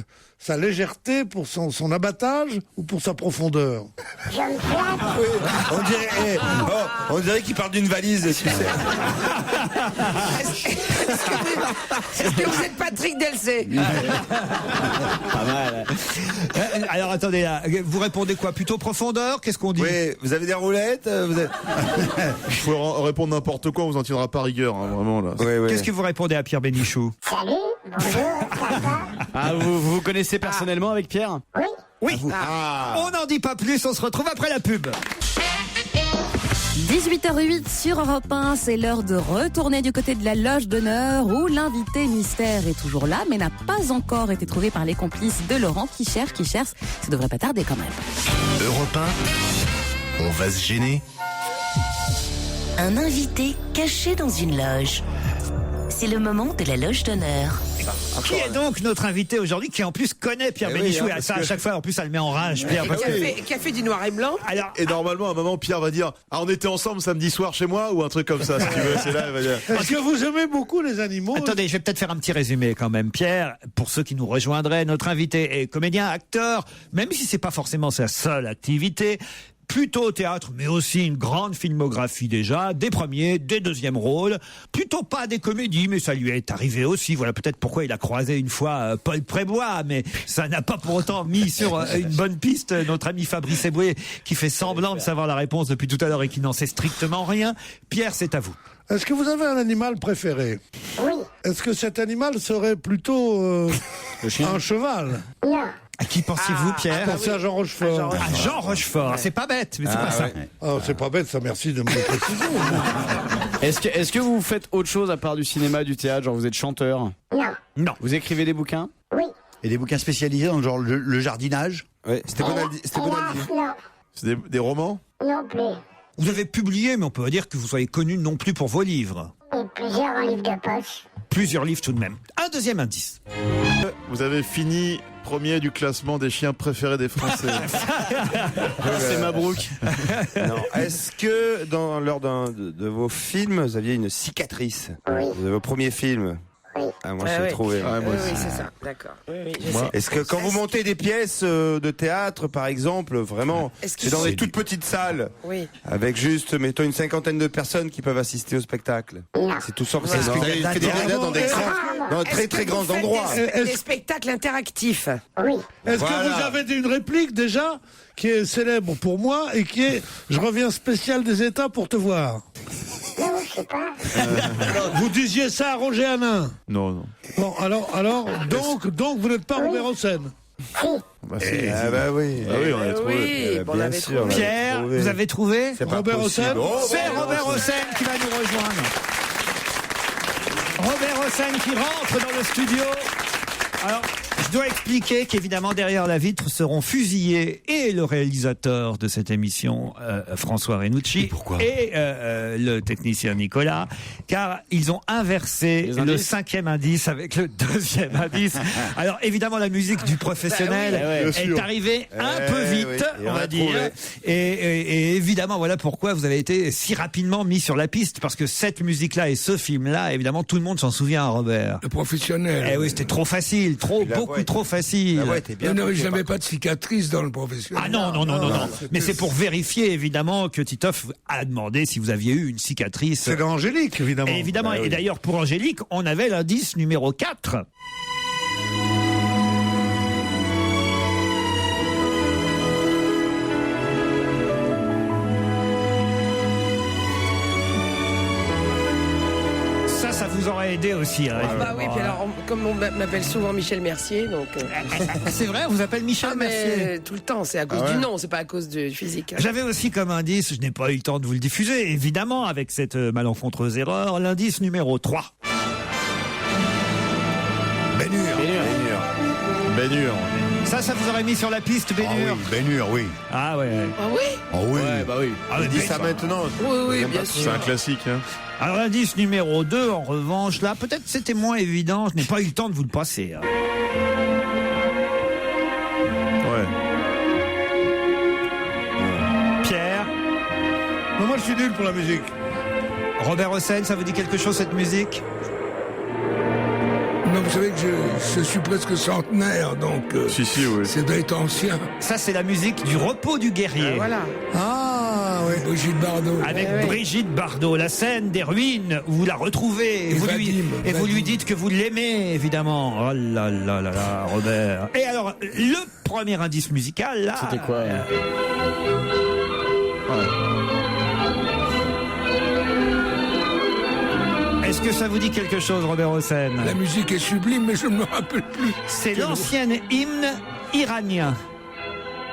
légèreté, pour son abattage ou pour sa profondeur? Je me flatte. On dirait qu'il parle d'une valise, tu sais. Est-ce que vous êtes Patrick Delcé? Pas mal. Alors attendez, là, vous répondez quoi? Plutôt profondeur? Qu'est-ce qu'on dit? Oui, vous avez des roulettes Je peux répondre n'importe quoi, on vous en tiendra pas rigueur, hein, vraiment là. Qu'est-ce que vous répondez à Pierre Bénichou? Salut. Bonjour. Ça va? Ah, vous vous connaissez personnellement avec Pierre? Oui. Oui. On n'en dit pas plus, on se retrouve après la pub. 18h08 sur Europe 1, c'est l'heure de retourner du côté de la loge d'honneur où l'invité mystère est toujours là mais n'a pas encore été trouvé par les complices de Laurent qui cherche. Ça devrait pas tarder quand même. Europe 1, on va se gêner. Un invité caché dans une loge. C'est le moment de la loge d'honneur. Qui est donc notre invité aujourd'hui, qui en plus connaît Pierre Bénichou, et ça à chaque fois en plus ça le met en rage, Pierre. Parce Qui a fait du noir et blanc. Alors, Et normalement, à un moment, Pierre va dire ah, on était ensemble samedi soir chez moi ou un truc comme ça, si tu veux. C'est là, il va dire. Est-ce que vous aimez beaucoup les animaux? attendez, je vais peut-être faire un petit résumé quand même. Pierre, pour ceux qui nous rejoindraient, notre invité est comédien, acteur, même si c'est pas forcément sa seule activité. plutôt au théâtre, mais aussi une grande filmographie déjà, des premiers, des deuxièmes rôles, plutôt pas des comédies, mais ça lui est arrivé aussi. Voilà peut-être pourquoi il a croisé une fois Paul Prébois, mais ça n'a pas pour autant mis sur une bonne piste notre ami Fabrice Eboué, qui fait semblant de savoir la réponse depuis tout à l'heure et qui n'en sait strictement rien. Pierre, c'est à vous. Est-ce que vous avez un animal préféré? Oui. Est-ce que cet animal serait plutôt un cheval? Non. À qui pensiez-vous, Pierre? Pensez à Jean Rochefort. À Jean Rochefort, c'est pas bête, mais c'est pas ça. Oh, c'est pas bête, ça, merci de me le préciser. Est-ce que vous faites autre chose à part du cinéma, du théâtre, genre vous êtes chanteur? Non. Non. Vous écrivez des bouquins? Oui. Et des bouquins spécialisés dans genre le jardinage? Ouais, c'était Bonaldi. Non. C'est des romans? Non plus. Vous avez publié, mais on peut pas dire que vous soyez connu non plus pour vos livres. Et plusieurs livres de poche. Plusieurs livres tout de même. Un deuxième indice. Vous avez fini premier du classement des chiens préférés des Français. C'est Mabrouk. Non. Est-ce que lors de vos films, vous aviez une cicatrice? Oui. De vos premiers films? Oui. Ah, moi, je l'ai trouvé. Oui, c'est ça, d'accord. Oui, je sais. Est-ce que quand vous montez des pièces de théâtre, par exemple, vraiment, c'est dans des toutes petites salles, avec juste, mettons, une cinquantaine de personnes qui peuvent assister au spectacle? C'est tout ça. Vous avez fait des réunions dans des très très grands endroits. Des spectacles interactifs. Oui. Est-ce que vous avez une réplique déjà qui est célèbre pour moi et qui est « Je reviens spécial des États pour te voir ». Non, je sais pas. Vous disiez ça à Roger Hanin? Non. Bon, alors, donc vous n'êtes pas Robert Hossein? Si. Bah, si. Ah bah oui. Ah oui, on l'a trouvé. Oui, Bien sûr. Pierre, vous avez trouvé? C'est pas Robert possible. Hossein? Oh, C'est Robert Hossein qui va nous rejoindre. Robert Hossein qui rentre dans le studio. Alors, je dois expliquer qu'évidemment, derrière la vitre seront fusillés et le réalisateur de cette émission, François Renucci, et le technicien Nicolas, car ils ont inversé le cinquième indice avec le deuxième indice. Alors, évidemment, la musique du professionnel est arrivée un peu vite, on va dire. Et évidemment, voilà pourquoi vous avez été si rapidement mis sur la piste, parce que cette musique-là et ce film-là, évidemment, tout le monde s'en souvient, Robert. Le professionnel. Eh oui, c'était trop facile, beaucoup trop facile. Non, mais je n'avais pas de cicatrice dans le professionnel. Ah non. Mais c'est pour vérifier, évidemment, que Titoff a demandé si vous aviez eu une cicatrice. C'est d'Angélique, évidemment. Et évidemment. Et d'ailleurs, pour Angélique, on avait l'indice numéro 4. Ça vous aurait aidé aussi. Hein, bah oui, puis alors, comme on m'appelle souvent Michel Mercier, donc... C'est vrai, on vous appelle Michel Mercier? Tout le temps, c'est à cause du nom, c'est pas à cause du physique. J'avais aussi comme indice, je n'ai pas eu le temps de vous le diffuser, évidemment, avec cette malencontreuse erreur, l'indice numéro 3. Bénur. Ça vous aurait mis sur la piste, Bénur? Bénur, oui. Ah ouais. Ah oui? Oh oui. Ouais, bah oui. On dit ça maintenant. Oui, bien sûr. C'est un classique. Hein. Alors l'indice numéro 2, en revanche, là, peut-être c'était moins évident, je n'ai pas eu le temps de vous le passer. Hein. Ouais. Pierre? Non, moi je suis nul pour la musique. Robert Hossein, ça vous dit quelque chose cette musique? Non, vous savez que je suis presque centenaire, donc si, oui. C'est d'être ancien. Ça, c'est la musique du repos du guerrier. Voilà. Ah, oui, Brigitte Bardot. Avec Brigitte Bardot, la scène des ruines, où vous la retrouvez, et vous lui dites que vous l'aimez, évidemment. Oh là là là là, Robert. Et alors, le premier indice musical, là... C'était quoi Est-ce que ça vous dit quelque chose, Robert Hossein? La musique est sublime, mais je ne me rappelle plus. C'est l'ancienne hymne iranien.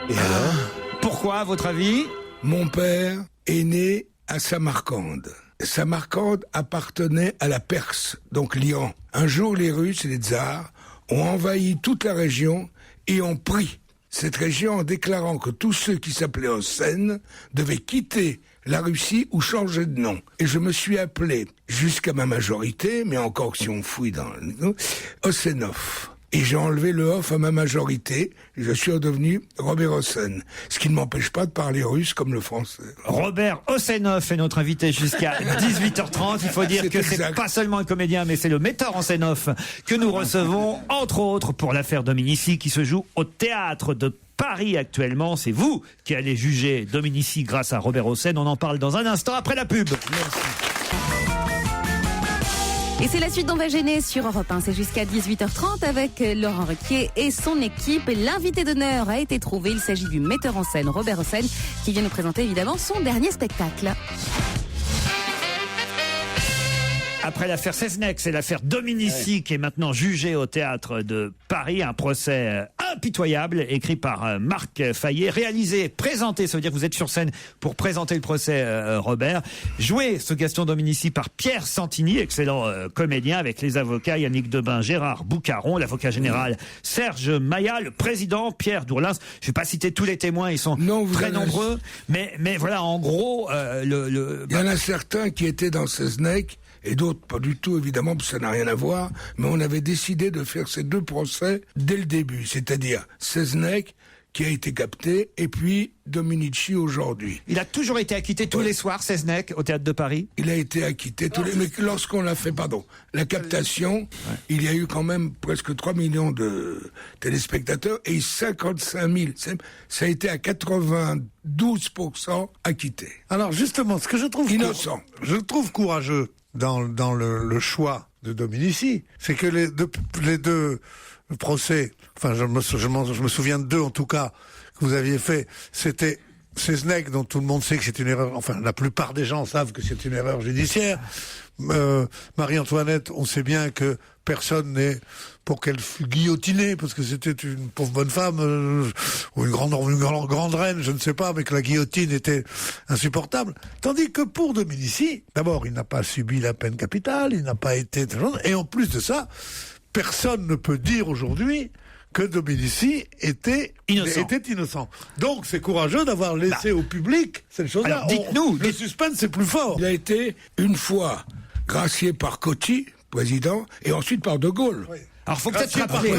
Et alors? Pourquoi, à votre avis? Mon père est né à Samarcande. Samarcande appartenait à la Perse, donc l'Iran. Un jour, les Russes et les Tsars ont envahi toute la région et ont pris cette région en déclarant que tous ceux qui s'appelaient Hossein devaient quitter la Russie ou changer de nom. Et je me suis appelé, jusqu'à ma majorité, mais encore si on fouille dans le nom, Hossenov. Et j'ai enlevé le off à ma majorité, et je suis redevenu Robert Hossein. Ce qui ne m'empêche pas de parler russe comme le français. Robert Hossenov est notre invité jusqu'à 18h30. Il faut dire que c'est pas seulement un comédien, mais c'est le metteur en scène off que nous recevons, entre autres pour l'affaire Dominici, qui se joue au théâtre de Paris actuellement. C'est vous qui allez juger Dominici grâce à Robert Hossein. On en parle dans un instant après la pub. Merci. Et c'est la suite d'On va gêner sur Europe 1. C'est jusqu'à 18h30 avec Laurent Ruquier et son équipe. L'invité d'honneur a été trouvé. Il s'agit du metteur en scène Robert Hossein qui vient nous présenter évidemment son dernier spectacle. Après l'affaire Seznec, c'est l'affaire Dominici qui est maintenant jugée au théâtre de Paris. Un procès impitoyable écrit par Marc Fayet, réalisé, présenté, ça veut dire que vous êtes sur scène pour présenter le procès, Robert. Joué, ce Gaston Dominici, par Pierre Santini, excellent comédien, avec les avocats Yannick Debain, Gérard Boucaron, l'avocat général Serge Maillat, le président Pierre Dourlens. Je ne vais pas citer tous les témoins, ils sont très nombreux, mais voilà, en gros, il y en a certains qui étaient dans Seznec, et d'autres pas du tout, évidemment, parce que ça n'a rien à voir, mais on avait décidé de faire ces deux procès dès le début, c'est-à-dire Seznec, qui a été capté, et puis Dominici aujourd'hui. Il a toujours été acquitté tous les soirs, Seznec, au Théâtre de Paris? Il a été acquitté tous les... Mais lorsqu'on l'a fait, la captation, il y a eu quand même presque 3 millions de téléspectateurs et 55 000. Ça a été à 92% acquitté. Alors justement, ce que je trouve... Innocent. Je trouve courageux dans le choix de Dominici, c'est que les deux procès, enfin je me souviens de deux en tout cas que vous aviez fait, c'était Seznec, dont tout le monde sait que c'est une erreur, enfin la plupart des gens savent que c'est une erreur judiciaire. Marie-Antoinette, on sait bien que personne n'est pour qu'elle fût guillotinée, parce que c'était une pauvre bonne femme, ou une grande reine, je ne sais pas, mais que la guillotine était insupportable. Tandis que pour Dominici, d'abord, il n'a pas subi la peine capitale, il n'a pas été... Et en plus de ça, personne ne peut dire aujourd'hui que Dominici était innocent. Donc c'est courageux d'avoir laissé au public cette chose-là. Alors, dites-nous, le suspense c'est plus fort. Il a été une fois gracié par Coty, président, et ensuite par De Gaulle. Oui. Alors, faut peut-être rappeler.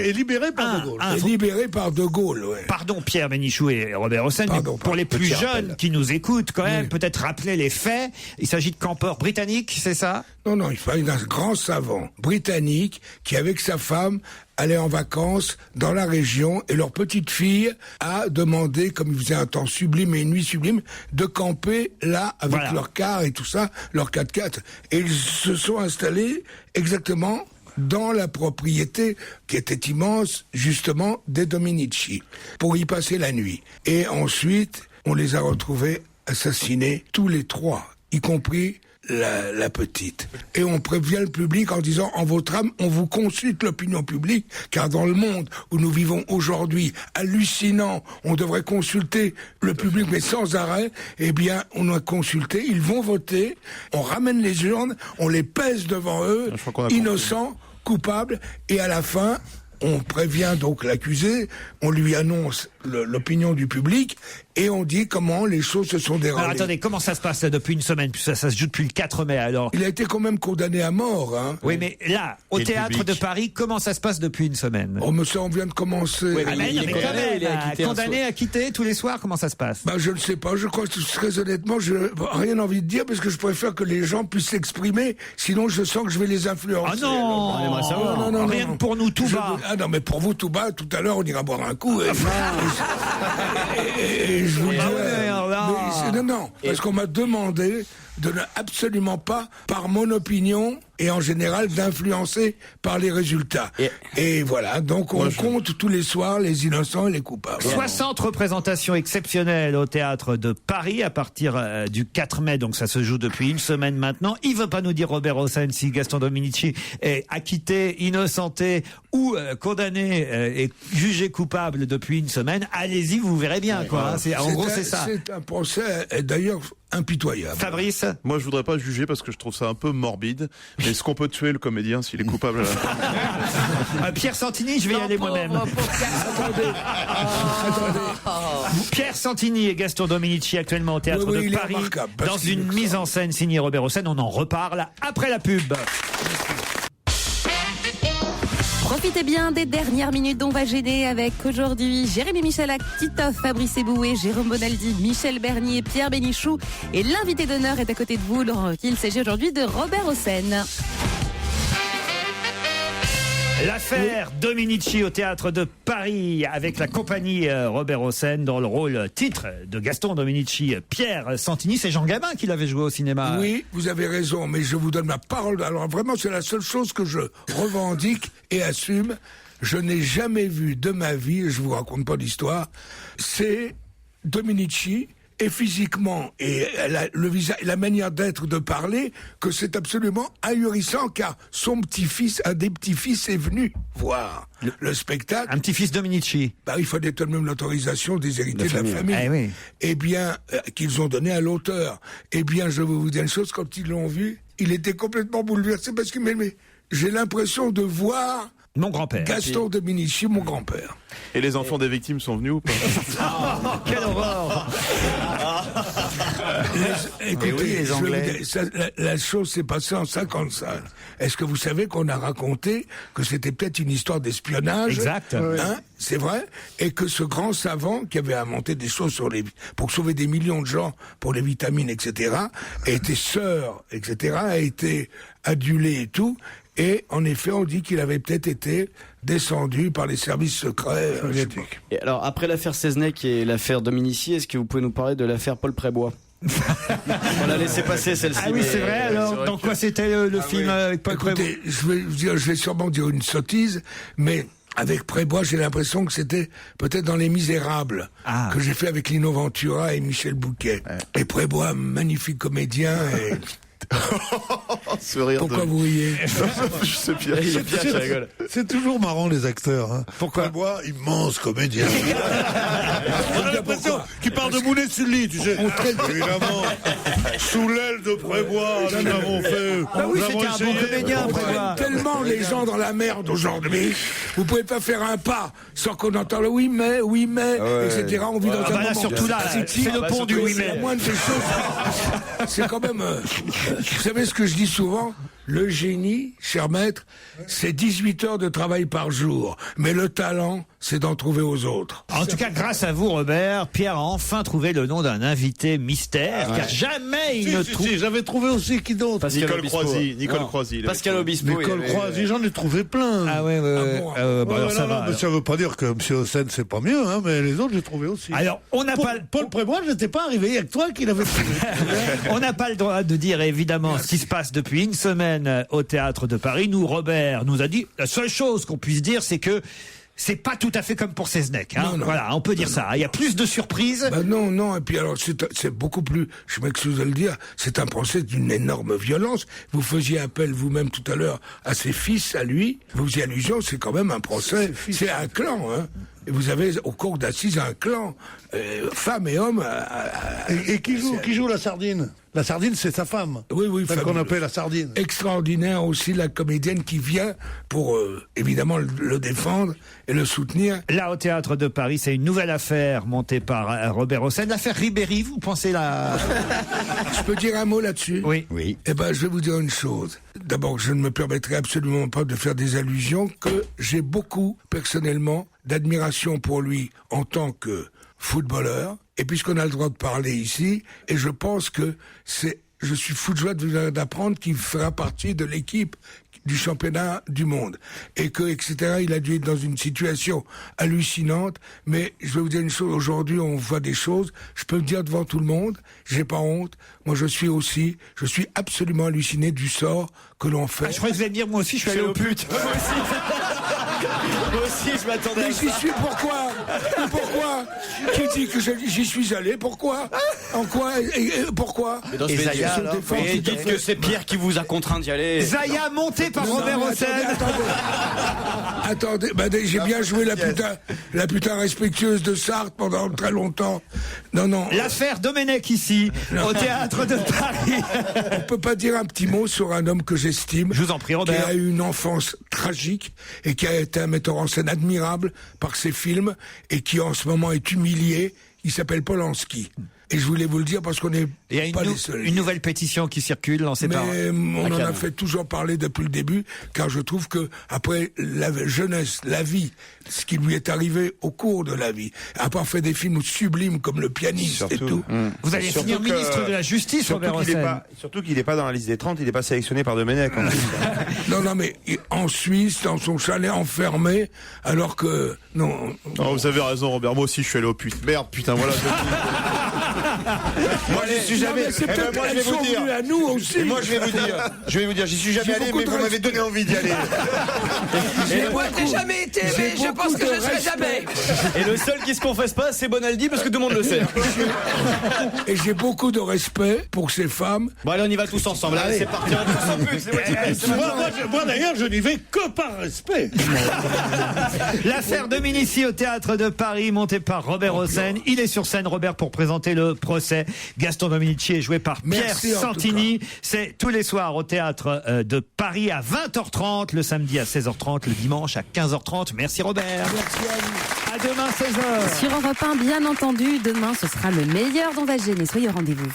Et libéré par De Gaulle. Libéré par De Gaulle, ouais. Pardon, Pierre Bénichou et Robert Hossein, mais pour les plus jeunes qui nous écoutent, quand même, peut-être rappeler les faits. Il s'agit de campeurs britanniques, c'est ça? Non, il s'agit d'un grand savant britannique qui, avec sa femme, allait en vacances dans la région et leur petite fille a demandé, comme il faisait un temps sublime et une nuit sublime, de camper là avec leur car et tout ça, leur 4x4. Et ils se sont installés exactement dans la propriété qui était immense, justement, des Dominici, pour y passer la nuit. Et ensuite, on les a retrouvés assassinés, tous les trois, y compris la petite. Et on prévient le public en disant, en votre âme, on vous consulte l'opinion publique, car dans le monde où nous vivons aujourd'hui, hallucinant, on devrait consulter le public, mais sans arrêt, eh bien, on a consulté, ils vont voter, on ramène les urnes, on les pèse devant eux, innocents, coupables, et à la fin, on prévient donc l'accusé, on lui annonce l'opinion du public et on dit comment les choses se sont déroulées. Alors attendez, comment ça se passe là, depuis une semaine? Ça se joue depuis le 4 mai alors. Il a été quand même condamné à mort. Hein. Oui, mais là, au Théâtre de Paris, comment ça se passe depuis une semaine? Oh, mais ça, on vient de commencer. Oui, mais il est condamné, acquitté tous les soirs, comment ça se passe? Bah, je ne sais pas, je crois que très honnêtement, je n'ai rien envie de dire parce que je préfère que les gens puissent s'exprimer, sinon je sens que je vais les influencer. Ah non, non, rien que pour nous tout bas. Ah non, mais pour vous tout bas, tout à l'heure on ira boire un coup. Et je vous le dis. Non, parce qu'on m'a demandé de ne absolument pas, par mon opinion, et en général d'influencer par les résultats. Et voilà, donc on compte tous les soirs les innocents et les coupables. 60 représentations exceptionnelles au Théâtre de Paris à partir du 4 mai, donc ça se joue depuis une semaine maintenant. Il ne veut pas nous dire, Robert Hossein, si Gaston Dominici est acquitté, innocenté ou condamné et jugé coupable depuis une semaine. Allez-y, vous verrez bien. En gros, c'est ça. C'est un procès, d'ailleurs, impitoyable. Fabrice? Moi, je voudrais pas juger parce que je trouve ça un peu morbide. Mais est-ce qu'on peut tuer le comédien s'il est coupable à la fin? Pierre Santini, je vais y aller moi-même. Pierre Santini et Gaston Dominici actuellement au Théâtre de Paris dans une mise en scène signée Robert Hossein. On en reparle après la pub. Profitez bien des dernières minutes d'On va gêner avec aujourd'hui Jérémy Michalak, Titoff, Fabrice Eboué, Jérôme Bonaldi, Michel Bernier, Pierre Bénichou. Et l'invité d'honneur est à côté de vous, Laurent Ruquier. Il s'agit aujourd'hui de Robert Hossein. L'affaire Dominici au théâtre de Paris avec la compagnie Robert Hossein dans le rôle titre de Gaston Dominici. Pierre Santini, c'est Jean Gabin qui l'avait joué au cinéma. Oui, vous avez raison, mais je vous donne ma parole. Alors vraiment, c'est la seule chose que je revendique et assume. Je n'ai jamais vu de ma vie, je vous raconte pas l'histoire, c'est Dominici, et physiquement, et le visage, la manière d'être, de parler, que c'est absolument ahurissant, car son petit-fils, un des petits-fils, est venu voir le spectacle. Un petit-fils Dominici. Il fallait tout de même l'autorisation des héritiers de la famille. Eh oui. Eh bien, qu'ils ont donné à l'auteur. Eh bien, je vais vous dire une chose, quand ils l'ont vu, il était complètement bouleversé, parce que mais j'ai l'impression de voir mon grand-père. Gaston Dominici, mon grand-père. Et les enfants des victimes sont venus ou pas? Quelle horreur! Écoutez, les Anglais. La chose s'est passée en 55. Est-ce que vous savez qu'on a raconté que c'était peut-être une histoire d'espionnage? Exact. Hein, c'est vrai. Et que ce grand savant qui avait inventé des choses pour sauver des millions de gens pour les vitamines, etc., était sœur, etc., a été adulé et tout. Et en effet, on dit qu'il avait peut-être été descendu par les services secrets soviétiques. Et alors, après l'affaire Seznec et l'affaire Dominici, est-ce que vous pouvez nous parler de l'affaire Paul Prébois? On l'a laissé passer celle-ci. Ah oui, c'est vrai. Alors, dans quoi c'était le film avec Paul Prébois? Écoutez, je vais sûrement dire une sottise, mais avec Prébois, j'ai l'impression que c'était peut-être dans Les Misérables que j'ai fait avec Lino Ventura et Michel Bouquet. Et Prébois, magnifique comédien et... Pourquoi vous riez? Je sais bien. C'est toujours marrant les acteurs. Hein. Pourquoi? Moi, immense comédien. On a l'impression qu'il parle de Mounet Sully, tu sais. Évidemment. Sous l'aile de Prébois, nous avons fait. Oui, c'était un bon comédien, Prébois. Tellement les gens dans la merde aujourd'hui. Vous pouvez pas faire un pas sans qu'on entende le oui mais, etc. On vit dans un moment. Surtout là, c'est le pont du oui mais. La moindre des choses, c'est quand même. Vous savez ce que je dis souvent? Le génie, cher maître, c'est 18 heures de travail par jour. Mais le talent, c'est d'en trouver aux autres. En tout cas, grâce à vous, Robert, Pierre a enfin trouvé le nom d'un invité mystère, car jamais il ne trouve... Si, j'avais trouvé aussi qui d'autre? Nicole Croisy. Pascal Obispo. Nicole Croisy, j'en ai trouvé plein. Ah ouais, alors ça va. Mais ça veut pas dire que M. Hossein, c'est pas mieux, hein, mais les autres, j'ai trouvé aussi. Alors, on n'a pas... Paul Prébois, j'étais pas arrivé, il y a que toi qui l'avais trouvé. On n'a pas le droit de dire, évidemment, ce qui se passe depuis une semaine au Théâtre de Paris. Nous, Robert nous a dit, la seule chose qu'on puisse dire, c'est que c'est pas tout à fait comme pour Seznec. Hein. Non. Voilà, on peut dire ça. Il y a plus de surprises. Non. Et puis alors, c'est beaucoup plus, je m'excuse de le dire, c'est un procès d'une énorme violence. Vous faisiez appel vous-même tout à l'heure à ses fils, à lui. Vous faisiez allusion, c'est quand même un procès. C'est un clan, hein. Et vous avez au cours d'assises un clan, femmes et hommes. Et qui joue la sardine? La sardine, c'est sa femme. Oui, celle qu'on appelle la sardine. Extraordinaire aussi, la comédienne qui vient pour, évidemment, le défendre et le soutenir. Là, au Théâtre de Paris, c'est une nouvelle affaire montée par Robert Hossein. L'affaire Ribéry, vous pensez là? Je peux dire un mot là-dessus? Oui. Eh ben, je vais vous dire une chose. D'abord, je ne me permettrai absolument pas de faire des allusions, que j'ai beaucoup, personnellement, d'admiration pour lui en tant que footballeur. Et puisqu'on a le droit de parler ici, et je pense que je suis fou de joie d'apprendre qu'il fera partie de l'équipe du championnat du monde. Et que, etc., il a dû être dans une situation hallucinante. Mais je vais vous dire une chose, aujourd'hui, on voit des choses. Je peux le dire devant tout le monde, j'ai pas honte. Moi, je suis absolument halluciné du sort que l'on fait. Je croyais que vous alliez dire, moi aussi, je suis allé au pute. Moi aussi, je m'attendais à ça. Mais j'y suis, pourquoi? Qui dit que j'y suis allé? Pourquoi? En quoi? Pourquoi? Et Zaya, et dites que c'est Pierre qui vous a contraint d'y aller. Zaya, monté par Robert Hossein. Attendez, j'ai bien joué la putain respectueuse de Sartre pendant très longtemps. Non. L'affaire Domenech ici, au Théâtre de Paris. On peut pas dire un petit mot sur un homme que j'estime. Je vous en prie, Robert. Qui a eu une enfance tragique et qui a été un metteur en scène admirable par ses films et qui en ce moment est humilié. Il s'appelle Polanski. Et je voulais vous le dire parce qu'on n'est pas les seuls. Une nouvelle pétition qui circule, lancée par... on en a fait toujours parler depuis le début, car je trouve que après la jeunesse, la vie, ce qui lui est arrivé au cours de la vie, avoir fait des films sublimes comme Le Pianiste et tout. Vous allez finir ministre de la Justice, Robert Hossein. Surtout qu'il n'est pas dans la liste des 30, il n'est pas sélectionné par Domenech. Non, mais en Suisse, dans son chalet enfermé, alors que... Non, vous avez raison, Robert. Moi aussi, je suis allé au putain. Merde, putain, voilà. Moi, j'y suis jamais. Moi, je vais vous dire. À nous aussi. Et moi, je vais vous dire, j'y suis jamais allé, mais vous m'avez donné envie d'y aller. Moi, je n'ai jamais été, mais je pense que je ne serai jamais. Et le seul qui se confesse pas, c'est Bonaldi, parce que tout le monde le sait. Et j'ai beaucoup de respect pour ces femmes. Bon, allez, on y va tous ensemble. Allez, c'est parti. Moi, d'ailleurs, je n'y vais que par respect. L'affaire Dominici au théâtre de Paris, montée par Robert Hossein. Il est sur scène, Robert, pour présenter le procès. Gaston Dominici est joué par Pierre Santini. C'est tous les soirs au théâtre de Paris à 20h30, le samedi à 16h30, le dimanche à 15h30. Merci Robert. Merci à vous. À demain 16h. Sur Europe 1, bien entendu, demain ce sera le meilleur d'On va gêner. Soyez au rendez-vous.